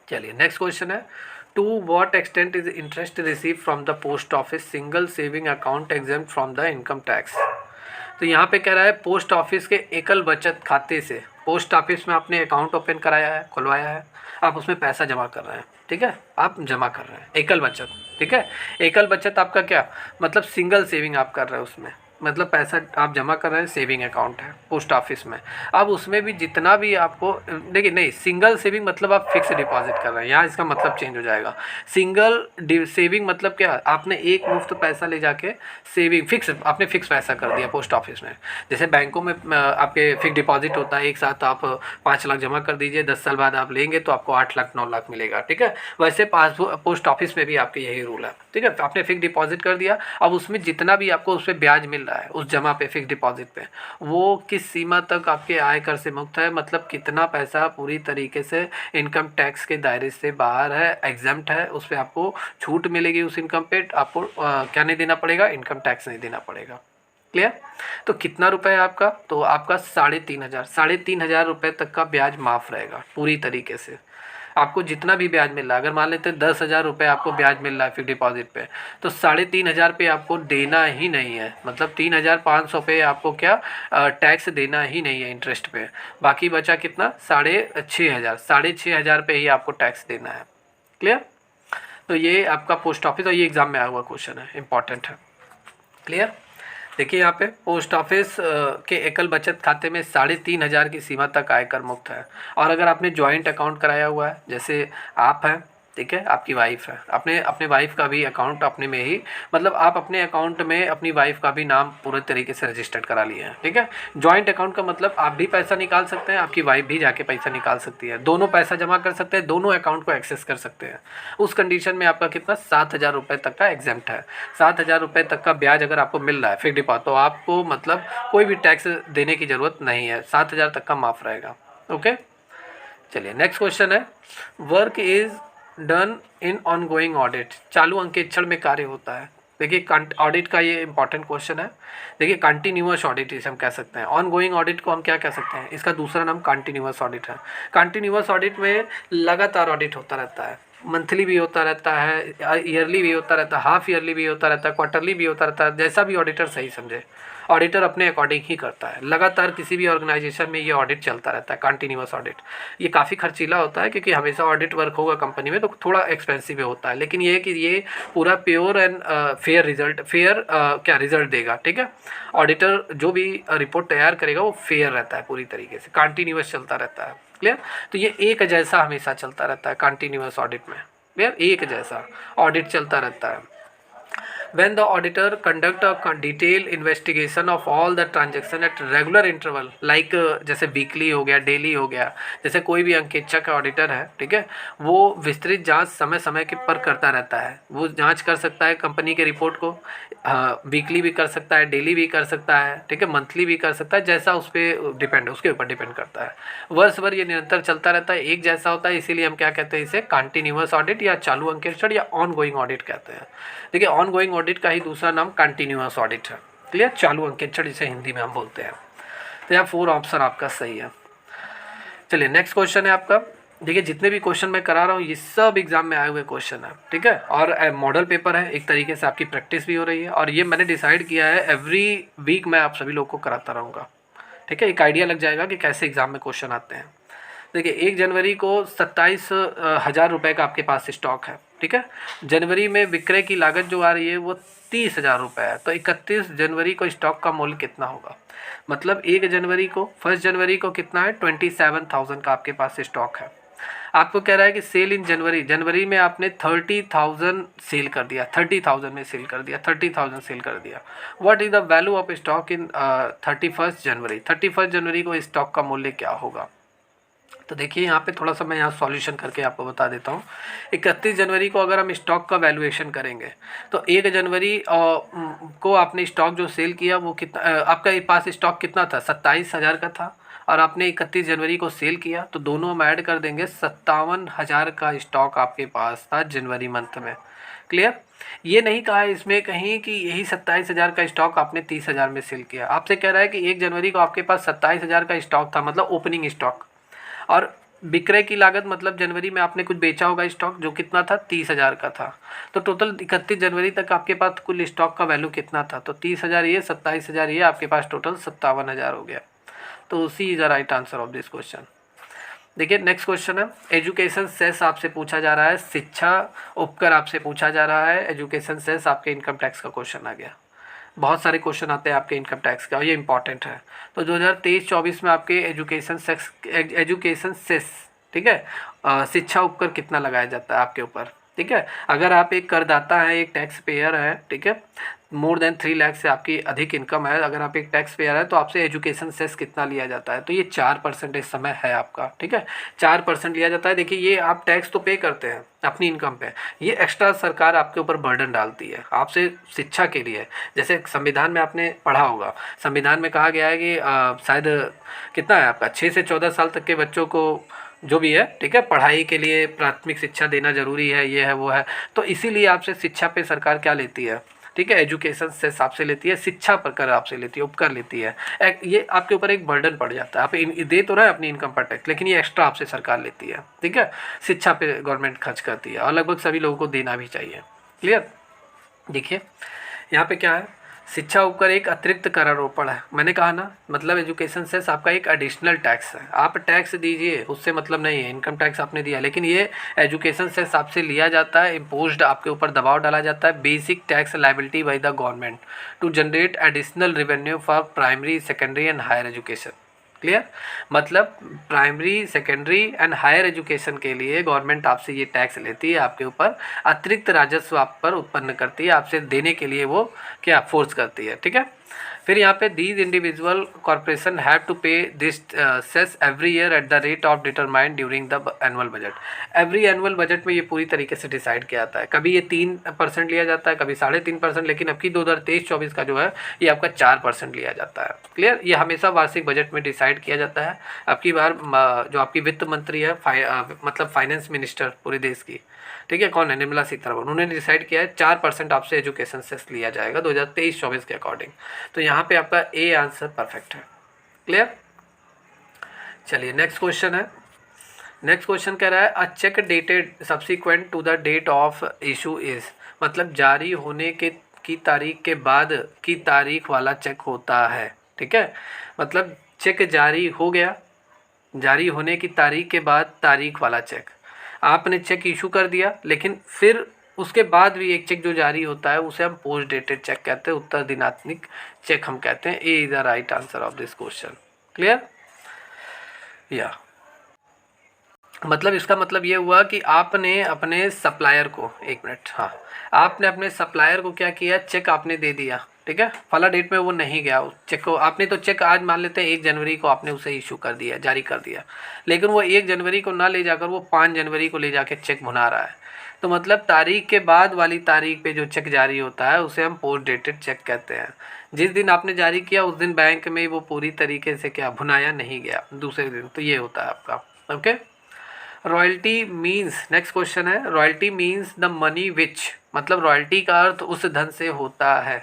चलिए नेक्स्ट क्वेश्चन है, to what extent is interest receive from the post office single saving account exempt from the income tax. तो यहाँ पे कह रहा है पोस्ट ऑफिस के एकल बचत खाते से, पोस्ट ऑफिस में आपने अकाउंट ओपन कराया है, खुलवाया है, आप उसमें पैसा जमा कर रहे हैं, ठीक है, आप जमा कर रहे हैं एकल बचत, ठीक है। एकल बचत आपका क्या मतलब, सिंगल सेविंग आप कर रहे हैं उसमें, मतलब पैसा आप जमा कर रहे हैं, सेविंग अकाउंट है पोस्ट ऑफिस में। अब उसमें भी जितना भी आपको, देखिए नहीं, सिंगल सेविंग मतलब आप फिक्स डिपॉजिट कर रहे हैं, यहाँ इसका मतलब चेंज हो जाएगा। सिंगल सेविंग मतलब क्या, आपने एक मुफ्त पैसा ले जाके सेविंग फिक्स, आपने फिक्स पैसा कर दिया पोस्ट ऑफिस में। जैसे बैंकों में आपके फिक्स डिपॉजिट होता है, एक साथ आप 5 लाख जमा कर दीजिए, 10 साल बाद आप लेंगे तो आपको 8 लाख 9 लाख मिलेगा, ठीक है। वैसे पोस्ट ऑफिस में भी आपके यही रूल है, ठीक है। आपने फिक्स डिपॉजिट कर दिया, अब उसमें जितना भी आपको उस पर ब्याज मिल रहा है उस जमा पे, फिक्स डिपॉजिट पे, वो किस सीमा तक आपके आयकर से मुक्त है, मतलब कितना पैसा पूरी तरीके से इनकम टैक्स के दायरे से बाहर है, एग्जम्प्ट है, उस पर आपको छूट मिलेगी, उस इनकम पे आपको क्या नहीं देना पड़ेगा, इनकम टैक्स नहीं देना पड़ेगा, क्लियर। तो कितना रुपए है आपका, तो आपका 3,500 रुपये तक का ब्याज माफ़ रहेगा पूरी तरीके से। आपको जितना भी ब्याज मिल रहा है, अगर मान लेते हैं 10,000 रुपये आपको ब्याज मिल रहा है फिक्स डिपॉजिट पे, तो 3,500 पे आपको देना ही नहीं है, मतलब 3,500 पे आपको क्या टैक्स देना ही नहीं है इंटरेस्ट पे। बाकी बचा कितना, 6,500 पे ही आपको टैक्स देना है, क्लियर। तो ये आपका पोस्ट ऑफिस, और ये एग्जाम में आया हुआ क्वेश्चन है, इंपॉर्टेंट है, क्लियर। देखिए यहाँ पे पोस्ट ऑफिस के एकल बचत खाते में 3,500 की सीमा तक आयकर मुक्त है। और अगर आपने जॉइंट अकाउंट कराया हुआ है, जैसे आप हैं, ठीक है, आपकी वाइफ है, आपने अपने वाइफ का भी अकाउंट अपने में ही, मतलब आप अपने अकाउंट में अपनी वाइफ का भी नाम पूरे तरीके से रजिस्टर्ड करा लिए हैं, ठीक है। जॉइंट अकाउंट का मतलब आप भी पैसा निकाल सकते हैं, आपकी वाइफ भी जाके पैसा निकाल सकती है, दोनों पैसा जमा कर सकते हैं, दोनों अकाउंट को एक्सेस कर सकते हैं। उस कंडीशन में आपका कितना, 7,000 रुपये तक का एग्जेम्प्ट है। 7,000 रुपये तक का ब्याज अगर आपको मिल रहा है फिक्स डिपॉजिट, तो आपको मतलब कोई भी टैक्स देने की ज़रूरत नहीं है, 7,000 तक का माफ़ रहेगा, ओके। चलिए नेक्स्ट क्वेश्चन है, work is done in ongoing audit, चालू अंकेक्षण में कार्य होता है। देखिए ऑडिट का ये इंपॉर्टेंट क्वेश्चन है। देखिए कंटिन्यूअस ऑडिट इसे हम कह सकते हैं, ऑनगोइंग ऑडिट को हम क्या कह सकते हैं, इसका दूसरा नाम कंटिन्यूअस ऑडिट है। कंटिन्यूअस ऑडिट में लगातार ऑडिट होता रहता है, मंथली भी होता रहता है, ईयरली भी होता रहता है, हाफ ईयरली भी होता रहता है, क्वार्टरली भी होता रहता है, जैसा भी ऑडिटर सही समझे। ऑडिटर अपने अकॉर्डिंग ही करता है, लगातार किसी भी ऑर्गेनाइजेशन में ये ऑडिट चलता रहता है, कंटिन्यूअस ऑडिट। ये काफ़ी खर्चीला होता है क्योंकि हमेशा ऑडिट वर्क होगा कंपनी में तो थोड़ा एक्सपेंसिव होता है, लेकिन ये है कि ये पूरा प्योर एंड फेयर रिजल्ट, क्या रिजल्ट देगा, ठीक है। ऑडिटर जो भी रिपोर्ट तैयार करेगा वो फेयर रहता है, पूरी तरीके से कंटिन्यूअस चलता रहता है, क्लियर। तो ये एक जैसा हमेशा चलता रहता है कंटिन्यूअस ऑडिट में, क्लियर, एक जैसा ऑडिट चलता रहता है। When the auditor conduct a detailed investigation of all the transaction at regular interval, like जैसे वीकली हो गया, डेली हो गया, जैसे कोई भी अंकेक्षक ऑडिटर है, ठीक है, वो विस्तृत जांच समय समय के पर करता रहता है। वो जांच कर सकता है कंपनी के रिपोर्ट को, वीकली भी कर सकता है, डेली भी कर सकता है, ठीक है, मंथली भी कर सकता है, जैसा उस पर डिपेंड, उसके ऊपर डिपेंड करता है। वर्ष भर ये निरंतर चलता रहता है, एक जैसा होता है, इसीलिए हम क्या कहते हैं, इसे कंटिन्यूअस ऑडिट या चालू अंकेक्षण या ऑनगोइंग ऑडिट कहते हैं। देखिए ऑनगोइंग ऑडिट का ही दूसरा नाम कंटिन्यूअस ऑडिट है, क्लियर, चालू अंकेक्षण जिसे हिंदी में हम बोलते हैं। तो यहाँ 4 ऑप्शन आपका सही है। चलिए नेक्स्ट क्वेश्चन है आपका, देखिए जितने भी क्वेश्चन मैं करा रहा हूँ ये सब एग्जाम में आए हुए क्वेश्चन है, ठीक है, और मॉडल पेपर है, एक तरीके से आपकी प्रैक्टिस भी हो रही है, और ये मैंने डिसाइड किया है एवरी वीक मैं आप सभी लोग को कराता रहूँगा, ठीक है। एक आइडिया लग जाएगा कि कैसे एग्जाम में क्वेश्चन आते हैं। देखिए 1 जनवरी को 27,000 रुपये का आपके पास स्टॉक है, ठीक है। जनवरी में विक्रय की लागत जो आ रही है वो 30,000 रुपये है, तो 31 जनवरी को स्टॉक का मूल्य कितना होगा? मतलब 1 जनवरी को, 1 जनवरी को कितना है? 27,000 का आपके पास स्टॉक है। आपको कह रहा है कि सेल इन जनवरी, जनवरी में आपने 30,000 सेल कर दिया, 30,000 में सेल कर दिया, 30,000 सेल कर दिया। What is the value of stock in 31 जनवरी? 31 जनवरी को स्टॉक का मूल्य क्या होगा? तो देखिए यहाँ पे थोड़ा सा मैं यहाँ सॉल्यूशन करके आपको बता देता हूँ। 31 जनवरी को अगर हम स्टॉक का वैल्यूएशन करेंगे तो 1 जनवरी को आपने स्टॉक जो सेल किया वो कितना, आपका पास स्टॉक कितना था? 27,000 का था, और आपने 31 जनवरी को सेल किया, तो दोनों हम ऐड कर देंगे, 57,000 का स्टॉक आपके पास था जनवरी मंथ में। क्लियर? ये नहीं कहा है इसमें कहीं कि यही 27,000 का स्टॉक आपने 30,000 में सेल किया। आपसे कह रहा है कि 1 जनवरी को आपके पास 27,000 का स्टॉक था, मतलब ओपनिंग स्टॉक, और विक्रय की लागत मतलब जनवरी में आपने कुछ बेचा होगा स्टॉक, जो कितना था? 30,000 का था। तो टोटल 31 जनवरी तक आपके पास कुल स्टॉक का वैल्यू कितना था? तो 30,000 ये, 27,000 ये, आपके पास टोटल 57,000 हो गया। तो उसी is the right answer of this question. देखिए नेक्स्ट क्वेश्चन है, एजुकेशन सेस आपसे पूछा जा रहा है, शिक्षा उपकर आपसे पूछा जा रहा है, एजुकेशन सेस आपके इनकम टैक्स का क्वेश्चन आ गया। बहुत सारे क्वेश्चन आते हैं आपके इनकम टैक्स का और ये इंपॉर्टेंट है। तो 2023-24 में आपके एजुकेशन सेस, ठीक है, शिक्षा उपकर कितना लगाया जाता है आपके ऊपर, ठीक है। अगर आप एक करदाता हैं, एक टैक्स पेयर है, ठीक है, मोर देन 3 लाख से आपकी अधिक इनकम है, अगर आप एक टैक्स पेयर है तो आपसे एजुकेशन सेस कितना लिया जाता है? तो ये 4% इस समय है आपका, ठीक है, 4% लिया जाता है। देखिए ये आप टैक्स तो पे करते हैं अपनी इनकम पे, ये एक्स्ट्रा सरकार आपके ऊपर बर्डन डालती है आपसे शिक्षा के लिए। जैसे संविधान में आपने पढ़ा होगा, संविधान में कहा गया है कि शायद कितना है आपका, 6 से 14 साल तक के बच्चों को जो भी है, ठीक है, पढ़ाई के लिए प्राथमिक शिक्षा देना जरूरी है, ये है वो है। तो इसीलिए आपसे शिक्षा पे सरकार क्या लेती है, ठीक है, एजुकेशन सेस आपसे लेती है, शिक्षा पर कर आपसे लेती है, उपकर लेती है। ये आपके ऊपर एक बर्डन पड़ जाता है, आप दे तो रहे हैं अपनी इनकम पर टैक्स, लेकिन ये एक्स्ट्रा आपसे सरकार लेती है, ठीक है, शिक्षा पे गवर्नमेंट खर्च करती है, और लगभग सभी लोगों को देना भी चाहिए। क्लियर? देखिए यहाँ पे क्या है, शिक्षा उपकर एक अतिरिक्त करारोपण है, मैंने कहा ना, मतलब एजुकेशन सेस आपका एक एडिशनल टैक्स है, आप टैक्स दीजिए उससे मतलब नहीं है, इनकम टैक्स आपने दिया, लेकिन ये एजुकेशन सेस आपसे लिया जाता है, इम्पोज्ड आपके ऊपर दबाव डाला जाता है, basic tax liability by the government to generate additional revenue for primary, secondary and higher education. Clear? मतलब primary, secondary and higher education के लिए गवर्नमेंट आपसे ये टैक्स लेती है, आपके ऊपर अतिरिक्त राजस्व आप पर उत्पन्न करती है, आपसे देने के लिए वो क्या फोर्स करती है, ठीक है। फिर यहाँ पे these individual corporation have to pay this cess every year at the rate of determined during the annual budget. Every annual budget में ये पूरी तरीके से डिसाइड किया जाता है, कभी ये 3% लिया जाता है, कभी 3.5%, लेकिन अब की 2023-24 का जो है ये आपका 4% लिया जाता है। क्लियर? ये हमेशा वार्षिक बजट में डिसाइड किया जाता है। अब की बार जो आपकी वित्त मंत्री है, मतलब फाइनेंस मिनिस्टर पूरे देश की, ठीक है, कौन है? निर्मला सीतारमण, उन्होंने डिसाइड किया है 4% आपसे एजुकेशन सेस लिया जाएगा 2023-24 के अकॉर्डिंग। तो यहाँ पे आपका ए आंसर परफेक्ट है। क्लियर? चलिए नेक्स्ट क्वेश्चन है, नेक्स्ट क्वेश्चन कह रहा है a cheque dated subsequent to the date of issue is, मतलब जारी होने के की तारीख के बाद की तारीख वाला चेक होता है, ठीक है, मतलब चेक जारी हो गया, जारी होने की तारीख के बाद तारीख वाला चेक, आपने चेक इशू कर दिया, लेकिन फिर उसके बाद भी एक चेक जो जारी होता है उसे हम पोस्ट डेटेड चेक कहते हैं, उत्तर दिनात्मक चेक हम कहते हैं। A is the right answer of this question. Clear? या मतलब इसका मतलब ये हुआ कि आपने अपने सप्लायर को, एक मिनट, हाँ, आपने अपने सप्लायर को क्या किया, चेक आपने दे दिया, ठीक है, फला डेट में वो नहीं गया, उस चेक को आपने, तो चेक आज मान लेते हैं 1 जनवरी को आपने उसे इशू कर दिया, जारी कर दिया, लेकिन वो 1 जनवरी को ना ले जाकर वो 5 जनवरी को ले जाके चेक भुना रहा है। तो मतलब तारीख के बाद वाली तारीख पे जो चेक जारी होता है उसे हम पोस्ट डेटेड चेक कहते हैं। जिस दिन आपने जारी किया उस दिन बैंक में वो पूरी तरीके से क्या भुनाया नहीं गया, दूसरे दिन, तो ये होता है आपका। Okay, royalty means, next question है, royalty means the money which, मतलब रॉयल्टी का अर्थ उस धन से होता है,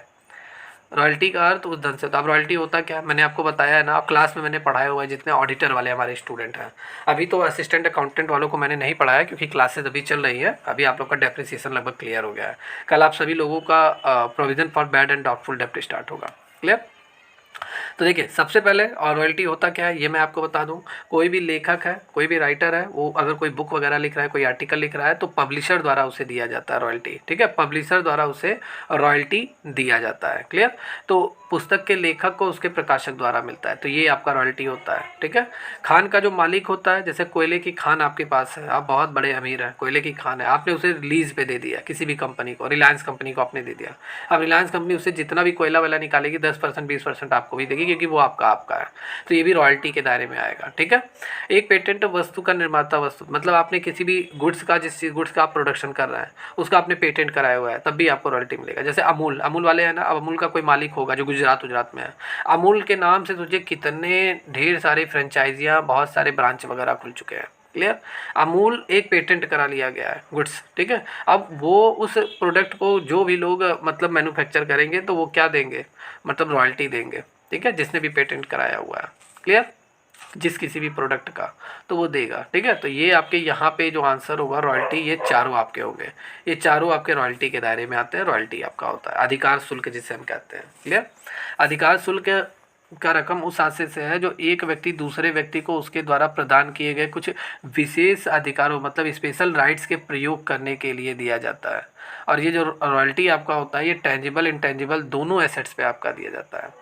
रॉयल्टी का अर्थ उस धन से होता है। अब रॉयल्टी होता क्या है, मैंने आपको बताया है ना, अब क्लास में मैंने पढ़ाया हुआ है जितने ऑडिटर वाले हमारे स्टूडेंट हैं। अभी तो असिस्टेंट अकाउंटेंट वालों को मैंने नहीं पढ़ाया क्योंकि क्लासेस अभी चल रही है। अभी आप लोग का डेप्रिसिएशन लगभग क्लियर हो गया है। कल आप सभी लोगों का provision for bad and doubtful डेप्ट स्टार्ट होगा। क्लियर। तो देखिए सबसे पहले और रॉयल्टी होता क्या है ये मैं आपको बता दूं। कोई भी लेखक है, कोई भी राइटर है, वो अगर कोई बुक वगैरह लिख रहा है, कोई आर्टिकल लिख रहा है, तो पब्लिशर द्वारा उसे दिया जाता है रॉयल्टी। ठीक है, पब्लिशर द्वारा उसे रॉयल्टी दिया जाता है। क्लियर। तो पुस्तक के लेखक को उसके प्रकाशक द्वारा मिलता है, तो ये आपका रॉयल्टी होता है। ठीक है। खान का जो मालिक होता है, जैसे कोयले की खान आपके पास है, आप बहुत बड़े अमीर हैं, कोयले की खान है, आपने उसे लीज पे दे दिया किसी भी कंपनी को, रिलायंस कंपनी को आपने दे दिया। अब रिलायंस कंपनी उससे जितना भी कोयला वाला निकालेगी 10% 20% आपको भी देगी क्योंकि वो आपका है। तो ये भी रॉयल्टी के दायरे में आएगा। ठीक है। एक पेटेंट वस्तु का निर्माता वस्तु, मतलब आपने किसी भी गुड्स का, जिस गुड्स का आप प्रोडक्शन कर रहे हैं उसका आपने पेटेंट कराया हुआ है, तब भी आपको रॉयल्टी मिलेगा। जैसे अमूल वाले हैं ना, अब अमूल का कोई मालिक होगा जो गुजरात में है, अमूल के नाम से तुझे कितने ढेर सारे फ्रेंचाइजियाँ, बहुत सारे ब्रांच वगैरह खुल चुके हैं। क्लियर। अमूल एक पेटेंट करा लिया गया है गुड्स। ठीक है। अब वो उस प्रोडक्ट को जो भी लोग मतलब मैन्युफैक्चर करेंगे तो वो क्या देंगे, मतलब रॉयल्टी देंगे। ठीक है, जिसने भी पेटेंट कराया हुआ है। क्लियर। जिस किसी भी प्रोडक्ट का, तो वो देगा। ठीक है। तो ये आपके यहाँ पे जो आंसर होगा रॉयल्टी, ये चारों आपके होंगे, ये चारों आपके रॉयल्टी के दायरे में आते हैं। रॉयल्टी आपका होता है अधिकार शुल्क जिसे हम कहते हैं। क्लियर। अधिकार शुल्क का रकम उस आशय से है जो एक व्यक्ति दूसरे व्यक्ति को उसके द्वारा प्रदान किए गए कुछ विशेष अधिकारों, मतलब स्पेशल राइट्स के प्रयोग करने के लिए दिया जाता है। और ये जो रॉयल्टी आपका होता है ये टेंजिबल इंटेंजिबल दोनों एसेट्स पे आपका दिया जाता है।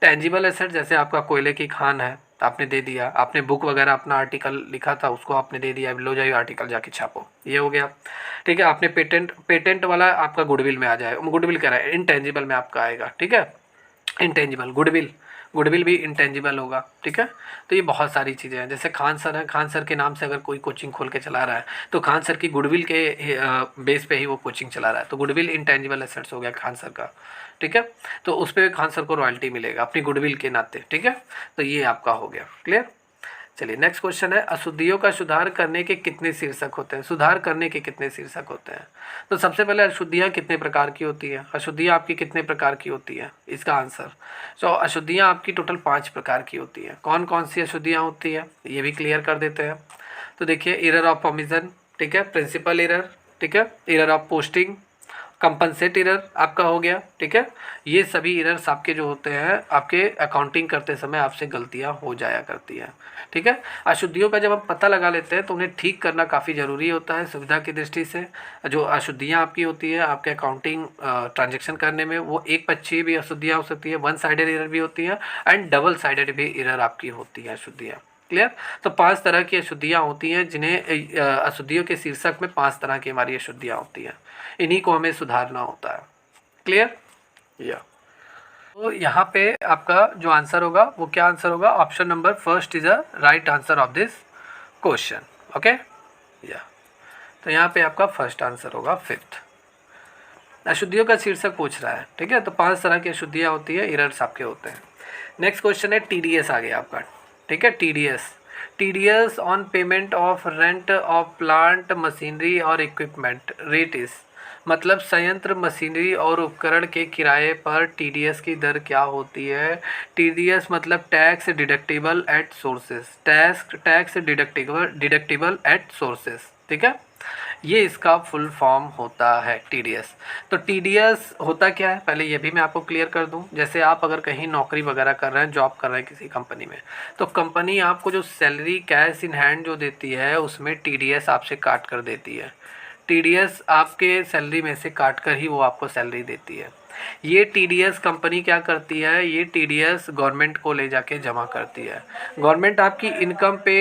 टेंजिबल एसेट जैसे आपका कोयले की खान है, आपने दे दिया, आपने बुक वगैरह अपना आर्टिकल लिखा था उसको आपने दे दिया, लो जाइए आर्टिकल जाके छापो, ये हो गया। ठीक है। आपने पेटेंट वाला आपका गुडविल में आ जाएगा, गुडविल कह रहा है इंटेंजिबल में आपका आएगा। ठीक है। इंटेंजिबल गुडविल भी इंटेंजिबल होगा। ठीक है। तो ये बहुत सारी चीज़ें हैं। जैसे खान सर है, खान सर के नाम से अगर कोई कोचिंग खोल के चला रहा है तो खान सर की गुडविल के बेस पे ही वो कोचिंग चला रहा है, तो गुडविल इंटेंजिबल एसेट्स हो गया खान सर का। ठीक है। तो उस पर खान सर को रॉयल्टी मिलेगा अपनी गुडविल के नाते। ठीक है। तो ये आपका हो गया। क्लियर। चलिए नेक्स्ट क्वेश्चन है, अशुद्धियों का सुधार करने के कितने शीर्षक होते हैं। सुधार करने के कितने शीर्षक होते हैं। तो सबसे पहले अशुद्धियाँ कितने प्रकार की होती है, अशुद्धियाँ आपकी कितने प्रकार की होती है, इसका आंसर। तो अशुद्धियाँ आपकी टोटल 5 प्रकार की होती है। कौन कौन सी अशुद्धियाँ होती है ये भी क्लियर कर देते हैं। तो देखिए, एरर ऑफ ओमिशन, ठीक है, प्रिंसिपल एरर, ठीक है, error of posting, compensate error आपका हो गया। ठीक है। ये सभी एरर्स आपके जो होते हैं आपके अकाउंटिंग करते समय आपसे गलतियां हो जाया करती हैं। ठीक है। अशुद्धियों का जब हम पता लगा लेते हैं तो उन्हें ठीक करना काफ़ी ज़रूरी होता है सुविधा की दृष्टि से। जो अशुद्धियां आपकी होती है आपके अकाउंटिंग ट्रांजेक्शन करने में, वो एक पक्षीय भी अशुद्धियाँ हो सकती है, वन साइडेड एरर भी होती है एंड डबल साइडेड भी एरर आपकी होती है अशुद्धियाँ। क्लियर। तो 5 तरह की अशुद्धियाँ होती हैं जिन्हें अशुद्धियों के शीर्षक में 5 तरह की हमारी अशुद्धियाँ होती हैं, इन्हीं को हमें सुधारना होता है। क्लियर। या तो यहाँ पे आपका जो आंसर होगा वो क्या आंसर होगा, option number first is a right answer of this question. Okay. या तो यहाँ पे आपका फर्स्ट आंसर होगा 5th। अशुद्धियों का शीर्षक पूछ रहा है। ठीक है। तो 5 तरह की अशुद्धियाँ होती है, एरर्स आपके होते हैं। नेक्स्ट क्वेश्चन है TDS आ गया आपका। ठीक है। TDS on payment of rent of plant machinery और इक्विपमेंट रेट इज, मतलब संयंत्र मशीनरी और उपकरण के किराए पर TDS की दर क्या होती है। TDS मतलब tax deductible at sources, tax deductible at sources. ठीक है। ये इसका फुल फॉर्म होता है TDS। तो TDS होता क्या है पहले ये भी मैं आपको क्लियर कर दूं। जैसे आप अगर कहीं नौकरी वगैरह कर रहे हैं, जॉब कर रहे हैं किसी कंपनी में, तो कंपनी आपको जो सैलरी कैश इन हैंड जो देती है उसमें TDS आपसे काट कर देती है। TDS आपके सैलरी में से काट कर ही वो आपको सैलरी देती है। ये TDS कंपनी क्या करती है, ये TDS गवर्नमेंट को ले जाके जमा करती है। गवर्नमेंट आपकी इनकम पे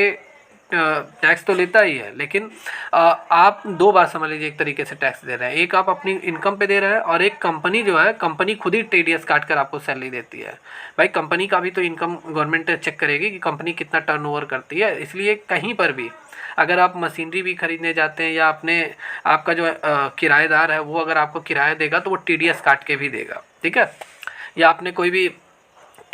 टैक्स तो लेता ही है, लेकिन आप 2 बार समझ लीजिए एक तरीके से टैक्स दे रहे हैं। एक आप अपनी इनकम पे दे रहे हैं और एक कंपनी जो है, कंपनी खुद ही TDS काट कर आपको सैलरी देती है। भाई कंपनी का भी तो इनकम गवर्नमेंट चेक करेगी कि कंपनी कितना टर्नओवर करती है। इसलिए कहीं पर भी अगर आप मशीनरी भी खरीदने जाते हैं या आपका जो किराएदार है वो अगर आपको किराया देगा तो वो TDS काट के भी देगा। ठीक है। या आपने कोई भी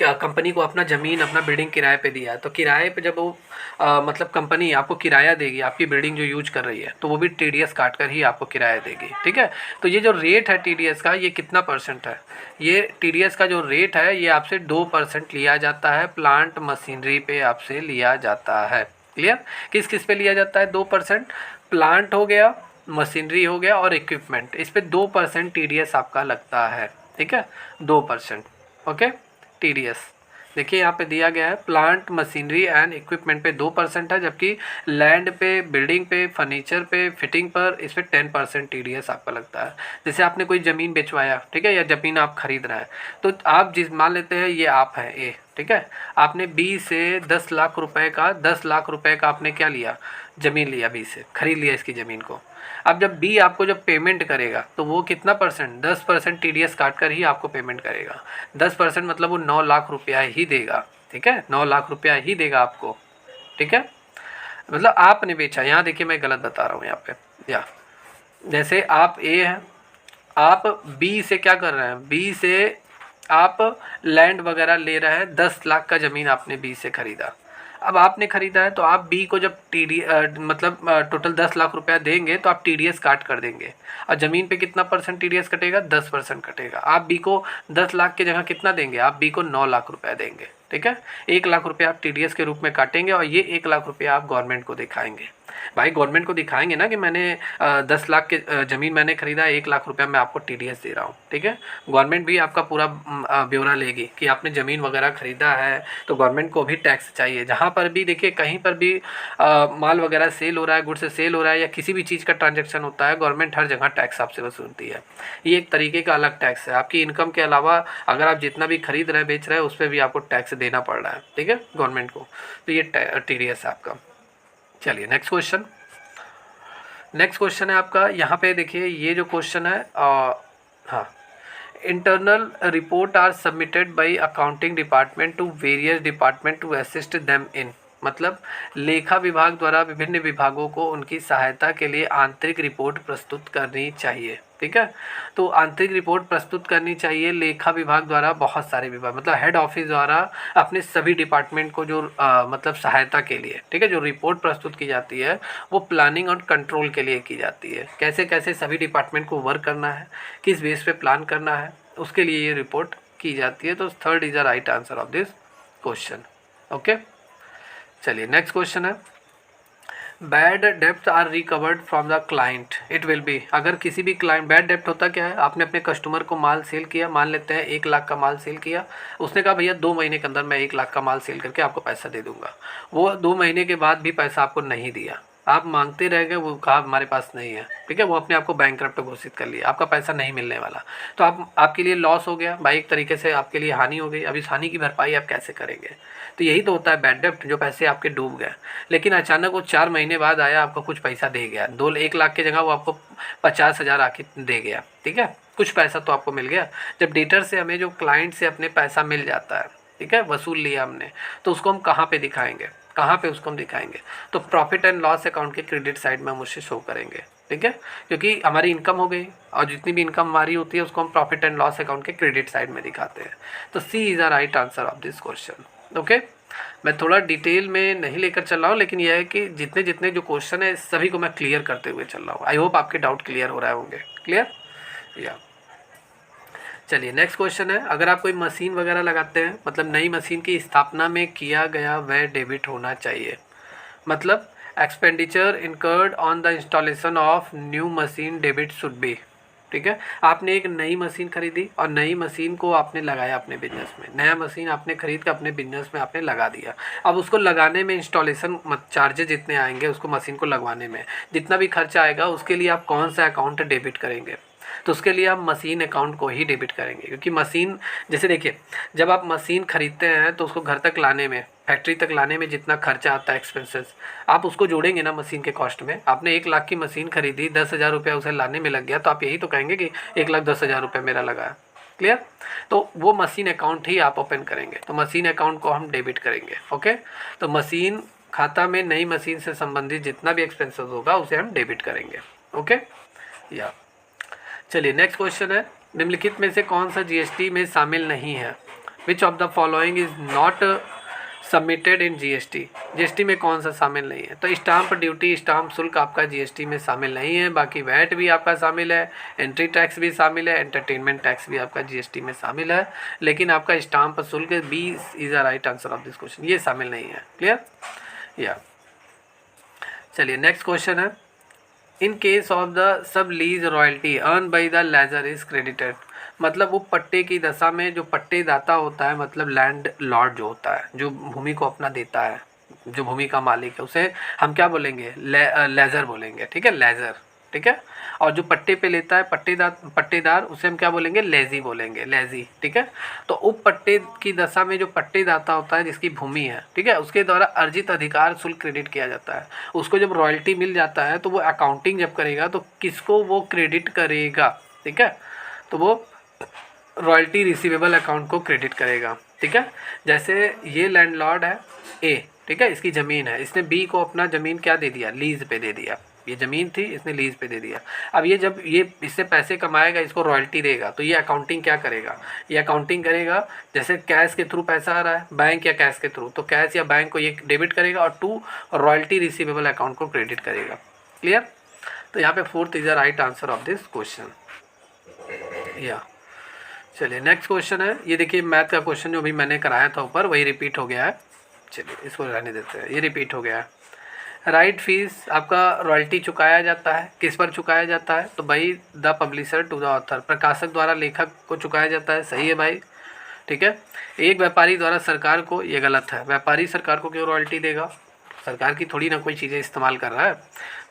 कंपनी को अपना ज़मीन अपना बिल्डिंग किराए पे दिया है, तो किराए पे जब वो मतलब कंपनी आपको किराया देगी आपकी बिल्डिंग जो यूज कर रही है, तो वो भी टीडीएस काट कर ही आपको किराया देगी। ठीक है, तो ये जो रेट है टीडीएस का, ये कितना परसेंट है? ये टीडीएस का जो रेट है ये आपसे 2% लिया जाता है, प्लांट मशीनरी पे आपसे लिया जाता है। क्लियर? किस किस पे लिया जाता है 2%? प्लांट हो गया, मशीनरी हो गया और इक्विपमेंट, इस पे 2% टीडीएस आपका लगता है। ठीक है, 2%। ओके, टीडीएस देखिए यहाँ पे दिया गया है, प्लांट मशीनरी एंड इक्विपमेंट पे 2% है, जबकि लैंड पे, बिल्डिंग पे, फर्नीचर पे, फिटिंग पर इस पे 10% टीडीएस आपका लगता है। जैसे आपने कोई ज़मीन बेचवाया, ठीक है, या ज़मीन आप खरीद रहे हैं, तो आप जिस मान लेते हैं ये आप हैं ए, ठीक है, आपने बी से 10 लाख रुपए का 10 लाख रुपए का आपने क्या लिया, ज़मीन लिया, बी से खरीद लिया इसकी ज़मीन को। अब जब बी आपको जब पेमेंट करेगा तो वो कितना परसेंट, 10% टीडीएस काट कर ही आपको पेमेंट करेगा। 10% मतलब वो 9 लाख रुपया ही देगा। ठीक है, 9 लाख रुपया ही देगा आपको। ठीक है, मतलब आपने बेचा, यहाँ देखिए मैं गलत बता रहा हूँ यहाँ पे, या जैसे आप ए हैं, आप बी से क्या कर रहे हैं, बी से आप लैंड वगैरह ले रहे हैं, 10 लाख का ज़मीन आपने बी से ख़रीदा। अब आपने ख़रीदा है तो आप बी को जब मतलब टोटल 10 लाख रुपया देंगे तो आप टीडीएस काट कर देंगे, और ज़मीन पे कितना परसेंट टीडीएस कटेगा, 10% कटेगा। आप बी को 10 लाख की जगह कितना देंगे, आप बी को 9 लाख रुपया देंगे। ठीक है, 1 लाख रुपया आप टीडीएस के रूप में काटेंगे और ये 1 लाख रुपया आप गवर्नमेंट को दिखाएंगे। भाई गवर्नमेंट को दिखाएंगे ना कि मैंने 10 लाख के ज़मीन मैंने ख़रीदा, 1 लाख रुपया मैं आपको टीडीएस दे रहा हूँ। ठीक है, गवर्नमेंट भी आपका पूरा ब्यौरा लेगी कि आपने ज़मीन वगैरह ख़रीदा है, तो गवर्नमेंट को भी टैक्स चाहिए। जहाँ पर भी देखिए कहीं पर भी माल वगैरह सेल हो रहा है, गुड्स से सेल हो रहा है, या किसी भी चीज़ का ट्रांजेक्शन होता है, गवर्नमेंट हर जगह टैक्स आपसे वसूलती है। ये एक तरीके का अलग टैक्स है। आपकी इनकम के अलावा अगर आप जितना भी खरीद रहे हैं, बेच रहे हैं, उस पर भी आपको टैक्स देना पड़ रहा है। ठीक है, गवर्नमेंट को, तो ये टीडीएस है आपका। चलिए नेक्स्ट क्वेश्चन। नेक्स्ट क्वेश्चन है आपका, यहाँ पे देखिए ये जो क्वेश्चन है, हाँ, internal report are submitted by accounting department to various department to assist them in, मतलब लेखा विभाग द्वारा विभिन्न विभागों को उनकी सहायता के लिए आंतरिक रिपोर्ट प्रस्तुत करनी चाहिए। ठीक है, तो आंतरिक रिपोर्ट प्रस्तुत करनी चाहिए लेखा विभाग द्वारा, बहुत सारे विभाग, मतलब हेड ऑफिस द्वारा अपने सभी डिपार्टमेंट को जो मतलब सहायता के लिए, ठीक है, जो रिपोर्ट प्रस्तुत की जाती है वो प्लानिंग और कंट्रोल के लिए की जाती है। कैसे कैसे सभी डिपार्टमेंट को वर्क करना है, किस बेस पे प्लान करना है, उसके लिए ये रिपोर्ट की जाती है। तो 3rd is the right answer of this question. Okay, चलिए नेक्स्ट क्वेश्चन है, बैड डेप्ट are recovered from the client, it will be, अगर किसी भी क्लाइंट, बैड डेप्ट होता क्या है, आपने अपने कस्टमर को माल सेल किया, मान लेते हैं 1 लाख का माल सेल किया, उसने कहा भैया 2 महीने के अंदर मैं 1 लाख का माल सेल करके आपको पैसा दे दूंगा। वो 2 महीने के बाद भी पैसा आपको नहीं दिया, आप मांगते रह गए, वो कहा हमारे पास नहीं है। ठीक है, वो अपने आप को बैंकरप्ट घोषित कर लिया, आपका पैसा नहीं मिलने वाला, तो आपके लिए लॉस हो गया भाई, एक तरीके से आपके लिए हानि हो गई। अब इस हानि की भरपाई आप कैसे करेंगे? तो यही तो होता है बैड डेप्ट, जो पैसे आपके डूब गए, लेकिन अचानक वो 4 महीने बाद आया, आपको कुछ पैसा दे गया, 1 लाख की जगह वो आपको 50,000 आके दे गया। ठीक है, कुछ पैसा तो आपको मिल गया। जब डेटर से हमें, जो क्लाइंट से अपने पैसा मिल जाता है, ठीक है, वसूल लिया हमने, तो उसको हम कहाँ पे दिखाएंगे, कहाँ पे उसको हम दिखाएंगे? तो प्रॉफिट एंड लॉस अकाउंट के क्रेडिट साइड में हम उसे शो करेंगे। ठीक है, क्योंकि हमारी इनकम हो गई, और जितनी भी इनकम हमारी होती है उसको हम प्रॉफिट एंड लॉस अकाउंट के क्रेडिट साइड में दिखाते हैं। तो C is the right answer of this question. Okay, मैं थोड़ा डिटेल में नहीं लेकर चल रहा हूँ, लेकिन यह है कि जितने जितने जो क्वेश्चन है सभी को मैं क्लियर करते हुए चल रहा हूँ। आई होप आपके डाउट क्लियर हो रहे होंगे। क्लियर, या चलिए नेक्स्ट क्वेश्चन है, अगर आप कोई मशीन वगैरह लगाते हैं, मतलब नई मशीन की स्थापना में किया गया व्यय डेबिट होना चाहिए। मतलब expenditure incurred on the installation of new machine debit should be. ठीक है, आपने एक नई मशीन खरीदी और नई मशीन को आपने लगाया अपने बिजनेस में, नया मशीन आपने खरीद कर अपने बिजनेस में आपने लगा दिया। अब उसको लगाने में इंस्टॉलेशन चार्जेस जितने आएंगे, उसको मशीन को लगवाने में जितना भी खर्चा आएगा, उसके लिए आप कौन सा अकाउंट डेबिट करेंगे? तो उसके लिए आप मशीन अकाउंट को ही डेबिट करेंगे, क्योंकि मशीन, जैसे देखिए, जब आप मशीन खरीदते हैं तो उसको घर तक लाने में, फैक्ट्री तक लाने में जितना खर्चा आता है, एक्सपेंसेस, आप उसको जोड़ेंगे ना मशीन के कॉस्ट में। आपने 1 लाख की मशीन खरीदी, 10,000 रुपया उसे लाने में लग गया, तो आप यही तो कहेंगे कि 1,10,000 रुपया मेरा लगा। क्लियर, तो वो मशीन अकाउंट ही आप ओपन करेंगे, तो मशीन अकाउंट को हम डेबिट करेंगे। ओके, तो मशीन खाता में नई मशीन से संबंधित जितना भी एक्सपेंसेस होगा उसे हम डेबिट करेंगे। ओके, या चलिए नेक्स्ट क्वेश्चन है, निम्नलिखित में से कौन सा जीएसटी में शामिल नहीं है? Which of the following is not submitted in GST. GST में कौन सा शामिल नहीं है? तो स्टाम्प ड्यूटी, स्टाम्प शुल्क आपका जीएसटी में शामिल नहीं है। बाकी वैट भी आपका शामिल है, एंट्री टैक्स भी शामिल है, एंटरटेनमेंट टैक्स भी आपका जीएसटी में शामिल है, लेकिन आपका स्टाम्प शुल्क B is a right answer of this question, ये शामिल नहीं है। क्लियर? या चलिए नेक्स्ट क्वेश्चन है, in case of the sublease royalty earn by the ledger is credited. मतलब वो पट्टे की दशा में जो पट्टेदाता होता है, मतलब लैंड लॉर्ड जो होता है, जो भूमि को अपना देता है, जो भूमि का मालिक है, उसे हम क्या बोलेंगे? लेजर बोलेंगे। ठीक है, लेजर। ठीक है, और जो पट्टे पे लेता है पट्टेदार उसे हम क्या बोलेंगे? लेजी बोलेंगे, लेजी। ठीक है, तो उप पट्टे की दशा में जो पट्टेदाता होता है, जिसकी भूमि है, ठीक है, उसके द्वारा अर्जित अधिकार शुल्क क्रेडिट किया जाता है। उसको जब रॉयल्टी मिल जाता है तो वो अकाउंटिंग जब करेगा तो किसको वो क्रेडिट करेगा? ठीक है, तो वो रॉयल्टी रिसीवेबल अकाउंट को क्रेडिट करेगा। ठीक है, जैसे ये लैंडलॉर्ड है ए, ठीक है, इसकी ज़मीन है, इसने बी को अपना ज़मीन क्या दे दिया? लीज पे दे दिया। ये ज़मीन थी, इसने लीज पे दे दिया। अब ये जब ये इससे पैसे कमाएगा, इसको रॉयल्टी देगा, तो ये अकाउंटिंग क्या करेगा? ये अकाउंटिंग करेगा, जैसे कैश के थ्रू पैसा आ रहा है, बैंक या कैश के थ्रू, तो कैश या बैंक को ये डेबिट करेगा और टू रॉयल्टी रिसीवेबल अकाउंट को क्रेडिट करेगा। क्लियर? तो यहाँ पे fourth is the right answer of this question. या चलिए नेक्स्ट क्वेश्चन है, ये देखिए मैथ का क्वेश्चन जो अभी मैंने कराया था ऊपर, वही रिपीट हो गया है। चलिए इसको रहने देते हैं, ये रिपीट हो गया है। राइट फीस आपका रॉयल्टी चुकाया जाता है, किस पर चुकाया जाता है? तो by the publisher to the author, प्रकाशक द्वारा लेखक को चुकाया जाता है। सही है भाई। ठीक है, एक व्यापारी द्वारा सरकार को, ये गलत है, व्यापारी सरकार को क्यों रॉयल्टी देगा? सरकार की थोड़ी ना कोई चीज़ें इस्तेमाल कर रहा है।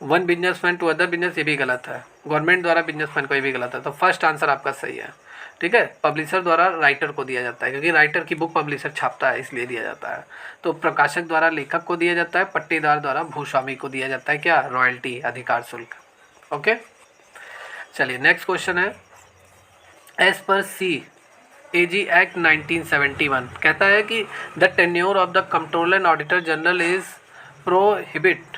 One businessman to other business, ये भी गलत है। गवर्नमेंट द्वारा बिजनेसमैन को, ये भी गलत है। तो फर्स्ट आंसर आपका सही है। ठीक है, पब्लिशर द्वारा राइटर को दिया जाता है, क्योंकि राइटर की बुक पब्लिशर छापता है, इसलिए दिया जाता है। तो प्रकाशक द्वारा लेखक को दिया जाता है, पट्टेदार द्वारा भूस्वामी को दिया जाता है क्या? रॉयल्टी, अधिकार शुल्क। ओके, चलिए नेक्स्ट क्वेश्चन है, एज पर सी एजी एक्ट 1971 कहता है कि the tenure of the controller and auditor general is prohibit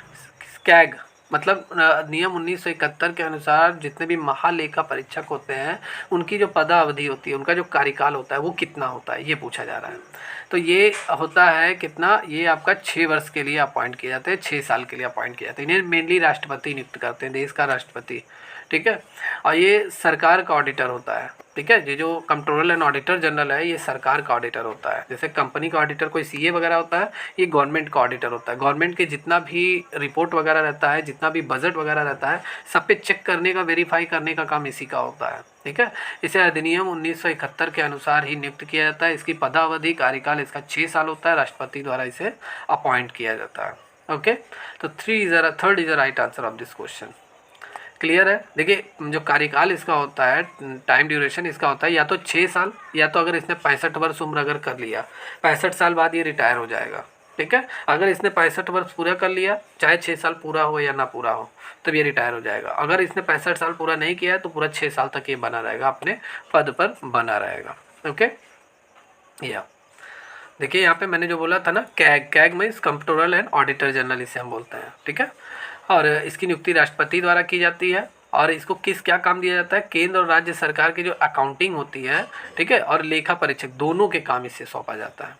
CAG. मतलब नियम 1971 के अनुसार जितने भी महालेखा परीक्षक होते हैं, उनकी जो पदावधि होती है, उनका जो कार्यकाल होता है, वो कितना होता है, ये पूछा जा रहा है। तो ये होता है कितना? ये आपका 6 वर्ष के लिए अपॉइंट किए जाते हैं, 6 साल के लिए अपॉइंट किए जाते हैं। इन्हें मेनली राष्ट्रपति नियुक्त करते हैं, देश का राष्ट्रपति। ठीक है, और ये सरकार का ऑडिटर होता है। ठीक है, ये जो कंट्रोलर एंड ऑडिटर जनरल है, ये सरकार का ऑडिटर होता है। जैसे कंपनी का ऑडिटर कोई सीए वगैरह होता है, ये गवर्नमेंट का ऑडिटर होता है। गवर्नमेंट के जितना भी रिपोर्ट वगैरह रहता है, जितना भी बजट वगैरह रहता है, सब पे चेक करने का, वेरीफाई करने का काम इसी का होता है। ठीक है, इसे अधिनियम 1971 के अनुसार ही नियुक्त किया जाता है। इसकी पदावधि, कार्यकाल इसका 6 साल होता है। राष्ट्रपति द्वारा इसे अपॉइंट किया जाता है। ओके, तो third is the right answer of this question. Clear है? देखिए जो कार्यकाल इसका होता है, टाइम ड्यूरेशन इसका होता है या तो 6 साल, या तो अगर इसने 65 वर्ष उम्र अगर कर लिया, 65 साल बाद ये रिटायर हो जाएगा। ठीक है, अगर इसने 65 वर्ष पूरा कर लिया, चाहे 6 साल पूरा हो या ना पूरा हो, तब ये रिटायर हो जाएगा। अगर इसने 65 साल पूरा नहीं किया तो पूरा 6 साल तक ये बना रहेगा, अपने पद पर बना रहेगा। ओके, या देखिए यहाँ पे मैंने जो बोला था ना, कैग में कंट्रोलर एंड ऑडिटर जनरल इसे हम बोलते हैं। ठीक है, और इसकी नियुक्ति राष्ट्रपति द्वारा की जाती है। और इसको किस क्या काम दिया जाता है? केंद्र और राज्य सरकार की जो अकाउंटिंग होती है, ठीक है, और लेखा परीक्षक, दोनों के काम इससे सौंपा जाता है।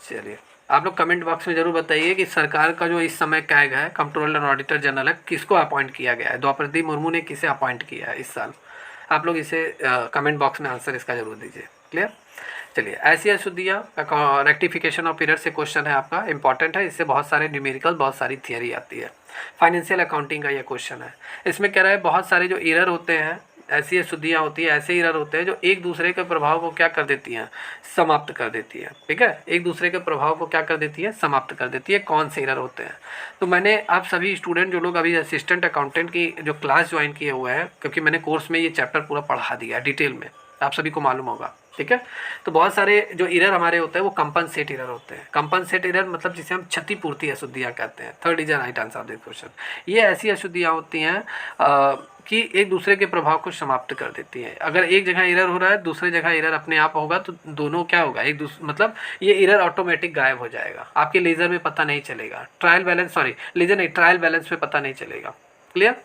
चलिए आप लोग कमेंट बॉक्स में जरूर बताइए कि सरकार का जो इस समय कैग है, कंट्रोलर एंड ऑडिटर जनरल है, किसको अपॉइंट किया गया है? द्रौपदी मुर्मू ने किसे अपॉइंट किया है इस साल? आप लोग इसे कमेंट बॉक्स में आंसर इसका जरूर दीजिए। क्लियर? चलिए, ऐसी अशुद्धियाँ, रेक्टिफिकेशन ऑफ एरर से क्वेश्चन है आपका, इंपॉर्टेंट है। इससे बहुत सारे न्यूमेरिकल, बहुत सारी थियरी आती है। फाइनेंशियल अकाउंटिंग का ये क्वेश्चन है। इसमें कह रहा है बहुत सारे जो एरर होते हैं, ऐसी अशुद्धियाँ होती है, ऐसे एरर होते हैं जो एक दूसरे के प्रभाव को क्या कर देती हैं? समाप्त कर देती है। ठीक है, एक दूसरे के प्रभाव को क्या कर देती है? समाप्त कर देती है। कौन से एरर होते हैं? तो मैंने आप सभी स्टूडेंट जो लोग अभी असिस्टेंट अकाउंटेंट की जो क्लास ज्वाइन किए हुए हैं, क्योंकि मैंने कोर्स में ये चैप्टर पूरा पढ़ा दिया डिटेल में, आप सभी को मालूम होगा। ठीक है, तो बहुत सारे जो एरर हमारे होते हैं वो कंपनसेट एरर होते हैं। कंपनसेट एरर मतलब जिसे हम क्षतिपूर्ति अशुद्धियाँ कहते हैं। Third is the right answer of this question. ये ऐसी अशुद्धियाँ होती हैं कि एक दूसरे के प्रभाव को समाप्त कर देती है। अगर एक जगह एरर हो रहा है, दूसरी जगह एरर अपने आप होगा, तो दोनों क्या होगा? मतलब ये एरर ऑटोमेटिक गायब हो जाएगा, आपके लेजर में पता नहीं चलेगा। लेजर नहीं, ट्रायल बैलेंस में पता नहीं चलेगा। क्लियर?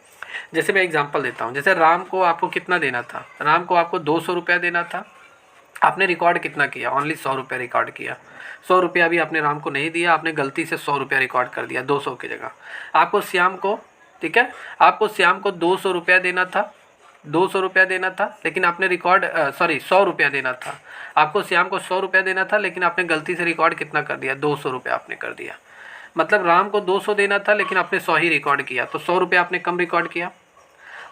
जैसे मैं एग्जांपल देता हूँ, जैसे राम को आपको कितना देना था? राम को आपको 200 रुपया देना था। आपने रिकॉर्ड कितना किया, ओनली 100 रुपये रिकॉर्ड किया। 100 रुपया अभी आपने राम को नहीं दिया, आपने गलती से 100 रुपया रिकॉर्ड कर दिया 200 की जगह। आपको श्याम को, ठीक है, आपको श्याम को 200 रुपया देना था, 200 रुपया देना था, लेकिन आपने रिकॉर्ड 100 रुपया देना था। आपको श्याम को 100 रुपया देना था, लेकिन आपने गलती से रिकॉर्ड कितना कर दिया, 200 रुपया आपने कर दिया। मतलब राम को 200 देना था, लेकिन आपने 100 ही रिकॉर्ड किया, तो 100 रुपया आपने कम रिकॉर्ड किया।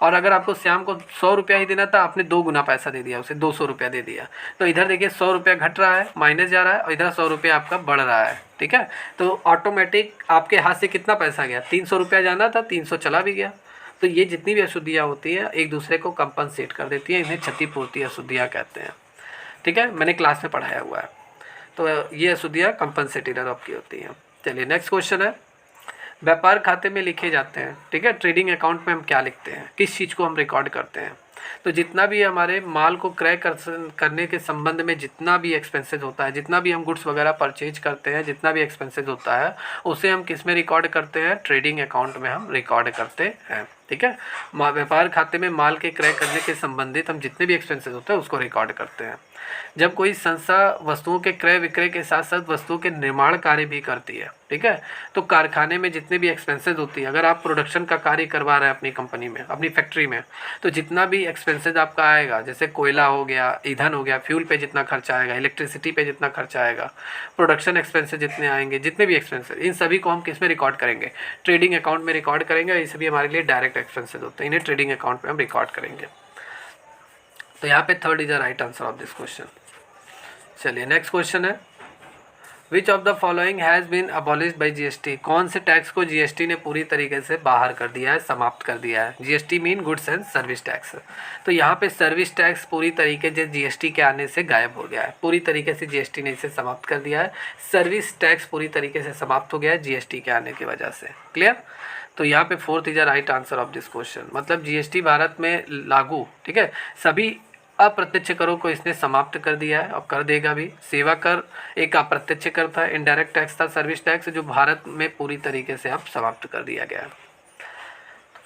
और अगर आपको श्याम को 100 रुपया ही देना था, आपने 2 गुना पैसा दे दिया, उसे 200 रुपया दे दिया। तो इधर देखिए 100 रुपया घट रहा है, माइनस जा रहा है, और इधर 100 रुपया आपका बढ़ रहा है, ठीक है। तो ऑटोमेटिक आपके हाथ से कितना पैसा गया, 300 रुपया जाना था, 300 चला भी गया। तो ये जितनी भी अशुद्धियाँ होती हैं एक दूसरे को कंपनसेट कर देती हैं, इन्हें क्षतिपूर्ति अशुद्धियाँ कहते हैं, ठीक है, मैंने क्लास में पढ़ाया हुआ है। तो ये अशुद्धियाँ कंपनसेटेड आपकी होती हैं। चलिए नेक्स्ट क्वेश्चन है, व्यापार खाते में लिखे जाते हैं, ठीक है, ट्रेडिंग अकाउंट में हम क्या लिखते हैं, किस चीज़ को हम रिकॉर्ड करते हैं। तो जितना भी हमारे माल को क्रय करने के संबंध में जितना भी एक्सपेंसेस होता है, जितना भी हम गुड्स वगैरह परचेज करते हैं, जितना भी एक्सपेंसेस होता है, उसे हम किस में रिकॉर्ड करते हैं, ट्रेडिंग अकाउंट में हम रिकॉर्ड करते हैं, ठीक है। व्यापार खाते में माल के क्रय करने के संबंधित हम जितने भी एक्सपेंसेस होते हैं उसको रिकॉर्ड करते हैं। जब कोई संस्था वस्तुओं के क्रय विक्रय के साथ साथ वस्तुओं के निर्माण कार्य भी करती है, ठीक है, तो कारखाने में जितने भी एक्सपेंसेस होती है, अगर आप प्रोडक्शन का कार्य करवा रहे हैं अपनी कंपनी में, अपनी फैक्ट्री में, तो जितना भी एक्सपेंसेस आपका आएगा, जैसे कोयला हो गया, ईंधन हो गया, फ्यूल पे जितना खर्चा आएगा, इलेक्ट्रिसिटी पे जितना खर्चा आएगा, प्रोडक्शन एक्सपेंसेस जितने आएंगे, जितने भी एक्सपेंसेस, इन सभी को हम किस में रिकॉर्ड करेंगे, ट्रेडिंग अकाउंट में रिकॉर्ड करेंगे। ये सभी हमारे लिए डायरेक्ट एक्सपेंसेस होते हैं, इन्हें ट्रेडिंग अकाउंट में हम रिकॉर्ड करेंगे। तो यहाँ पे third is the right answer of this question. चलिए नेक्स्ट क्वेश्चन है, which of the following has been abolished by GST. कौन से टैक्स को जीएसटी ने पूरी तरीके से बाहर कर दिया है, समाप्त कर दिया है। GST mean goods and service tax. तो यहाँ पे सर्विस टैक्स पूरी तरीके से जीएसटी के आने से गायब हो गया है, पूरी तरीके से जीएसटी ने इसे समाप्त कर दिया है। सर्विस टैक्स पूरी तरीके से समाप्त हो गया है जीएसटी के आने की वजह से। क्लियर। तो यहाँ पे fourth is the right answer of this question. मतलब जीएसटी भारत में लागू, ठीक है, सभी अप्रत्यक्ष करों को इसने समाप्त कर दिया है और कर देगा भी। सेवा कर एक अप्रत्यक्ष कर था, इनडायरेक्ट टैक्स था, सर्विस टैक्स, जो भारत में पूरी तरीके से अब समाप्त कर दिया गया है।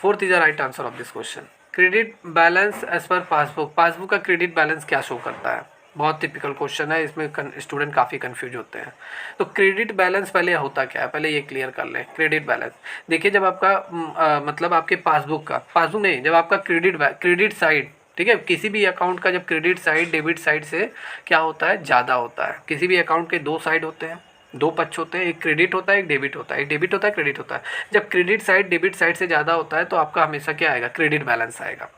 Fourth is the right answer of this question. Credit balance as per passbook. Passbook का क्रेडिट बैलेंस क्या शो करता है, बहुत टिपिकल क्वेश्चन है, इसमें स्टूडेंट काफ़ी कंफ्यूज होते हैं। तो क्रेडिट बैलेंस पहले होता क्या है, पहले ये क्लियर कर लें। क्रेडिट बैलेंस देखिए, जब आपका मतलब आपके पासबुक नहीं, जब आपका क्रेडिट साइड, ठीक है, किसी भी अकाउंट का जब क्रेडिट साइड डेबिट साइड से क्या होता है, ज़्यादा होता है। किसी भी अकाउंट के दो साइड होते हैं, दो पक्ष होते हैं, एक क्रेडिट होता है, एक डेबिट होता है, एक डेबिट होता है, क्रेडिट होता है। जब क्रेडिट साइड डेबिट साइड से ज़्यादा होता है तो आपका हमेशा क्या आएगा, क्रेडिट बैलेंस आएगा।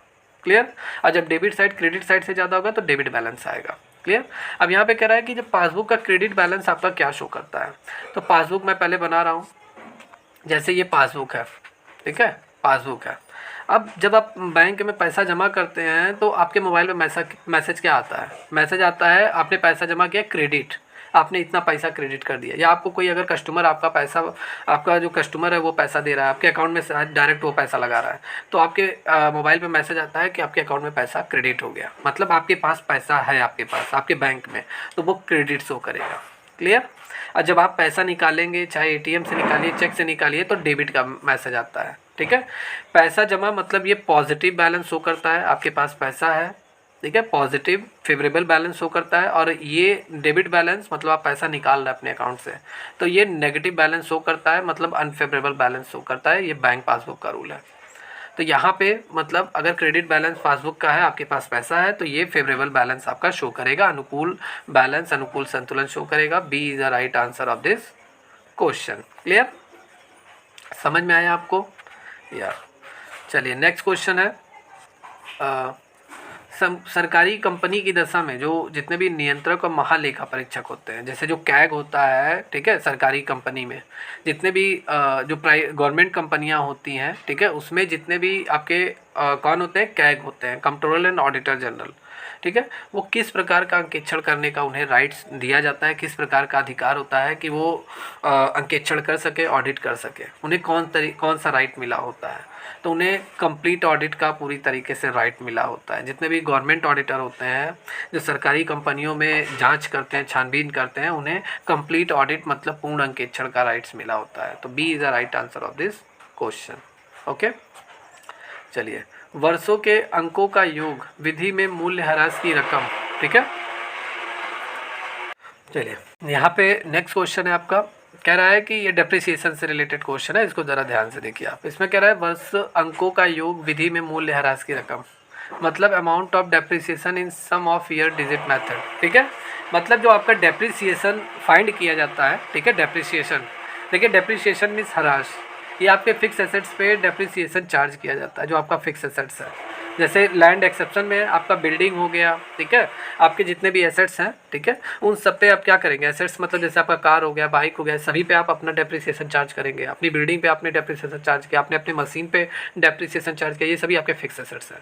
क्लियर। और जब डेबिट साइड क्रेडिट साइड से ज़्यादा होगा तो डेबिट बैलेंस आएगा। क्लियर। अब यहाँ पे कह रहा है कि जब पासबुक का क्रेडिट बैलेंस आपका क्या शो करता है, तो पासबुक मैं पहले बना रहा हूँ। जैसे ये पासबुक है, ठीक है, पासबुक है। अब जब आप बैंक में पैसा जमा करते हैं तो आपके मोबाइल में मैसेज क्या आता है, मैसेज आता है आपने पैसा जमा किया, क्रेडिट, आपने इतना पैसा क्रेडिट कर दिया। या आपको कोई अगर कस्टमर आपका जो कस्टमर है वो पैसा दे रहा है आपके अकाउंट में, डायरेक्ट वो पैसा लगा रहा है, तो आपके मोबाइल पे मैसेज आता है कि आपके अकाउंट में पैसा क्रेडिट हो गया। मतलब आपके पास पैसा है, आपके पास आपके बैंक में, तो वो क्रेडिट शो करेगा। क्लियर। और जब आप पैसा निकालेंगे, चाहे एटीएम से निकालिए, चेक से निकालिए, तो डेबिट का मैसेज आता है। ठीक है। पैसा जमा मतलब ये पॉजिटिव बैलेंस शो करता है, आपके पास पैसा है, ठीक है, पॉजिटिव फेवरेबल बैलेंस शो करता है। और ये डेबिट बैलेंस मतलब आप पैसा निकाल रहे हैं अपने अकाउंट से, तो ये नेगेटिव बैलेंस शो करता है, मतलब अनफेवरेबल बैलेंस शो करता है। ये बैंक पासबुक का रूल है। तो यहाँ पे मतलब अगर क्रेडिट बैलेंस पासबुक का है, आपके पास पैसा है, तो ये फेवरेबल बैलेंस आपका शो करेगा, अनुकूल बैलेंस, अनुकूल संतुलन शो करेगा। B is the right answer of this question. Clear, समझ में आया आपको यार। चलिए नेक्स्ट क्वेश्चन है, सरकारी कंपनी की दशा में जो जितने भी नियंत्रक और महालेखा परीक्षक होते हैं, जैसे जो कैग होता है, ठीक है, सरकारी कंपनी में जितने भी जो गवर्नमेंट कंपनियां होती हैं, ठीक है, उसमें जितने भी आपके कौन होते हैं, कैग होते हैं, कंट्रोलर एंड ऑडिटर जनरल, ठीक है, वो किस प्रकार का अंकेक्षण करने का उन्हें राइट्स दिया जाता है, किस प्रकार का अधिकार होता है कि वो अंकेक्षण कर सके, ऑडिट कर सके, उन्हें कौन सा राइट मिला होता है। तो उन्हें कंप्लीट ऑडिट का पूरी तरीके से राइट मिला होता है। जितने भी गवर्नमेंट ऑडिटर होते हैं जो सरकारी कंपनियों में जांच करते हैं, छानबीन करते हैं, उन्हें कंप्लीट ऑडिट मतलब पूर्ण अंकेक्षण का राइट्स मिला होता है। तो B is the right answer of this question. Okay, चलिए, वर्षों के अंकों का योग विधि में मूल्यह्रास की रकम, ठीक है, चलिए यहाँ पे नेक्स्ट क्वेश्चन है आपका, कह रहा है कि ये डेप्रिसिएशन से रिलेटेड क्वेश्चन है, इसको ज़रा ध्यान से देखिए आप। इसमें कह रहा है वर्ष अंकों का योग विधि में मूल्य ह्रास की रकम, मतलब amount of depreciation in sum of year digit method. ठीक है, मतलब जो आपका डेप्रिसिएशन फाइंड किया जाता है, ठीक है, डेप्रिसिएशन, देखिए डेप्रिसिएशन मीन्स ह्रास, ये आपके फिक्स एसेट्स पे डेप्रिसिएशन चार्ज किया जाता है, जो आपका फिक्स एसेट्स है। जैसे लैंड एक्सेप्शन में आपका बिल्डिंग हो गया, ठीक है, आपके जितने भी एसेट्स हैं, ठीक है, उन सब पे आप क्या करेंगे, एसेट्स मतलब जैसे आपका कार हो गया, बाइक हो गया, सभी पे आप अपना डेप्रिसिएशन चार्ज करेंगे। अपनी बिल्डिंग पे आपने डेप्रिसिएशन चार्ज किया, आपने अपनी मशीन पे डेप्रिसिएशन चार्ज किया, ये सभी आपके फिक्स एसेट्स हैं।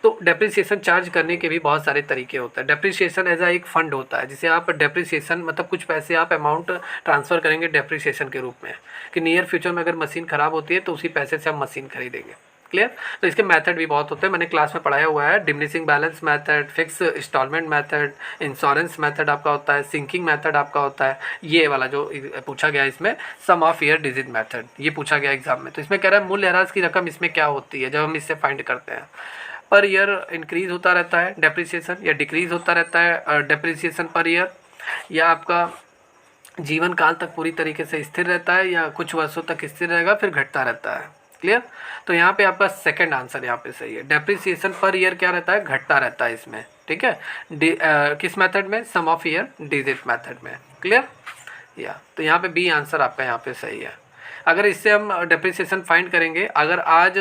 तो डेप्रिसिएशन चार्ज करने के भी बहुत सारे तरीके होते हैं। डेप्रिसिएशन एज एक फंड होता है, जिसे आप डेप्रिसिएशन मतलब कुछ पैसे आप अमाउंट ट्रांसफ़र करेंगे डेप्रिसिएशन के रूप में, कि नियर फ्यूचर में अगर मशीन ख़राब होती है तो उसी पैसे से आप मशीन खरीदेंगे। क्लियर। तो इसके मेथड भी बहुत होते हैं, मैंने क्लास में पढ़ाया हुआ है। Diminishing balance method, fix installment method, insurance method आपका होता है, सिंकिंग मेथड आपका होता है, ये वाला जो पूछा गया इसमें सम ऑफ ईयर डिजिट मेथड, ये पूछा गया एग्जाम में। तो इसमें कह रहा है मूल्य ह्रास की रकम इसमें क्या होती है जब हम इससे फाइंड करते हैं। पर ईयर इंक्रीज होता रहता है डेप्रिसिएशन, या डिक्रीज होता रहता है डेप्रिसिएशन पर ईयर, या आपका जीवन काल तक पूरी तरीके से स्थिर रहता है, या कुछ वर्षों तक स्थिर रहेगा फिर घटता रहता है। क्लियर। तो यहाँ पे आपका सेकंड आंसर यहाँ पे सही है। डेप्रिसिएशन पर ईयर क्या रहता है, घटता रहता है इसमें। ठीक है, किस मेथड में, सम ऑफ ईयर डिजिट मेथड में। क्लियर। या तो यहाँ पे बी आंसर आपका यहाँ पे सही है। अगर इससे हम डेप्रिसिएशन फाइंड करेंगे, अगर आज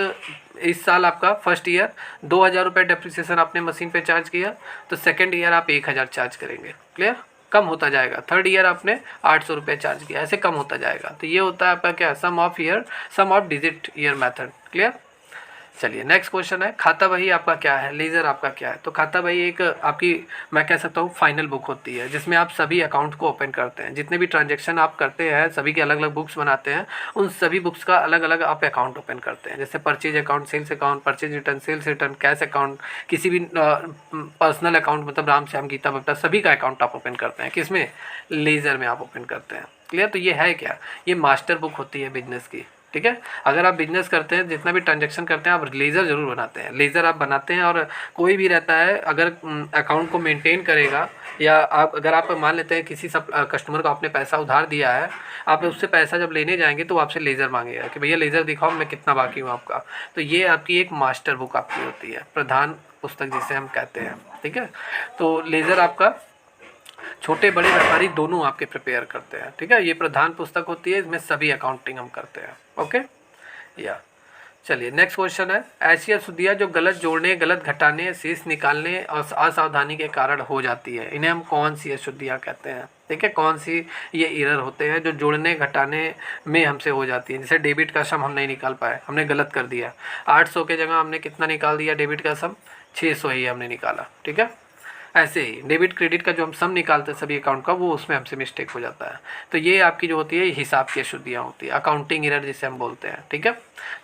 इस साल आपका फर्स्ट ईयर 2000 रुपये डेप्रिसिएशन आपने मशीन पे चार्ज किया, तो सेकेंड ईयर आप 1000 चार्ज करेंगे। क्लियर, कम होता जाएगा। थर्ड ईयर आपने 800 रुपये चार्ज किया, ऐसे कम होता जाएगा। तो ये होता है आपका क्या, sum of year, sum of digit year method. Clear. चलिए नेक्स्ट क्वेश्चन है, खाता बही आपका क्या है, लीजर आपका क्या है। तो खाता बही एक आपकी, मैं कह सकता हूँ फाइनल बुक होती है, जिसमें आप सभी अकाउंट को ओपन करते हैं। जितने भी ट्रांजैक्शन आप करते हैं, सभी के अलग अलग बुक्स बनाते हैं, उन सभी बुक्स का अलग अलग आप अकाउंट ओपन करते हैं। जैसे purchase account, sales account, purchase return, sales return, cash account, किसी भी पर्सनल अकाउंट मतलब राम श्याम गीता बप्ता, सभी का अकाउंट आप ओपन करते हैं। किसमें, लीजर में आप ओपन करते हैं। क्लियर। तो ये है क्या, ये मास्टर बुक होती है बिजनेस की। ठीक है, अगर आप बिजनेस करते हैं, जितना भी ट्रांजैक्शन करते हैं, आप लेज़र ज़रूर बनाते हैं। लेज़र आप बनाते हैं, और कोई भी रहता है अगर अकाउंट को मेंटेन करेगा, या आप अगर आप मान लेते हैं किसी सब कस्टमर को आपने पैसा उधार दिया है, आप उससे पैसा जब लेने जाएंगे तो आपसे लेज़र मांगेगा कि भैया लेज़र दिखाओ मैं कितना बाकी हूँ आपका। तो ये आपकी एक मास्टर बुक आपकी होती है, प्रधान पुस्तक जिसे हम कहते हैं। ठीक है, तो लेज़र आपका छोटे बड़े व्यापारी दोनों आपके प्रिपेयर करते हैं। ठीक है, ये प्रधान पुस्तक होती है, इसमें सभी अकाउंटिंग हम करते हैं। ओके। या चलिए नेक्स्ट क्वेश्चन है, ऐसी अशुद्धियाँ जो गलत जोड़ने, गलत घटाने, शेष निकालने और असावधानी के कारण हो जाती है, इन्हें हम कौन सी अशुद्धियाँ कहते हैं। ठीक है, कौन सी ये एरर होते हैं जो जोड़ने घटाने में हमसे हो जाती है। जैसे डेबिट का सम हम नहीं निकाल पाए, हमने गलत कर दिया, 800 के जगह हमने कितना निकाल दिया डेबिट का सम, 600 ही हमने निकाला। ठीक है, ऐसे ही डेबिट क्रेडिट का जो हम सम निकालते हैं सभी अकाउंट का, वो उसमें हमसे मिस्टेक हो जाता है। तो ये आपकी जो होती है हिसाब की अशुद्धियाँ होती है, अकाउंटिंग एरर जिसे हम बोलते हैं। ठीक है,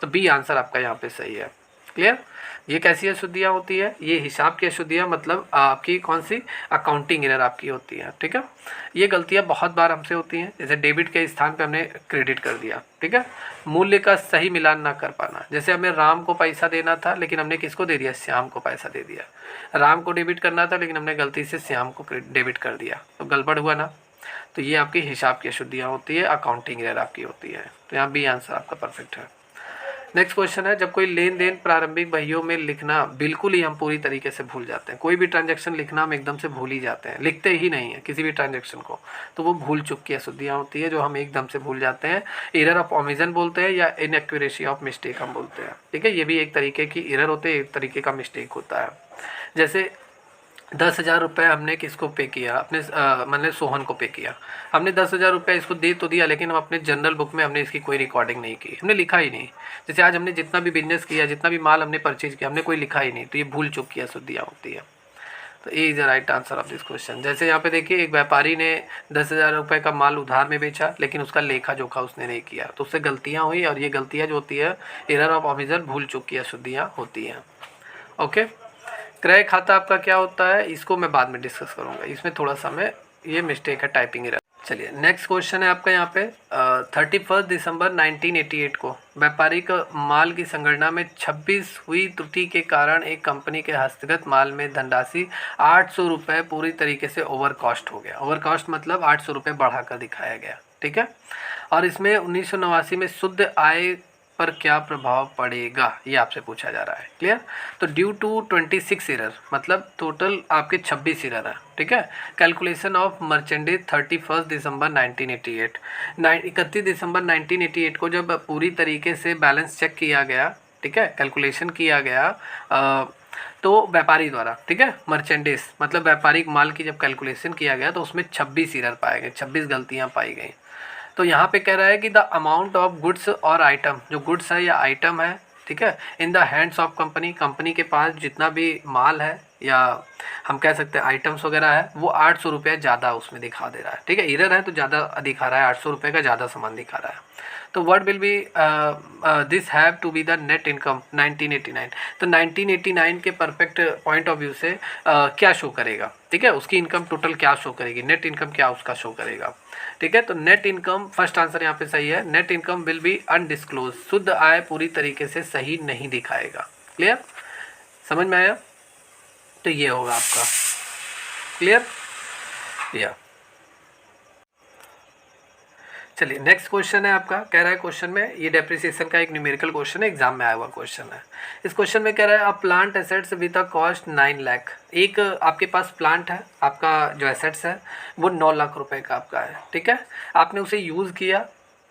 तो बी आंसर आपका यहाँ पे सही है। क्लियर। ये कैसी अशुद्धियाँ होती है, ये हिसाब की अशुद्धियाँ, मतलब आपकी कौन सी, अकाउंटिंग एरर आपकी होती है। ठीक है, ये गलतियाँ बहुत बार हमसे होती हैं। जैसे डेबिट के स्थान पे हमने क्रेडिट कर दिया। ठीक है, मूल्य का सही मिलान ना कर पाना, जैसे हमें राम को पैसा देना था लेकिन हमने किसको दे दिया, श्याम को पैसा दे दिया। राम को डेबिट करना था लेकिन हमने गलती से श्याम को डेबिट कर दिया, तो गड़बड़ हुआ ना। तो ये आपकी हिसाब की अशुद्धियाँ होती है, अकाउंटिंग एरर आपकी होती है। तो यहाँ बी आंसर आपका परफेक्ट है। नेक्स्ट क्वेश्चन है, जब कोई लेन देन प्रारंभिक बहियों में लिखना बिल्कुल ही हम पूरी तरीके से भूल जाते हैं। कोई भी ट्रांजैक्शन लिखना हम एकदम से भूल ही जाते हैं, लिखते ही नहीं है किसी भी ट्रांजैक्शन को, तो वो भूल चूक की अशुद्धियाँ होती है जो हम एकदम से भूल जाते हैं। एरर ऑफ ओमिशन बोलते हैं, या इनएक्यूरेसी ऑफ मिस्टेक हम बोलते हैं। ठीक है, ये भी एक तरीके की एरर होते हैं, एक तरीके का मिस्टेक होता है। जैसे 10,000 रुपये हमने किसको पे किया, अपने मैंने सोहन को पे किया। हमने 10,000 रुपये इसको दे तो दिया, लेकिन हम अपने जनरल बुक में हमने इसकी कोई रिकॉर्डिंग नहीं की, हमने लिखा ही नहीं। जैसे आज हमने जितना भी बिजनेस किया, जितना भी माल हमने परचेज किया, हमने कोई लिखा ही नहीं, तो ये भूल चूक की अशुद्धियाँ होती है। तो A is the right answer of this question. जैसे यहाँ पे देखिए, एक व्यापारी ने 10,000 रुपये का माल उधार में बेचा, लेकिन उसका लेखा जोखा उसने नहीं किया, तो उससे गलतियाँ हुई, और ये गलतियाँ जो होती है एरर ऑफ ओमिशन, भूल चूक की अशुद्धियाँ होती हैं। ओके। क्रय खाता आपका क्या होता है, इसको मैं बाद में डिस्कस करूँगा, इसमें थोड़ा सा मैं ये मिस्टेक है, टाइपिंग एरर। चलिए नेक्स्ट क्वेश्चन है आपका यहाँ पे 31 दिसंबर 1988 को व्यापारिक माल की संगणना में 26 हुई त्रुटि के कारण एक कंपनी के हस्तगत माल में धनराशि 800 रुपये पूरी तरीके से ओवर कॉस्ट हो गया। ओवर कॉस्ट मतलब 800 रुपये बढ़ाकर दिखाया गया, ठीक है। और इसमें 1989 में शुद्ध आय पर क्या प्रभाव पड़ेगा ये आपसे पूछा जा रहा है। क्लियर। तो ड्यू टू 26 एरर मतलब टोटल आपके 26 एरर है, ठीक है। कैलकुलेशन ऑफ मर्चेंडेज 31 दिसंबर 1988 31 दिसंबर 1988 को जब पूरी तरीके से बैलेंस चेक किया गया, ठीक है, कैलकुलेशन किया गया तो व्यापारी द्वारा, ठीक है, मर्चेंडेज मतलब व्यापारिक माल की जब कैलकुलेशन किया गया तो उसमें 26 एरर पाए गए, 26 गलतियाँ पाई गई। तो यहाँ पे कह रहा है कि द अमाउंट ऑफ गुड्स और आइटम, जो गुड्स है या आइटम है, ठीक है, in the hands of company, company के पास जितना भी माल है या हम कह सकते हैं आइटम्स वगैरह है वो 800 रुपये ज़्यादा उसमें दिखा दे रहा है, ठीक है। एरर है तो ज़्यादा दिखा रहा है, 800 रुपये का ज़्यादा सामान दिखा रहा है। तो what will be this have to be the net income 1989। तो 1989 के परफेक्ट पॉइंट ऑफ व्यू से क्या शो करेगा, ठीक है, उसकी इनकम टोटल क्या शो करेगी, नेट इनकम क्या उसका शो करेगा, ठीक है। तो नेट इनकम फर्स्ट आंसर यहाँ पे सही है। Net income will be undisclosed, शुद्ध आय पूरी तरीके से सही नहीं दिखाएगा। क्लियर, समझ में आया। तो ये होगा आपका क्लियर या। चलिए नेक्स्ट क्वेश्चन है आपका, कह रहा है क्वेश्चन में ये डेप्रिसिएशन का एक न्यूमेरिकल क्वेश्चन है, एग्जाम में आया हुआ क्वेश्चन है। इस क्वेश्चन में कह रहा है a plant assets with a cost 9 lakh. एक आपके पास प्लांट है, आपका जो एसेट्स है वो 9 लाख रुपए का आपका है, ठीक है। आपने उसे यूज़ किया,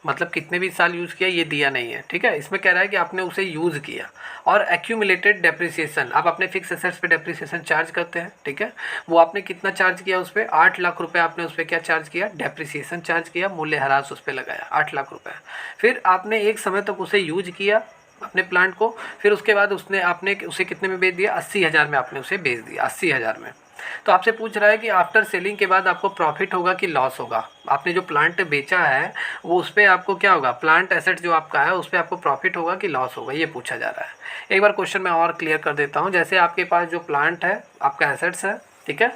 मतलब कितने भी साल यूज़ किया ये दिया नहीं है, ठीक है। इसमें कह रहा है कि आपने उसे यूज़ किया और एक्यूमुलेटेड डेप्रिसिएशन, आप अपने फिक्स एसेट्स पे डेप्रिसिएशन चार्ज करते हैं, ठीक है। वो आपने कितना चार्ज किया उस पर, 8 लाख रुपए आपने उस पर क्या चार्ज किया, डेप्रिसिएशन चार्ज किया, मूल्यह्रास उस पर लगाया 8 लाख रुपए। फिर आपने एक समय तक उसे यूज किया अपने प्लांट को, फिर उसके बाद आपने उसे कितने में बेच दिया, 80,000 में आपने उसे बेच दिया, 80,000 में। तो आपसे पूछ रहा है कि आफ्टर सेलिंग के बाद आपको प्रॉफिट होगा कि लॉस होगा। आपने जो प्लांट बेचा है वो उस पर आपको क्या होगा, प्लांट एसेट जो आपका है उस पर आपको प्रॉफिट होगा कि लॉस होगा, ये पूछा जा रहा है। एक बार क्वेश्चन मैं और क्लियर कर देता हूँ। जैसे आपके पास जो प्लांट है, आपका एसेट्स है, ठीक है,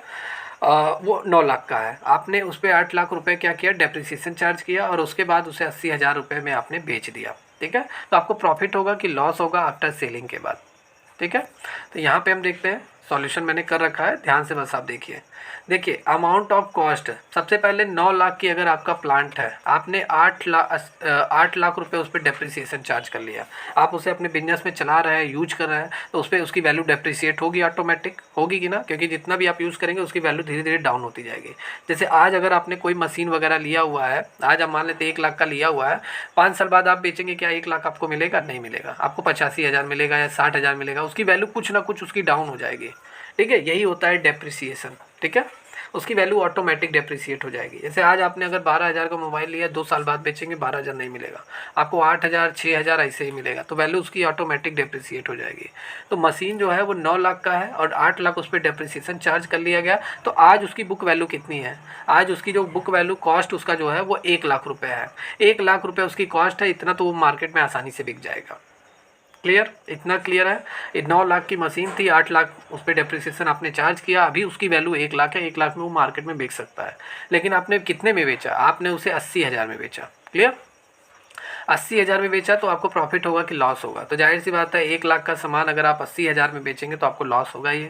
वो 9 लाख का है, आपने उस पर 8 लाख रुपए क्या किया, डेप्रिसिएशन चार्ज किया और उसके बाद उसे 80,000 रुपये में आपने बेच दिया, ठीक है। तो आपको प्रॉफिट होगा कि लॉस होगा आफ्टर सेलिंग के बाद, ठीक है। तो यहाँ पे हम देखते हैं, सॉल्यूशन मैंने कर रखा है, ध्यान से बस आप देखिए। अमाउंट ऑफ कॉस्ट, सबसे पहले 9 लाख की अगर आपका प्लांट है, आपने 8 लाख रुपए उस पर डेप्रिसिएशन चार्ज कर लिया, आप उसे अपने बिजनेस में चला रहे हैं, यूज कर रहे हैं, तो उस पर उसकी वैल्यू डेप्रिसिएट होगी, ऑटोमेटिक होगी कि ना, क्योंकि जितना भी आप यूज़ करेंगे उसकी वैल्यू धीरे धीरे डाउन होती जाएगी। जैसे आज अगर आपने कोई मशीन वगैरह लिया हुआ है, आज आप मान लेते 1 लाख का लिया हुआ है, 5 साल बाद आप बेचेंगे, क्या 1 लाख आपको मिलेगा, नहीं मिलेगा, आपको 85,000 मिलेगा या 60,000 मिलेगा, उसकी वैल्यू कुछ ना कुछ उसकी डाउन हो जाएगी, ठीक है। यही होता है डेप्रिसिएशन, ठीक है, उसकी वैल्यू ऑटोमेटिक डेप्रिसिएट हो जाएगी। जैसे आज आपने अगर 12,000 का मोबाइल लिया, 2 साल बाद बेचेंगे 12,000 नहीं मिलेगा, आपको 8,000 6,000 ऐसे ही मिलेगा, तो वैल्यू उसकी ऑटोमेटिक डेप्रिसिएट हो जाएगी। तो मशीन जो है वो 9 लाख का है और 8 लाख उस पर डेप्रिसिएशन चार्ज कर लिया गया, तो आज उसकी बुक वैल्यू कितनी है, आज उसकी जो बुक वैल्यू कॉस्ट उसका जो है वो 1 लाख रुपये है। 1 लाख रुपये उसकी कॉस्ट है, इतना तो वो मार्केट में आसानी से बिक जाएगा। क्लियर, इतना क्लियर है। 9 लाख की मशीन थी, 8 लाख उस पर डेप्रिसिएशन आपने चार्ज किया, अभी उसकी वैल्यू 1 लाख है, 1 लाख में वो मार्केट में बेच सकता है। लेकिन आपने कितने में बेचा, आपने उसे 80,000 में बेचा। क्लियर, 80,000 में बेचा तो आपको प्रॉफिट होगा कि लॉस होगा। तो जाहिर सी बात है 1 लाख का सामान अगर आप 80,000 में बेचेंगे तो आपको लॉस होगा ही।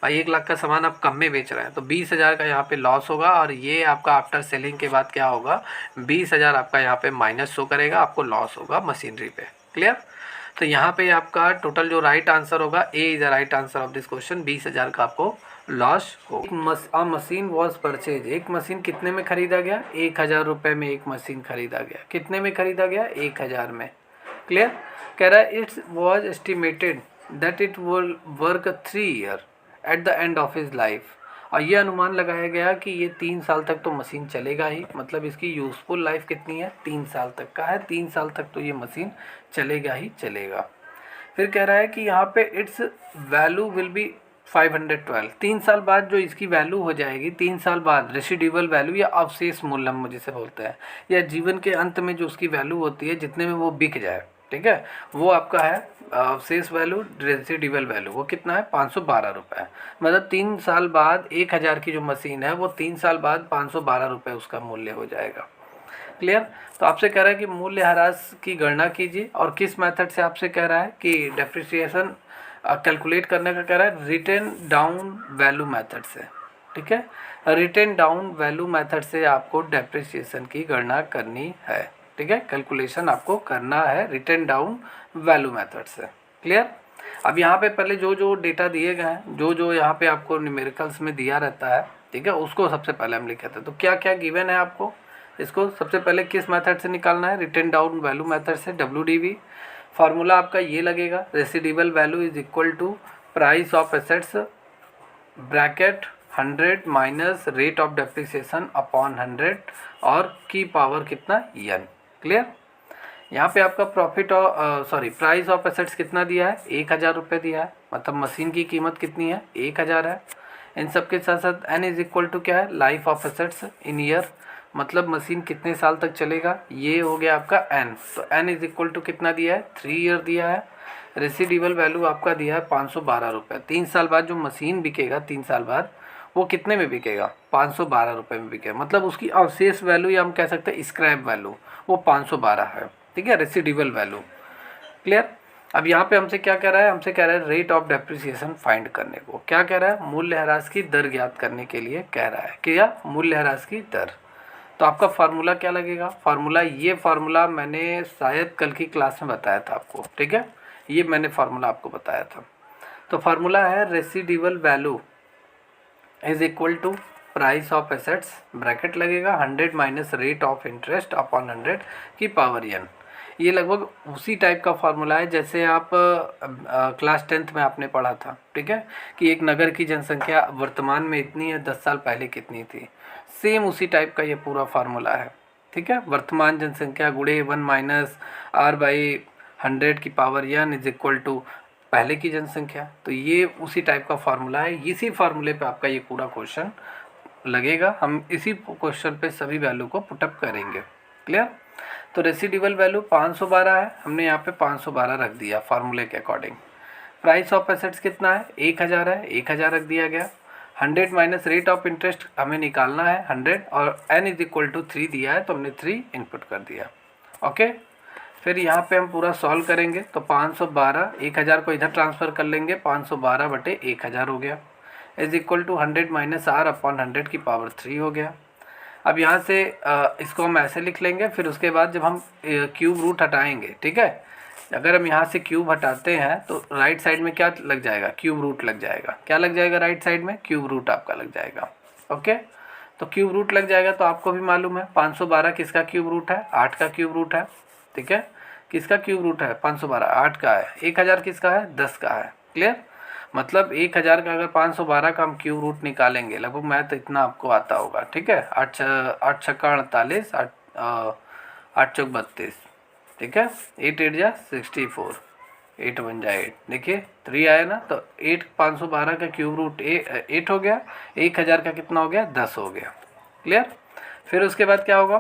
भाई 1 लाख का सामान आप कम में बेच रहे हैं तो 20,000 का यहाँ पे लॉस होगा, और ये आपका आफ्टर सेलिंग के बाद क्या होगा, 20,000 आपका यहाँ पे माइनस शो करेगा, आपको लॉस होगा मशीनरी पे। क्लियर, तो यहाँ पे आपका टोटल जो राइट आंसर होगा, A is the right answer of this question, 20,000 का आपको लॉस हो। मशीन वॉज परचेज, एक मशीन कितने में खरीदा गया, 1,000 रुपये में एक मशीन खरीदा गया। कितने में खरीदा गया, 1,000 में। क्लियर, कह रहा है it's was estimated that it will work 3 year at the end of his life. और ये अनुमान लगाया गया कि ये 3 साल तक तो मशीन चलेगा ही, मतलब इसकी यूज़फुल लाइफ कितनी है, 3 साल तक का है, 3 साल तक तो ये मशीन चलेगा ही चलेगा। फिर कह रहा है कि यहाँ पे इट्स वैल्यू विल बी 512, 3 साल बाद जो इसकी वैल्यू हो जाएगी, 3 साल बाद रेसिड्यूअल वैल्यू या अवशेष मूल्य जिसे बोलते हैं, या जीवन के अंत में जो उसकी वैल्यू होती है जितने में वो बिक जाए, ठीक है, वो आपका है अवशेष वैल्यू, रेसिडिवल वैल्यू, वो कितना है 512 रुपये। मतलब 3 साल बाद 1000 की जो मशीन है वो 3 साल बाद 512 रुपये उसका मूल्य हो जाएगा। क्लियर। तो आपसे कह रहा है कि मूल्य ह्रास की गणना कीजिए, और किस मेथड से आपसे कह रहा है कि डेप्रिसिएशन कैलकुलेट करने का कह रहा है, रिटेन डाउन वैल्यू मेथड से। ठीक है, रिटेन डाउन वैल्यू मेथड से आपको डेप्रिसिएशन की गणना करनी है। ठीक है, कैलकुलेशन आपको करना है रिटेन डाउन वैल्यू मेथड से। क्लियर। अब यहाँ पे पहले जो जो डेटा दिए गए हैं, जो जो यहाँ पे आपको न्यूमेरिकल्स में दिया रहता है, ठीक है, उसको सबसे पहले हम लिखे थे। तो क्या क्या गिवन है आपको, इसको सबसे पहले किस मेथड से निकालना है, रिटेन डाउन वैल्यू मेथड से, WDV। फार्मूला आपका ये लगेगा, residual value is equal to price of assets bracket 100 minus rate of depreciation upon 100 और की पावर कितना n। क्लियर। यहाँ पे आपका प्रॉफिट और प्राइस ऑफ एसेट्स कितना दिया है, 1000 रुपये दिया है, मतलब मशीन की कीमत कितनी है 1000 है। इन सब के साथ साथ n इज इक्वल टू क्या है, life of assets in year, मतलब मशीन कितने साल तक चलेगा, ये हो गया आपका n। तो n इज इक्वल टू कितना दिया है, 3 ईयर दिया है। रेसिडिबल वैल्यू आपका दिया है 512 रुपये। 3 साल बाद जो मशीन बिकेगा, 3 साल बाद वो कितने में बिकेगा, 512 रुपये में बिकेगा, मतलब उसकी अवशेष वैल्यू या हम कह सकते हैं स्क्रैप वैल्यू वो 512 है। ठीक है, रेसिडिबल वैल्यू। क्लियर। अब यहाँ पे हमसे क्या कह रहा है, हमसे कह रहा है रेट ऑफ डेप्रिसिएशन फाइंड करने को। क्या कह रहा है, मूल्य ह्रास की दर ज्ञात करने के लिए कह रहा है, क्या, मूल्य ह्रास की दर। तो आपका फार्मूला क्या लगेगा, फार्मूला, ये फार्मूला मैंने शायद कल की क्लास में बताया था आपको। ठीक है, ये मैंने फार्मूला आपको बताया था। तो फार्मूला है residual value is equal to price of assets bracket लगेगा 100 minus rate of interest upon 100 की पावर n। ये लगभग उसी टाइप का फार्मूला है जैसे आप क्लास 10th में आपने पढ़ा था। ठीक है, कि एक नगर की जनसंख्या वर्तमान में इतनी है, 10 साल पहले कितनी थी, सेम उसी टाइप का ये पूरा फार्मूला है। ठीक है, वर्तमान जनसंख्या गुणे 1 माइनस r बाई 100 की power n is equal to पहले की जनसंख्या। तो ये उसी टाइप का फार्मूला है, इसी फार्मूले पे आपका ये पूरा क्वेश्चन लगेगा। हम इसी क्वेश्चन पे सभी वैल्यू को पुटअप करेंगे। क्लियर। तो रेसिडिबल वैल्यू 512 है, हमने यहाँ पे 512 रख दिया फार्मूले के अकॉर्डिंग। प्राइस ऑफ एसेट्स कितना है, 1000 है, 1000 रख दिया गया। 100 माइनस रेट ऑफ इंटरेस्ट हमें निकालना है 100, और n इज इक्वल टू 3 दिया है तो हमने 3 इनपुट कर दिया। ओके, फिर यहाँ पे हम पूरा सॉल्व करेंगे। तो 512, 1000 को इधर ट्रांसफ़र कर लेंगे, 512 बटे 1000 हो गया, is equal to 100 minus r upon 100 की पावर 3 हो गया। अब यहाँ से इसको हम ऐसे लिख लेंगे, फिर उसके बाद जब हम क्यूब रूट हटाएंगे, ठीक है, अगर हम यहाँ से क्यूब हटाते हैं तो राइट साइड में क्या लग जाएगा, क्यूब रूट लग जाएगा। क्या लग जाएगा राइट साइड में, क्यूब रूट आपका लग जाएगा। ओके, तो क्यूब रूट लग जाएगा। तो आपको भी मालूम है 512 किसका क्यूब रूट है, 8 का क्यूब रूट है। ठीक है, किसका क्यूब रूट है, 512 8 का है। 1000 किसका है, 10 का है। क्लियर। मतलब 1000 का अगर 512 का हम क्यूब रूट निकालेंगे, लगभग मैथ इतना आपको आता होगा। ठीक है, 8 छक्का 48, 8 चौक 32, ठीक है, 8 8 जा 64, 8 1 जा 8, देखिए 3 आया ना। तो 8 512 का क्यूब रूट 8 हो गया, 1000 का कितना हो गया, 10 हो गया। क्लियर। फिर उसके बाद क्या होगा,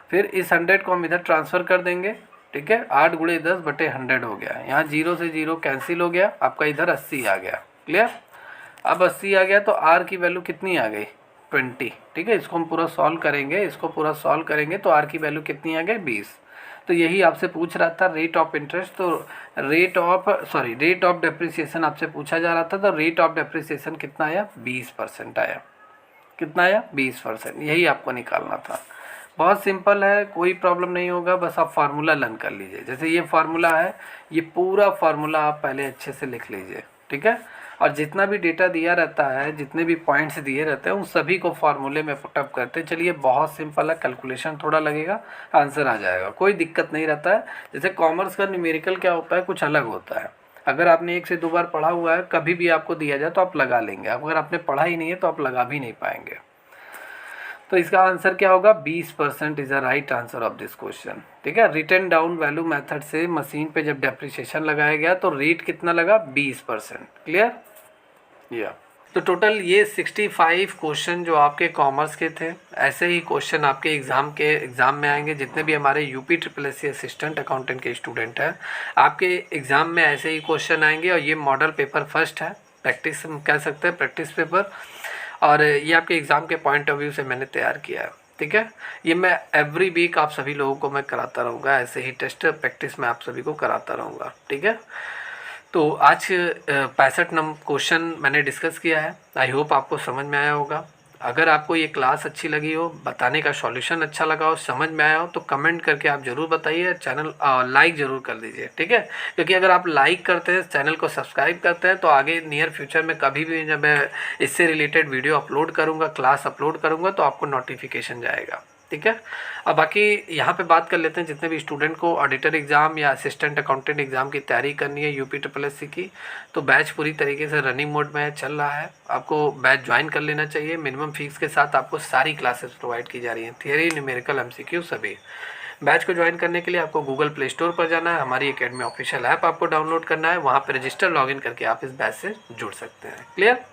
फिर इस 100 को हम इधर ट्रांसफ़र कर देंगे। ठीक है, 8 गुणे 10 बटे 100 हो गया। यहाँ 0 से 0 कैंसिल हो गया, आपका इधर 80 आ गया। क्लियर। अब 80 आ गया तो r की वैल्यू कितनी आ गई, 20। ठीक है, इसको हम पूरा सॉल्व करेंगे, इसको पूरा सॉल्व करेंगे तो r की वैल्यू कितनी आ गई, 20। तो यही आपसे पूछ रहा था रेट ऑफ इंटरेस्ट। तो रेट ऑफ डेप्रिसिएशन आपसे पूछा जा रहा था। तो रेट ऑफ डेप्रिसिएशन कितना आया, 20% आया। कितना आया, 20%। यही आपको निकालना था। बहुत सिंपल है, कोई प्रॉब्लम नहीं होगा, बस आप फार्मूला लर्न कर लीजिए। जैसे ये फार्मूला है, ये पूरा फार्मूला आप पहले अच्छे से लिख लीजिए। ठीक है, और जितना भी डेटा दिया रहता है, जितने भी पॉइंट्स दिए रहते हैं, उन सभी को फार्मूले में पुटअप करते चलिए। बहुत सिंपल है, कैलकुलेशन थोड़ा लगेगा, आंसर आ जाएगा, कोई दिक्कत नहीं रहता है। जैसे कॉमर्स का न्यूमेरिकल क्या होता है, कुछ अलग होता है। अगर आपने 1 से 2 बार पढ़ा हुआ है, कभी भी आपको दिया जाए तो आप लगा लेंगे। अगर आपने पढ़ा ही नहीं है तो आप लगा भी नहीं पाएंगे। तो इसका आंसर क्या होगा, 20% is the right answer of this question. ठीक है, रिटन डाउन वैल्यू मेथड से मशीन पे जब डेप्रिसिएशन लगाया गया तो रेट कितना लगा, 20%। क्लियर। या तो टोटल ये 65 क्वेश्चन जो आपके कॉमर्स के थे, ऐसे ही क्वेश्चन आपके एग्ज़ाम में आएंगे। जितने भी हमारे UP triple S C assistant accountant के स्टूडेंट हैं, आपके एग्ज़ाम में ऐसे ही क्वेश्चन आएंगे। और ये मॉडल पेपर फर्स्ट है, प्रैक्टिस हम कह सकते हैं, प्रैक्टिस पेपर। और ये आपके एग्ज़ाम के पॉइंट ऑफ व्यू से मैंने तैयार किया है, ठीक है। ये मैं एवरी वीक आप सभी लोगों को मैं कराता रहूँगा, ऐसे ही टेस्ट प्रैक्टिस में आप सभी को कराता रहूँगा, ठीक है। तो आज 65 नंबर क्वेश्चन मैंने डिस्कस किया है। आई होप आपको समझ में आया होगा। अगर आपको ये क्लास अच्छी लगी हो, बताने का सॉल्यूशन अच्छा लगा हो, समझ में आया हो, तो कमेंट करके आप ज़रूर बताइए। चैनल लाइक ज़रूर कर दीजिए, ठीक है। क्योंकि अगर आप लाइक करते हैं, चैनल को सब्सक्राइब करते हैं, तो आगे नियर फ्यूचर में कभी भी जब मैं इससे रिलेटेड वीडियो अपलोड करूँगा, क्लास अपलोड करूँगा, तो आपको नोटिफिकेशन जाएगा, ठीक है। अब बाकी यहाँ पे बात कर लेते हैं, जितने भी स्टूडेंट को ऑडिटर एग्ज़ाम या असिस्टेंट अकाउंटेंट एग्ज़ाम की तैयारी करनी है यूपी ट्रिपल एस सी की, तो बैच पूरी तरीके से रनिंग मोड में चल रहा है। आपको बैच ज्वाइन कर लेना चाहिए। मिनिमम फीस के साथ आपको सारी क्लासेस प्रोवाइड की जा रही हैं, थियरी, न्यूमेरिकल, एमसीक्यू सभी। बैच को ज्वाइन करने के लिए आपको गूगल प्ले स्टोर पर जाना है, हमारी एकेडमी ऑफिशियल ऐप आपको डाउनलोड करना है, वहाँ पर रजिस्टर लॉगिन करके आप इस बैच से जुड़ सकते हैं। क्लियर।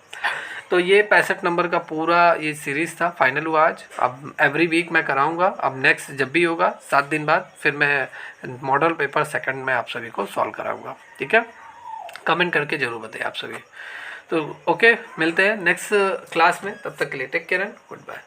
तो ये 65 नंबर का पूरा ये सीरीज़ था, फाइनल हुआ आज। अब एवरी वीक मैं कराऊंगा। अब नेक्स्ट जब भी होगा 7 दिन बाद फिर मैं मॉडल पेपर सेकंड में आप सभी को सॉल्व कराऊंगा, ठीक है। कमेंट करके ज़रूर बताइए आप सभी। तो ओके, मिलते हैं नेक्स्ट क्लास में, तब तक के लिए take care and good bye.